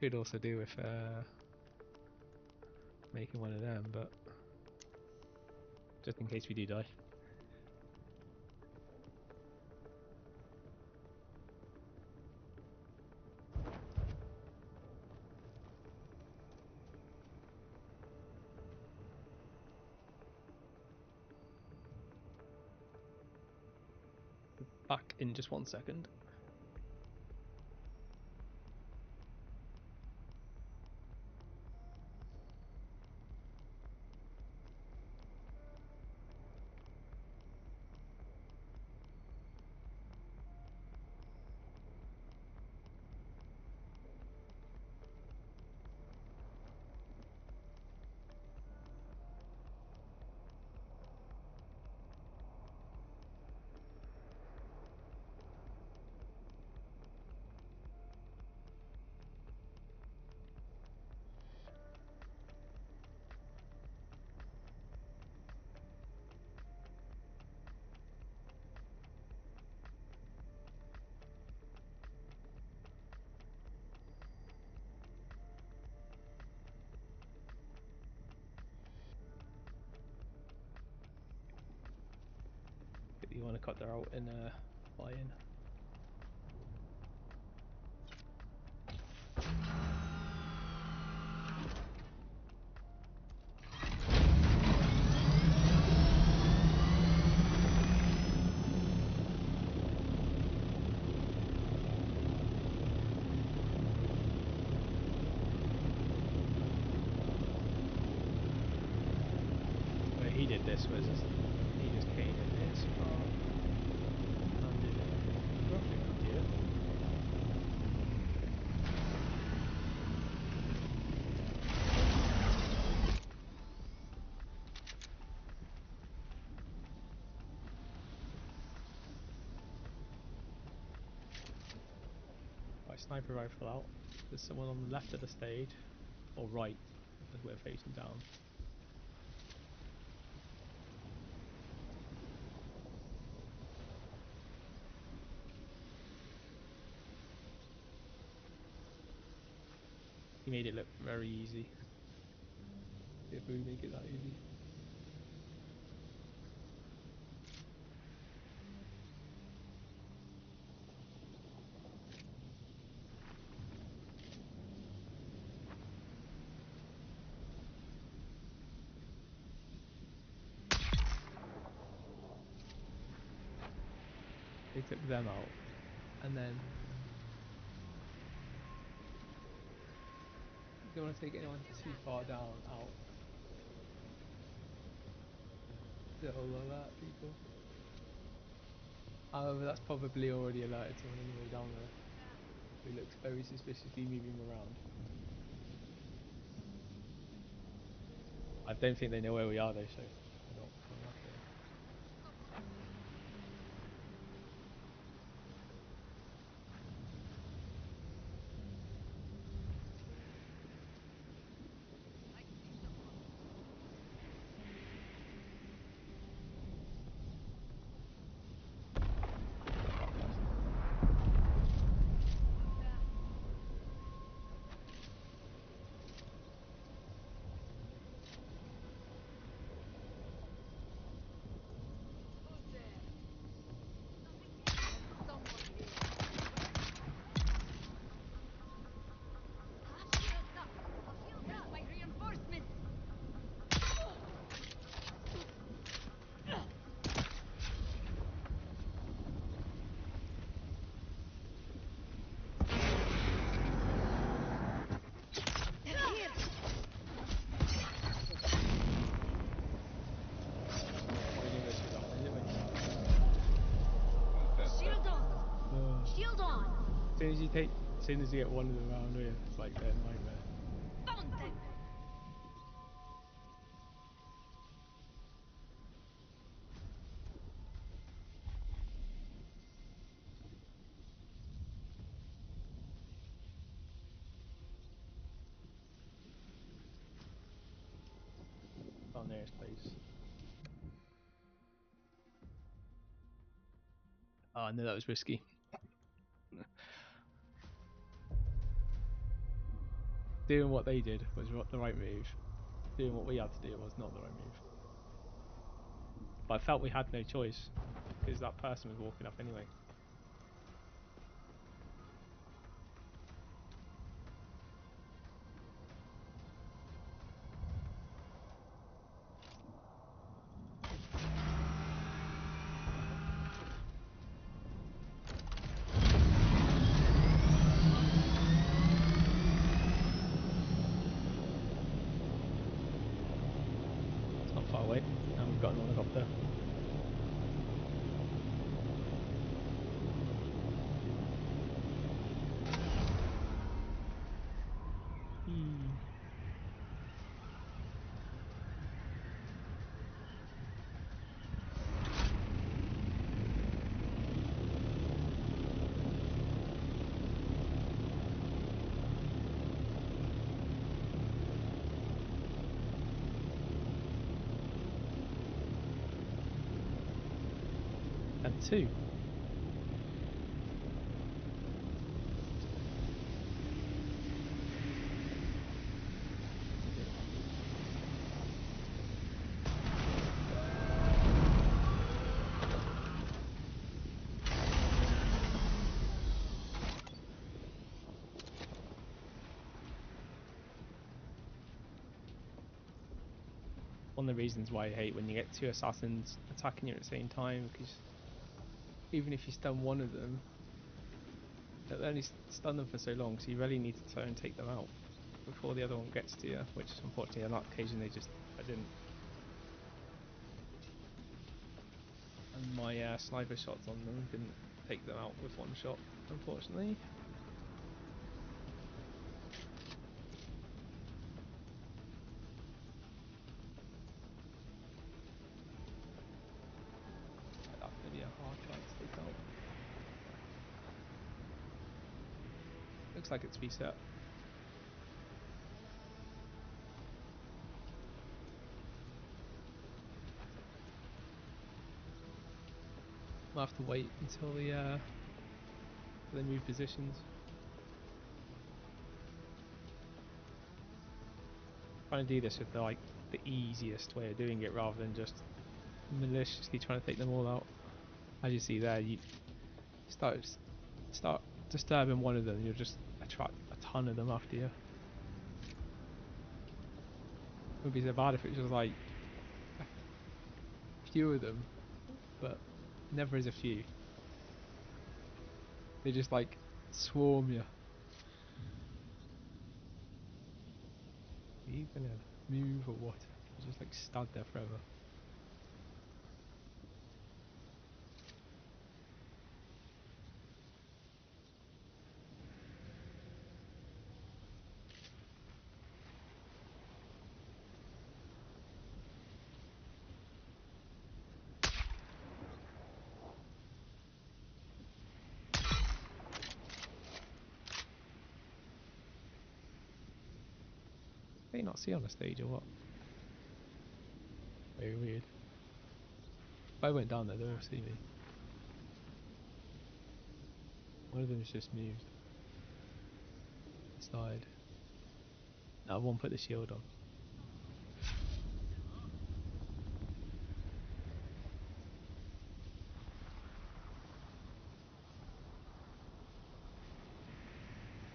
Could also do with making one of them, but just in case we do die. Back in just 1 second. You want to cut that out in fly-in. The way he did this was he just came in this far. Sniper rifle out. There's someone on the left of the stage, or right, as we're facing down. He made it look very easy. See if we make it that easy. They took them out, and then you don't want to take anyone too far down out. The whole alert people. However, that's probably already alerted someone anyway down there who looks very suspiciously moving around. I don't think they know where we are though, so they're not coming after us. As soon as you get one of them around here, it's like a nightmare. our nearest base. Oh, I knew that was risky. Doing what they did was the right move. Doing what we had to do was not the right move. But I felt we had no choice because that person was walking up anyway. It's not far away, and we've got an helicopter. And 2. One of the reasons why I hate when you get 2 assassins attacking you at the same time, because even if you stun one of them, it'll only stun them for so long, so you really need to try and take them out before the other one gets to you, which unfortunately on that occasion I didn't. And my sniper shots on them didn't take them out with one shot, unfortunately. That's going to be a hard fight to take out. Looks like it's reset. I'll have to wait until they move positions. Trying to do this with the easiest way of doing it rather than just maliciously trying to take them all out. As you see there, you start disturbing one of them, you'll just attract a ton of them after you. It would be so bad if it was just like a few of them, but never is a few. They just like swarm you. Are you gonna move or what? You just like stand there forever. Can you not see on the stage or what? Very weird. If I went down there, they'll see me. One of them's just moved aside. Now one put the shield on.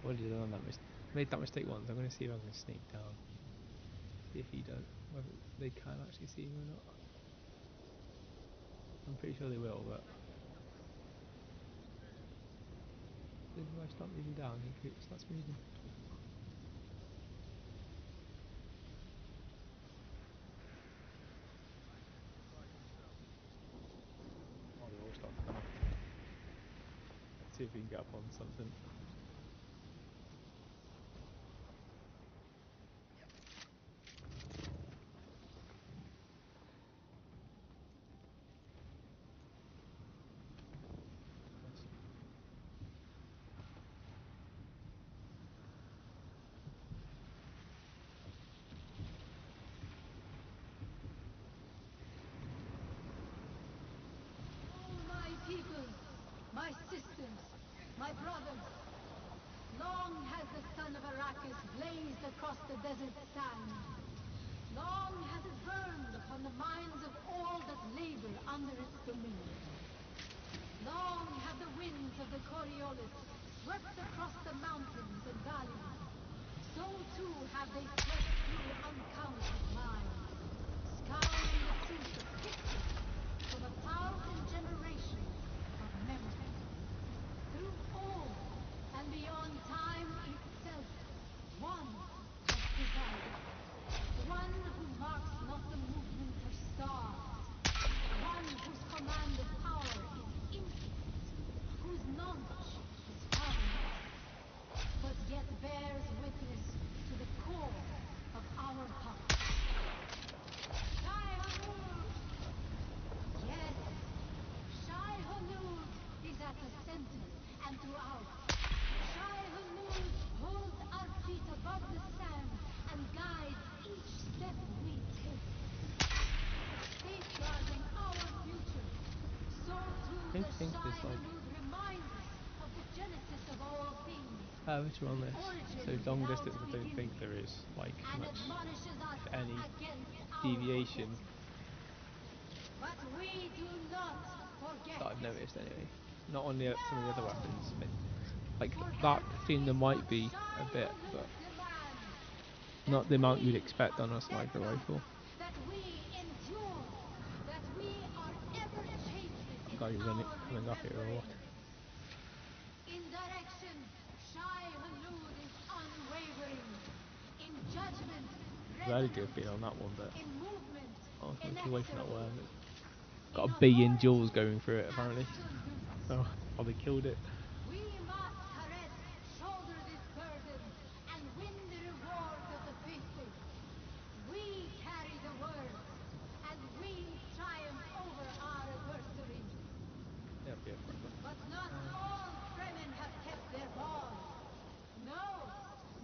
What did you do on that mistake? Made that mistake once. I'm going to see if I can sneak down. See if he does. Whether they can actually see him or not. I'm pretty sure they will, but if I start moving down, he starts moving. Oh, they all start to come up. Let's see if we can get up on something. sisters, my brothers, long has the sun of Arrakis blazed across the desert sand. Long has it burned upon the minds of all that labor under its dominion. Long have the winds of the Coriolis swept across the mountains and valleys. So too have they swept through uncounted minds, scouring the truth of history from 1,000 generations of memory. Through all and beyond time itself, one has presided. One who marks not the movement of stars. One whose command of power is infinite, whose knowledge is finite, but yet bears witness to the core of our hearts. Shai-Hulud! Yes, Shai-Hulud is at the center and throughout. Shai-Hulud holds our feet above the sand and guides each step we take. Safeguarding our future, so too I the think there's like Shai-Hulud reminds us of the genesis of all things. which on this. So long distance, I don't think there is like And much, admonishes us if any, against our deviation forgetting. But we do not forget. that I've noticed anyway. Not on the some of the other weapons. Like that thing, there might be a bit, but not the amount you'd expect on a sniper rifle. That we endure, that we are ever changing. Guy coming up here or what? In direction, Shai-Hulud is unwavering. In judgment, Very good resolute. feel on that one, but In movement, oh, it's away from that inexorable. worm. It's got a billion jewels going through it apparently. Oh, probably killed it. We must, Haret, shoulder this burden and win the reward of the faithful. We carry the word, and we triumph over our adversary. Yeah, be a forever. But not all Fremen have kept their vows. No,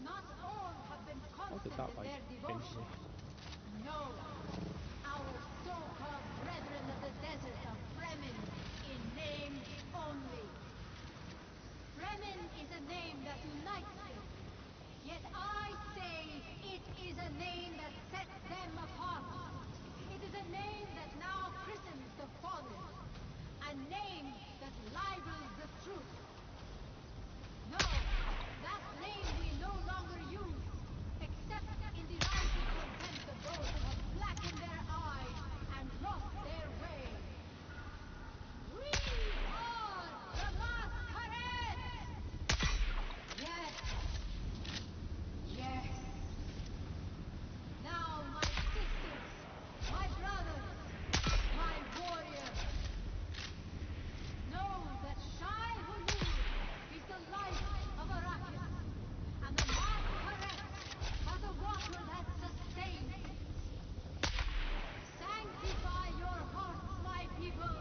not all have been How did constant that in like their into devotion. me? No, our so-called brethren of the desert are Fremen in name only. Fremen is a name that unites them. Yet I say it is a name that sets them apart. It is a name that now christens the fallen. A name that libels the truth. No, that name we no longer use, except in derisive contempt of those who have blackened their eyes and lost their way. We are the Masquerades! Yes. Yes. Now, my sisters, my brothers, my warriors, know that Shai-Hulud is the life of Arrakis, and the Masquerades are the water that sustains it. Sanctify your hearts, my people,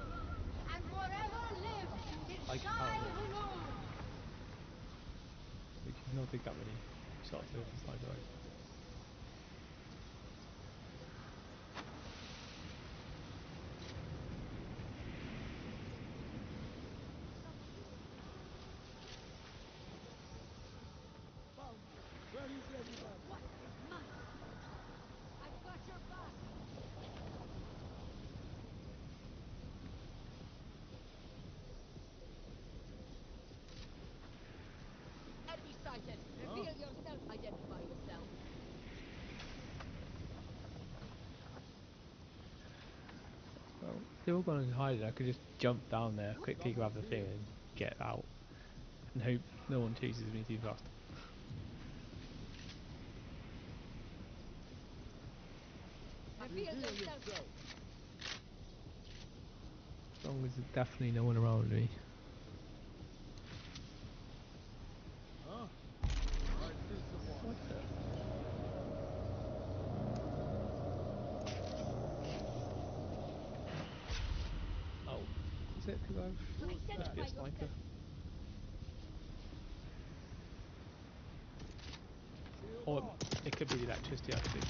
and forever live in Like how it is. Shai-Hulud. We can not pick that many shots with the sniper rifle. What is mine? I've got your back. Enemy sighted! Reveal yourself! Identify yourself! Well, if they were going to hide it, I could just jump down there, quickly grab the thing and get out. And hope no one chases me too fast. Reveal yourself! As long as there's definitely no one around me. What the? Oh, is it because I've must be a sniper? Or it could be the electricity actually.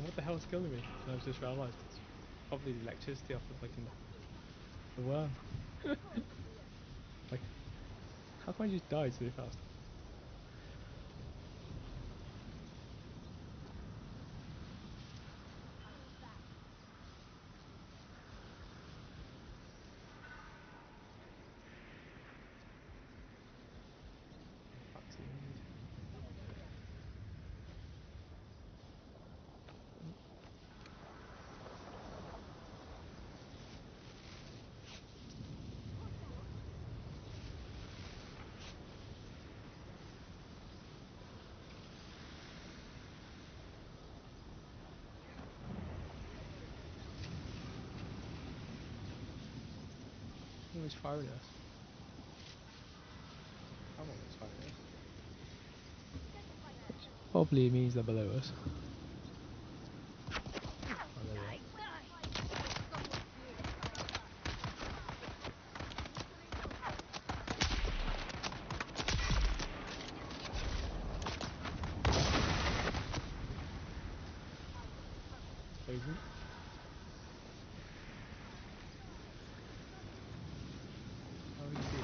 And what the hell's killing me? And I've just realised it's probably the electricity off the fucking the worm. Like, how come I just died so fast? Who's firing us? I'm always firing us. Probably means they're below us. Oh, there they are. Poison. How do you see it?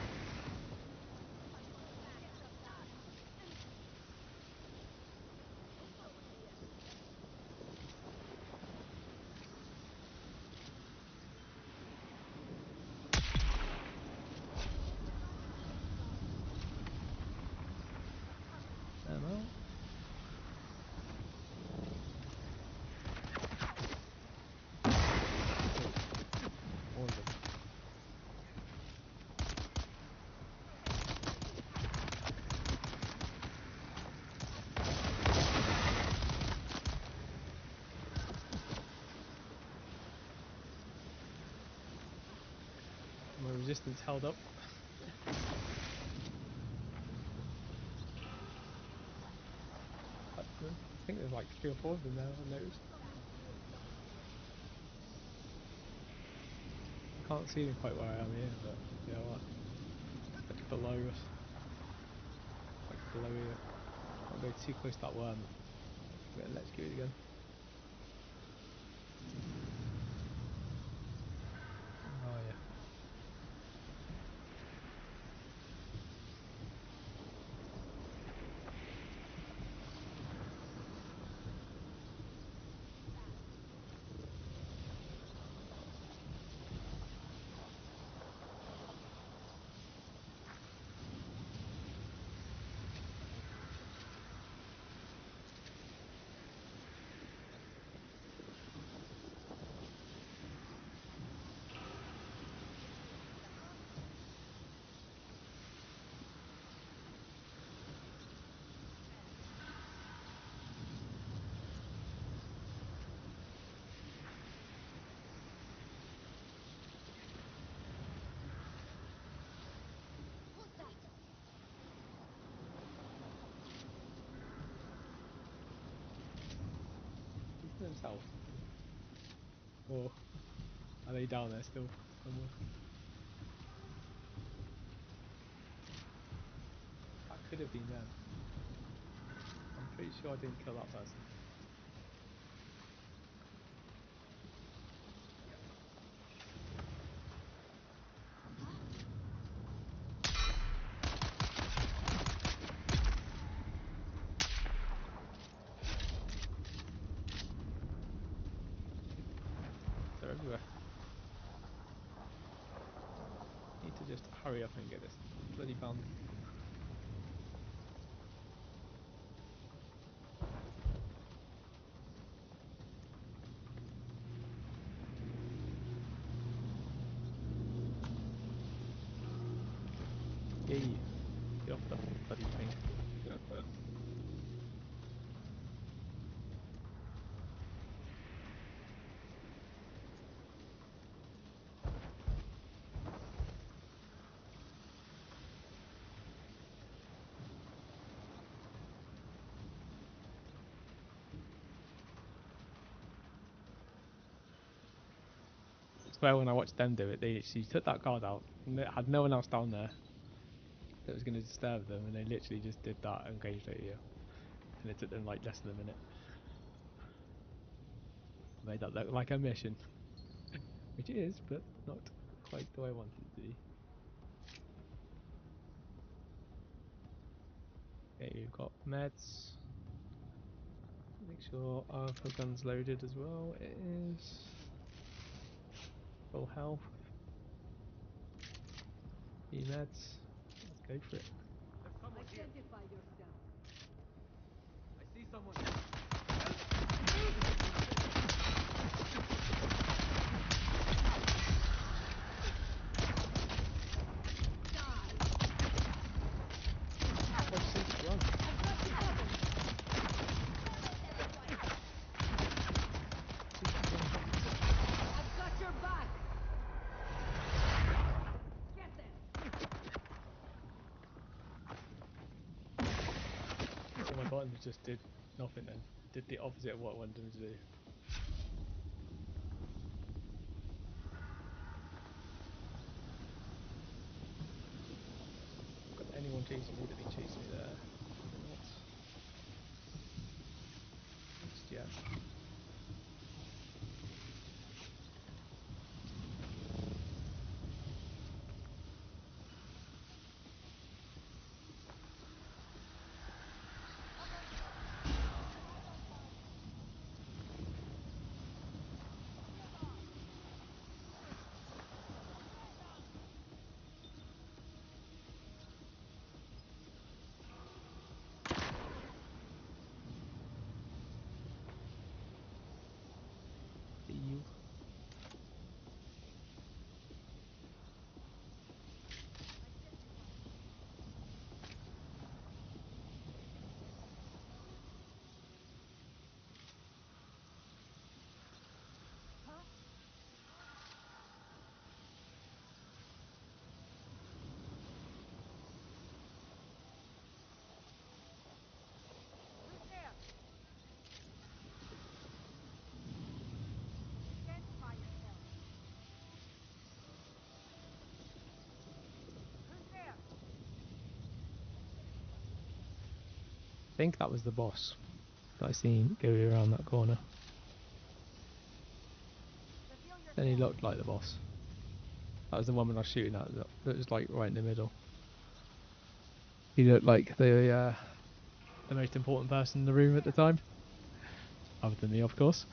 Ammo. All of them. My resistance held up. That's good. I think there's like 3 or 4 of them there, I've noticed. I can't see them quite where I am here, but you know what? Like below us. Like below here. Can't go too close to that worm. Get electrocuted again. Oh yeah. He's to himself. Or are they down there still somewhere? That could have been them. I'm pretty sure I didn't kill that person. They're everywhere. Need to just hurry up and get this bloody bounty. Yay! Get off the bloody thing. I swear when I watched them do it, they literally took that guard out, had no one else down there that was going to disturb them, and they literally just did that and came straight here. And it took them like less than a minute. I made that look like a mission. Which it is, but not quite the way I wanted it to be. Okay, we've got meds. Make sure our gun's loaded as well. It is full health. E meds. Let's go for it. Identify yourself. I see someone. I've got your back. Get them. So my buttons just did nothing then. Did the opposite of what I wanted them to do. Got anyone chasing me that been chasing me there? Not just yet. See you. Who's there? Identify yourself. Who's there? I think that was the boss that I seen go around that corner. Reveal yourself. Then he looked like the boss. That was the one when I was shooting at that was like right in the middle. He looked like the most important person in the room at the time. Other than me, of course.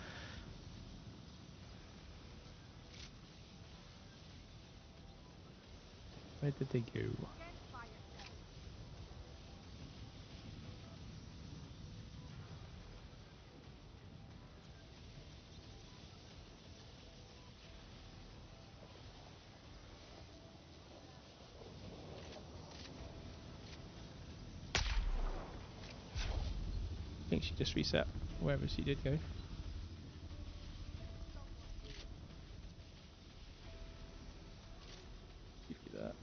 Where did they go? Identify yourself. I think she just reset wherever she did go. Give you that.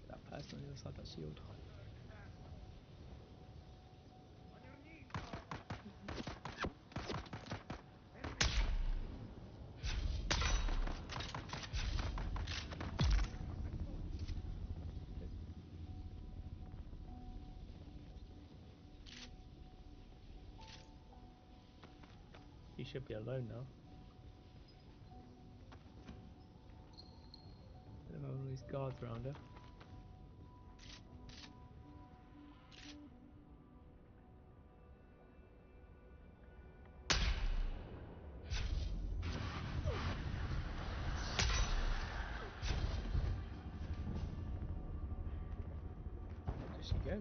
Get that person on the other side of that shield. He should be alone now. Don't have all these guards around her. Where does she go?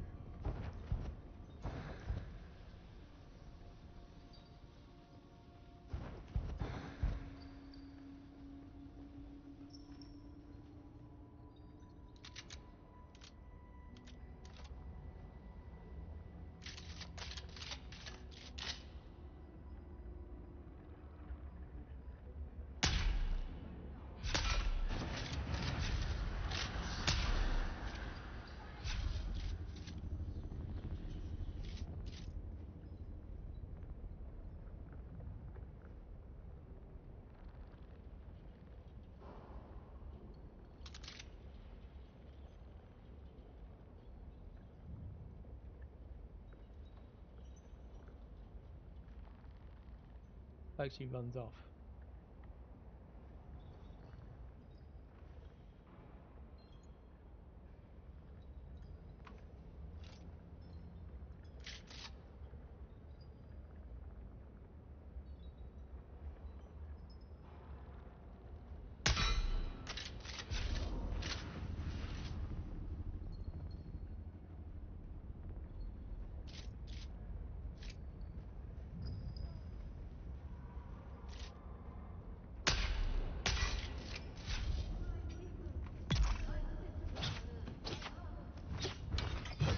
Actually runs off.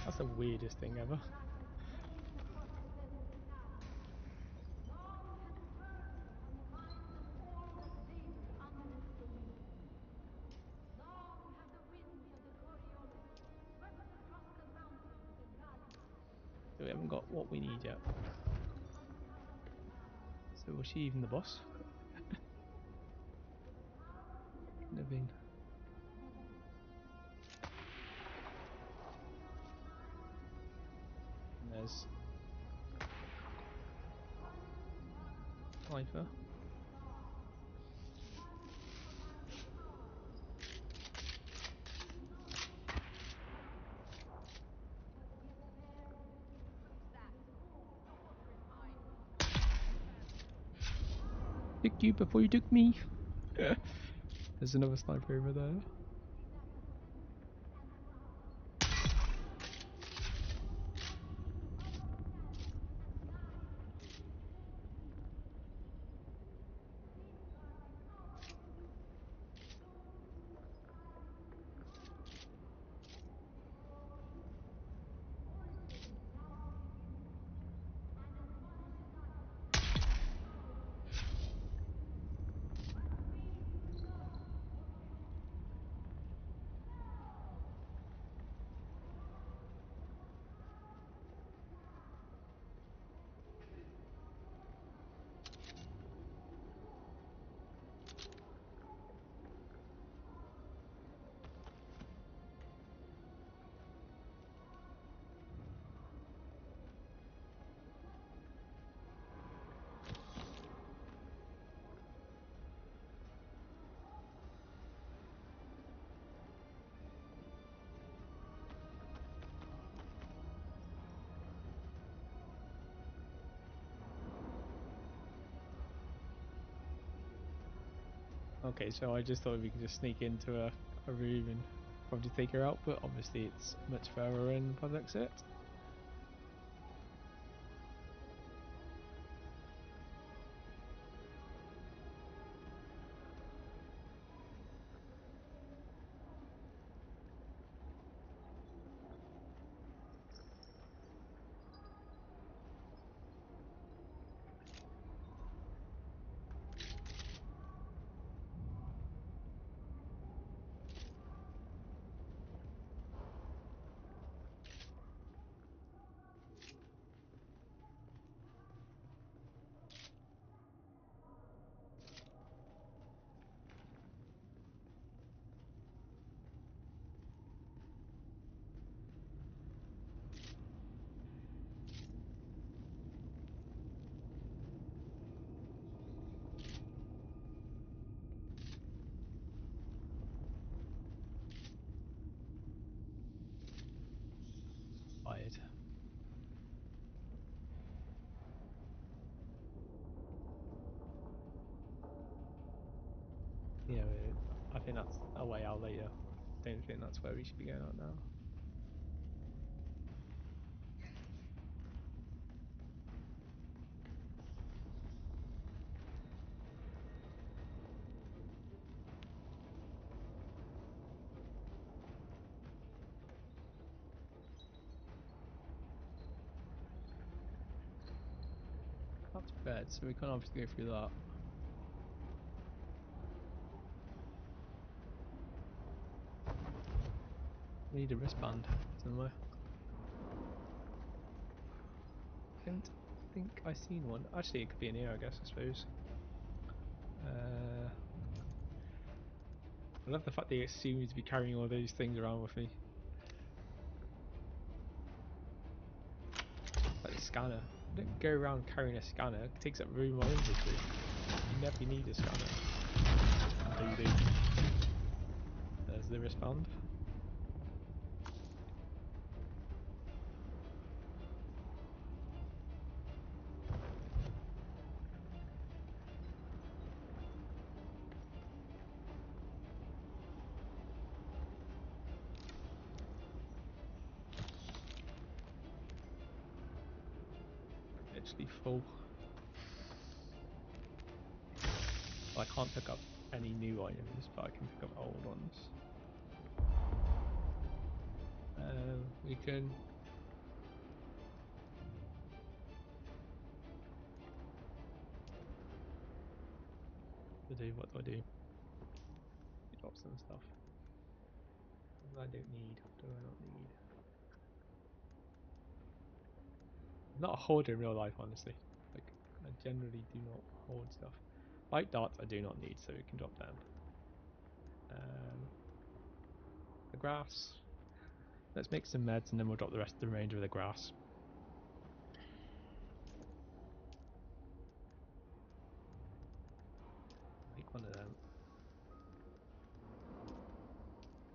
That's the weirdest thing ever. So we haven't got what we need yet. So was she even the boss? Couldn't have been. And there's Sniper. Took you before you took me. There's another sniper over there. Okay, so I just thought we could just sneak into a room and probably take her out, but obviously it's much further in by the looks of it. Fired. Yeah, I think that's a way out later. Don't think that's where we should be going out now. Up to bed, so we can't obviously go through that. We need a wristband somewhere. Don't think I seen one. Actually, it could be in here, I guess. I suppose. I love the fact they assume me to be carrying all those things around with me. Like the scanner. Don't go around carrying a scanner. It takes up room in my inventory. You never need a scanner. Until you do. There's the wristband. Actually full. I can't pick up any new items, but I can pick up old ones. We can. What do? Drop some stuff. I don't need. Do I not need? I'm not a hoarder in real life, honestly. Like, I generally do not hoard stuff. Light darts I do not need, so we can drop them. The grass. Let's make some meds and then we'll drop the rest of the remainder of the grass. Make one of them.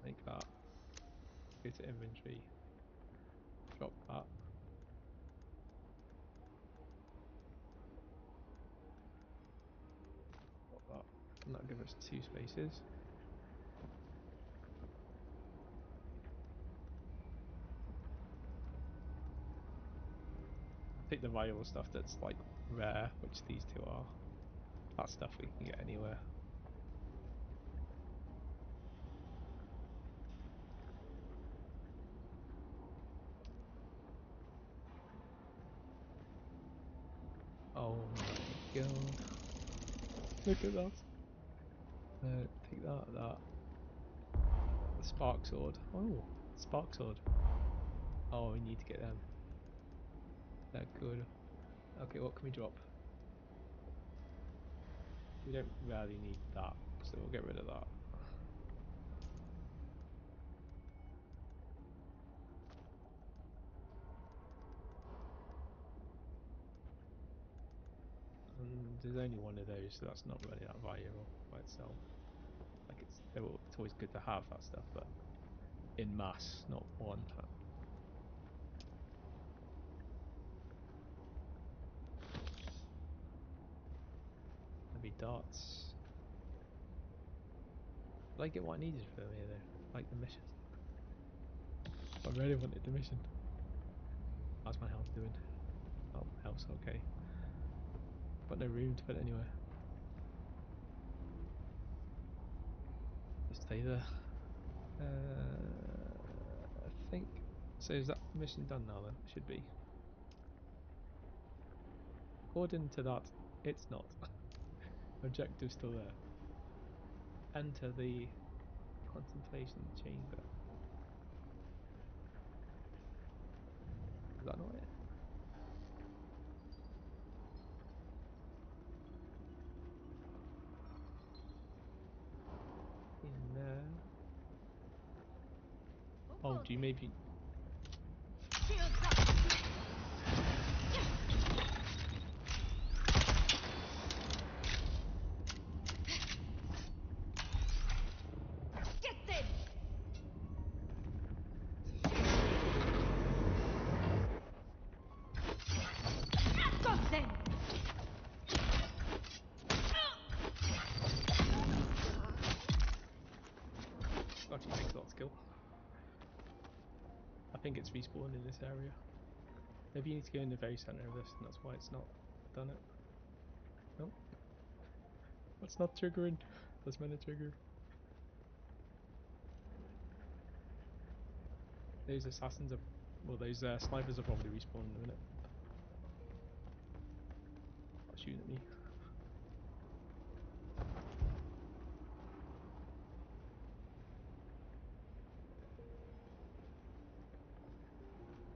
Make that. Go to inventory. Drop that. Drop that. And that'll give us 2 spaces. Take the valuable stuff that's like rare, which these two are. That stuff we can get anywhere. Oh my god. Look at that. Take that. The spark sword. Oh, spark sword. Oh, we need to get them. They're good. Okay, what can we drop? We don't really need that, so we'll get rid of that. And there's only one of those, so that's not really that valuable by itself. Like it's always good to have that stuff, but in mass, not one time. Maybe darts. Did I get what I needed for me though? Like the mission. I really wanted the mission. How's my health doing? Oh, health's okay. Got no room to put it anywhere. Just stay there. I think. So is that mission done now then? It should be. According to that, it's not. Objective's still there. Enter the contemplation chamber. Is that not it? In there. Oh, do you maybe? Get them! Got them! Actually takes a lot of skill. I think it's respawned in this area. Maybe you need to go in the very center of this, and that's why it's not done it. Nope. That's not triggering. That's meant to trigger. Those assassins are, well, those snipers are probably respawned in a minute. Stop shooting at me.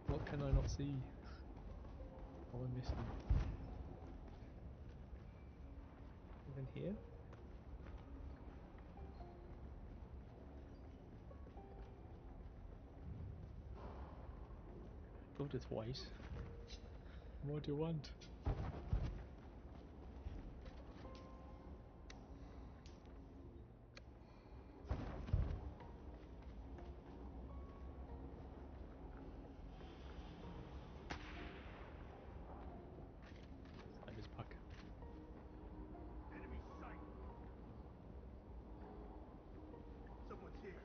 What can I not see? What am I missing? Even here? Go to twice. What do you want? Sniper's back. Enemy sight. Someone's here.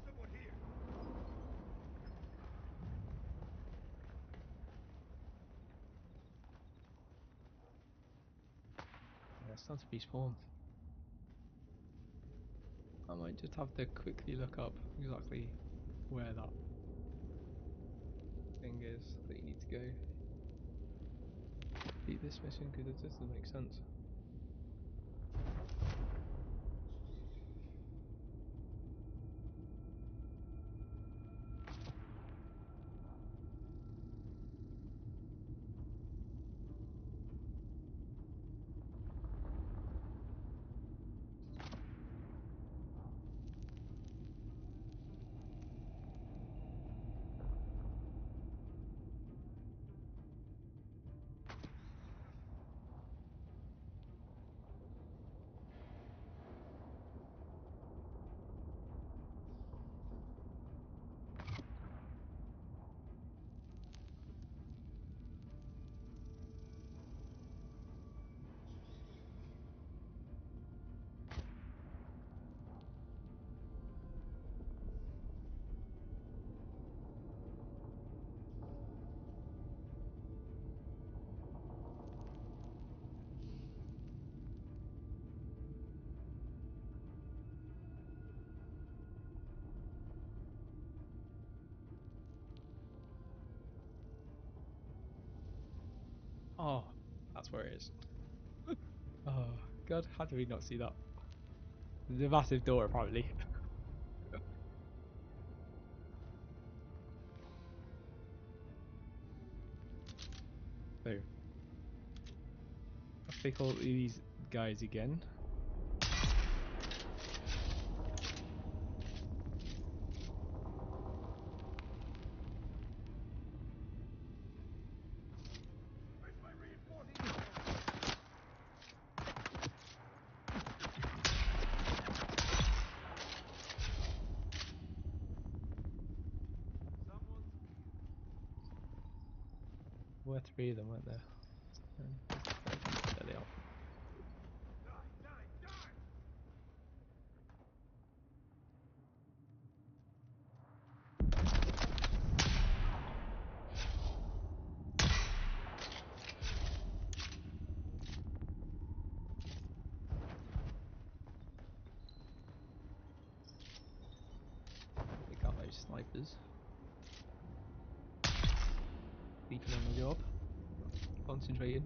Someone here. Yeah, it's not to be spawned. I might just have to quickly look up exactly where that thing is that you need to go. Beat this mission because it just doesn't make sense. Oh, that's where it is. Oh god, how did we not see that? There's a massive door apparently. So, let's take all these guys again. Where's my reinforcements? Someone's There were three of them, weren't there? There they are. die, die, die! Pick out those snipers. Sleeping on the job. Concentrating.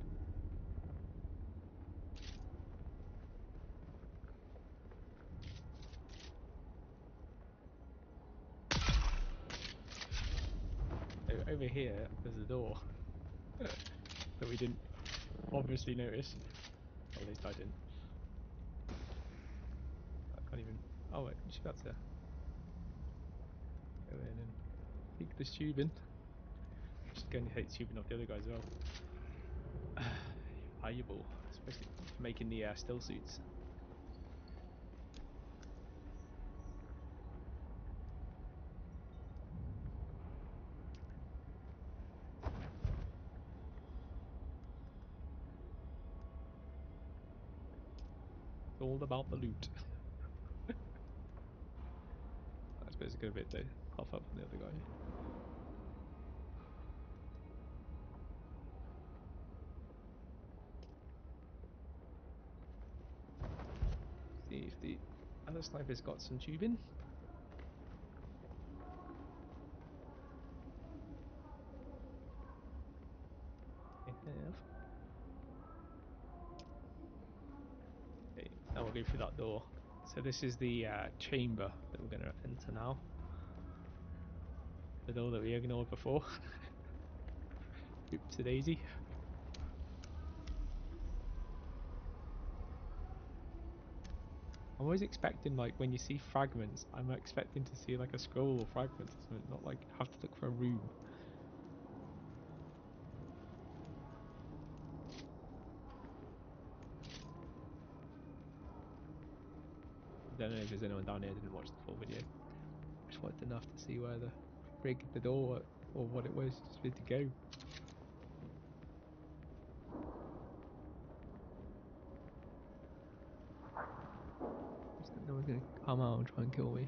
So over here, there's a door that we didn't obviously notice. Or at least I didn't. I can't even. Oh wait, you should have to go in and peek this tubing. Just going to hate tubing off the other guys as well. Valuable, especially for making the still suits. It's all about the loot. I suppose it's a good bit to puff up on the other guy. See if the other sniper's got some tubing. They have. Okay, now we'll go through that door. So this is the chamber that we're going to enter now. The door that we ignored before. Oops, a daisy. I'm always expecting, like, when you see fragments, I'm expecting to see like a scroll or fragment or something, not like have to look for a room. don't know if there's anyone down here who didn't watch the full video. I just wanted enough to see where the rig, the door, or what it was, just ready to go. Just think no one's gonna come out and try and kill me.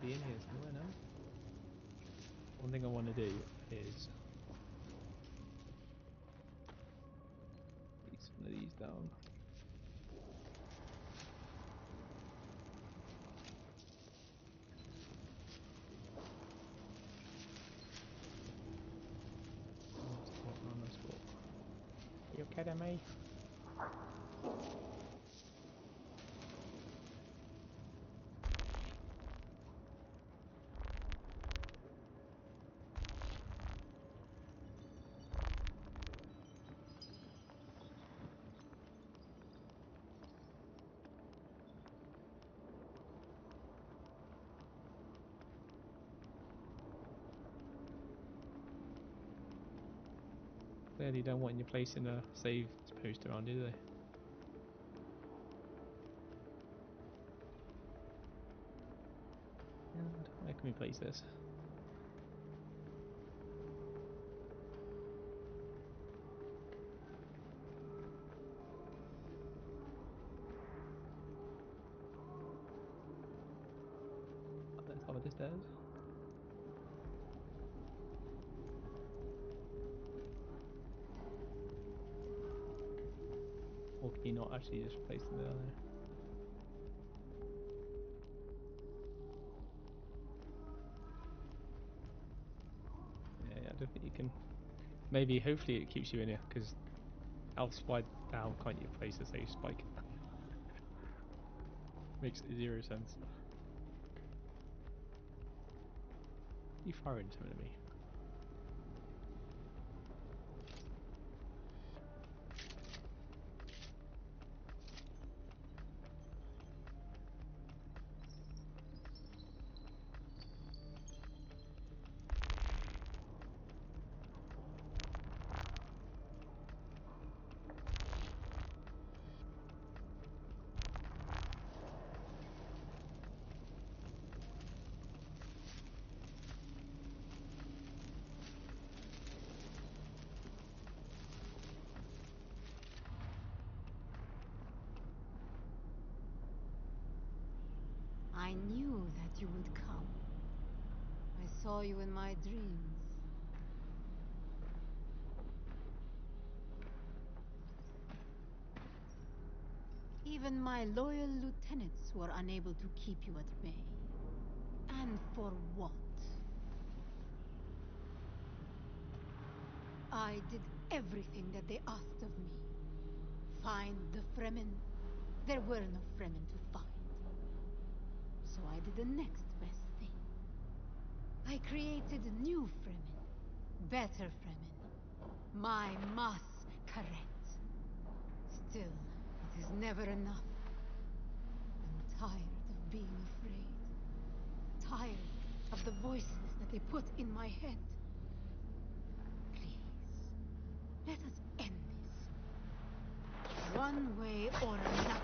Be in here somewhere now. One thing I want to do is get some of these down. Are you kidding me? Clearly don't want you placing a save poster on, do they? And where can we place this? Up at the top of the stairs. Or can you not actually just place them down there? Yeah, I don't think you can. Maybe, hopefully it keeps you in here, because else why the hell can't you place a save spike? Makes zero sense. You firing something at me? I knew that you would come. I saw you in my dreams. Even my loyal lieutenants were unable to keep you at bay. And for what? I did everything that they asked of me. Find the Fremen. There were no Fremen to find. So I did the next best thing. I created new Fremen. Better Fremen. My mass correct. Still, it is never enough. I'm tired of being afraid. Tired of the voices that they put in my head. Please, let us end this. One way or another.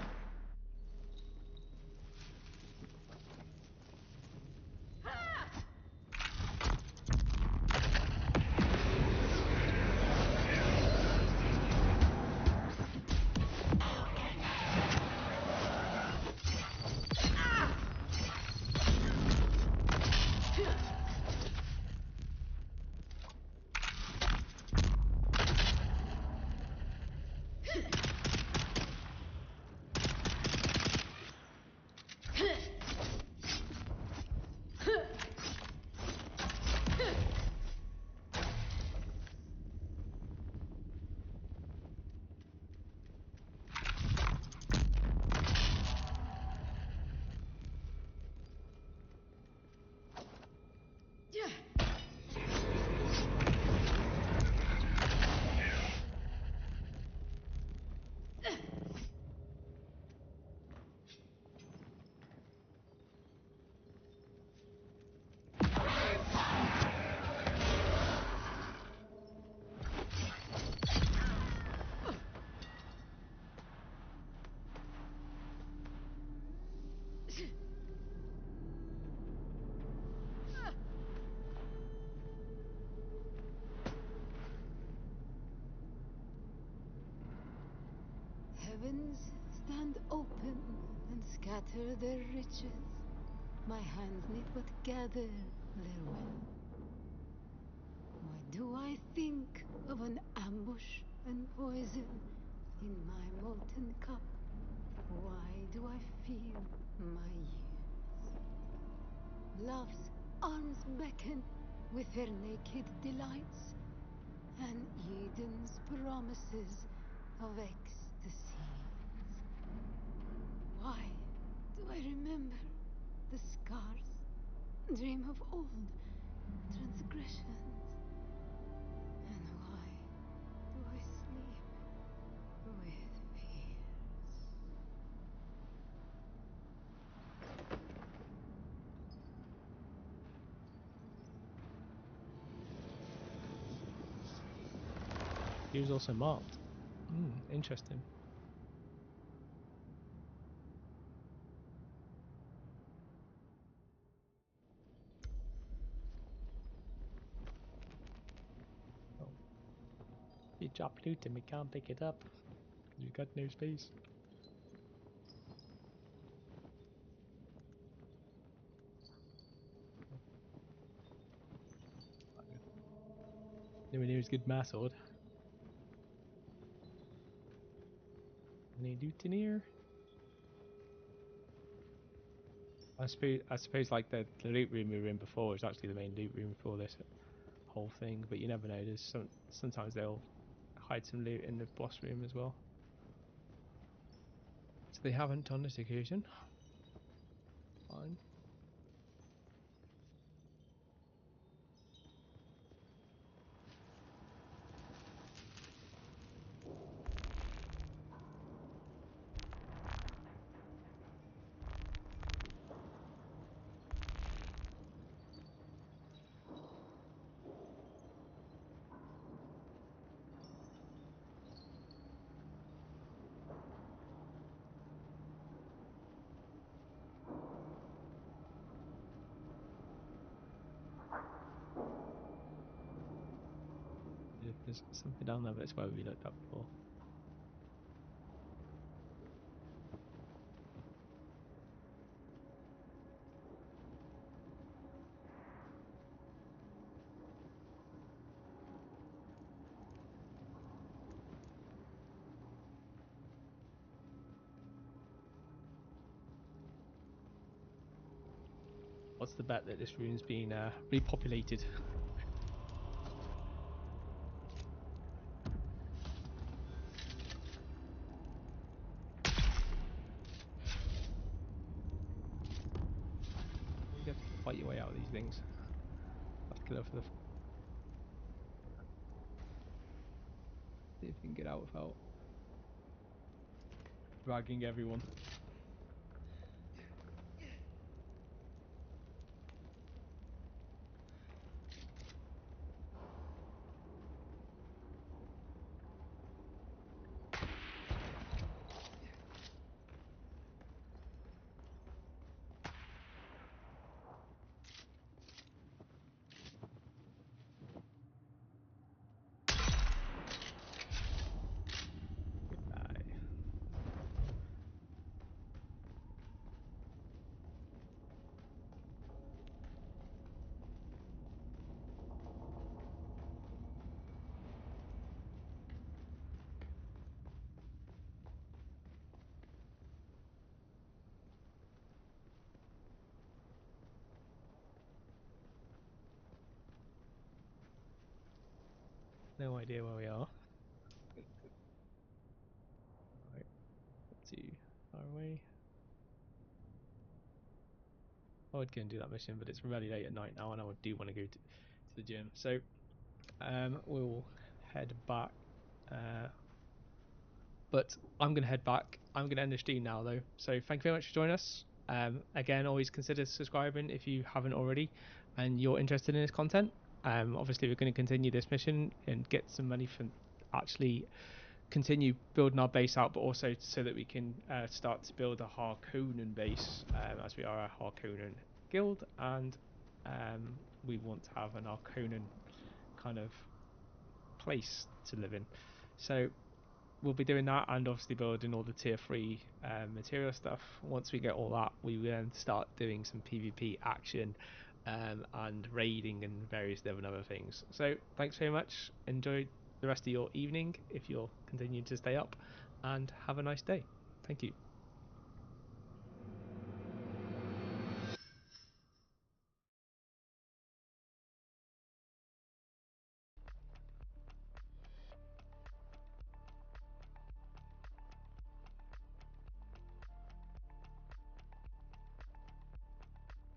heavens stand open and scatter their riches. My hands need but gather their wealth. Why do I think of an ambush and poison in my molten cup? Why do I feel my years? Love's arms beckon with their naked delights, and Eden's promises of ecstasies. Why do I remember the scars, dream of old transgressions? And why do I sleep with fears? He was also marked. Interesting. Oh. You dropped loot and we can't pick it up. You got no space. Nowhere near as good my sword. Any loot in here? I suppose like the loot room we were in before is actually the main loot room for this whole thing, but you never know. There's sometimes they'll hide some loot in the boss room as well. So they haven't on this occasion. Fine. There's something down there, but it's where we looked up before. What's the bet that this room's been repopulated? You have to fight your way out of these things. Have to kill her for the. See if we can get out without dragging everyone. Goodbye. No idea where we are. Right, not too far away. I would go and do that mission, but it's really late at night now, and I do want to go to the gym. So we'll head back. But I'm going to head back. I'm going to end the stream now, though. So thank you very much for joining us. Again, always consider subscribing if you haven't already, and you're interested in this content. Obviously, we're going to continue this mission and get some money from actually continue building our base out, but also so that we can start to build a Harkonnen base, as we are a Harkonnen guild, and we want to have an Harkonnen kind of place to live in. So we'll be doing that, and obviously building all the tier 3 material stuff. Once we get all that, we will then start doing some PvP action and raiding and various different other things. So thanks very much. Enjoy the rest of your evening if you're continuing to stay up, and have a nice day. Thank you.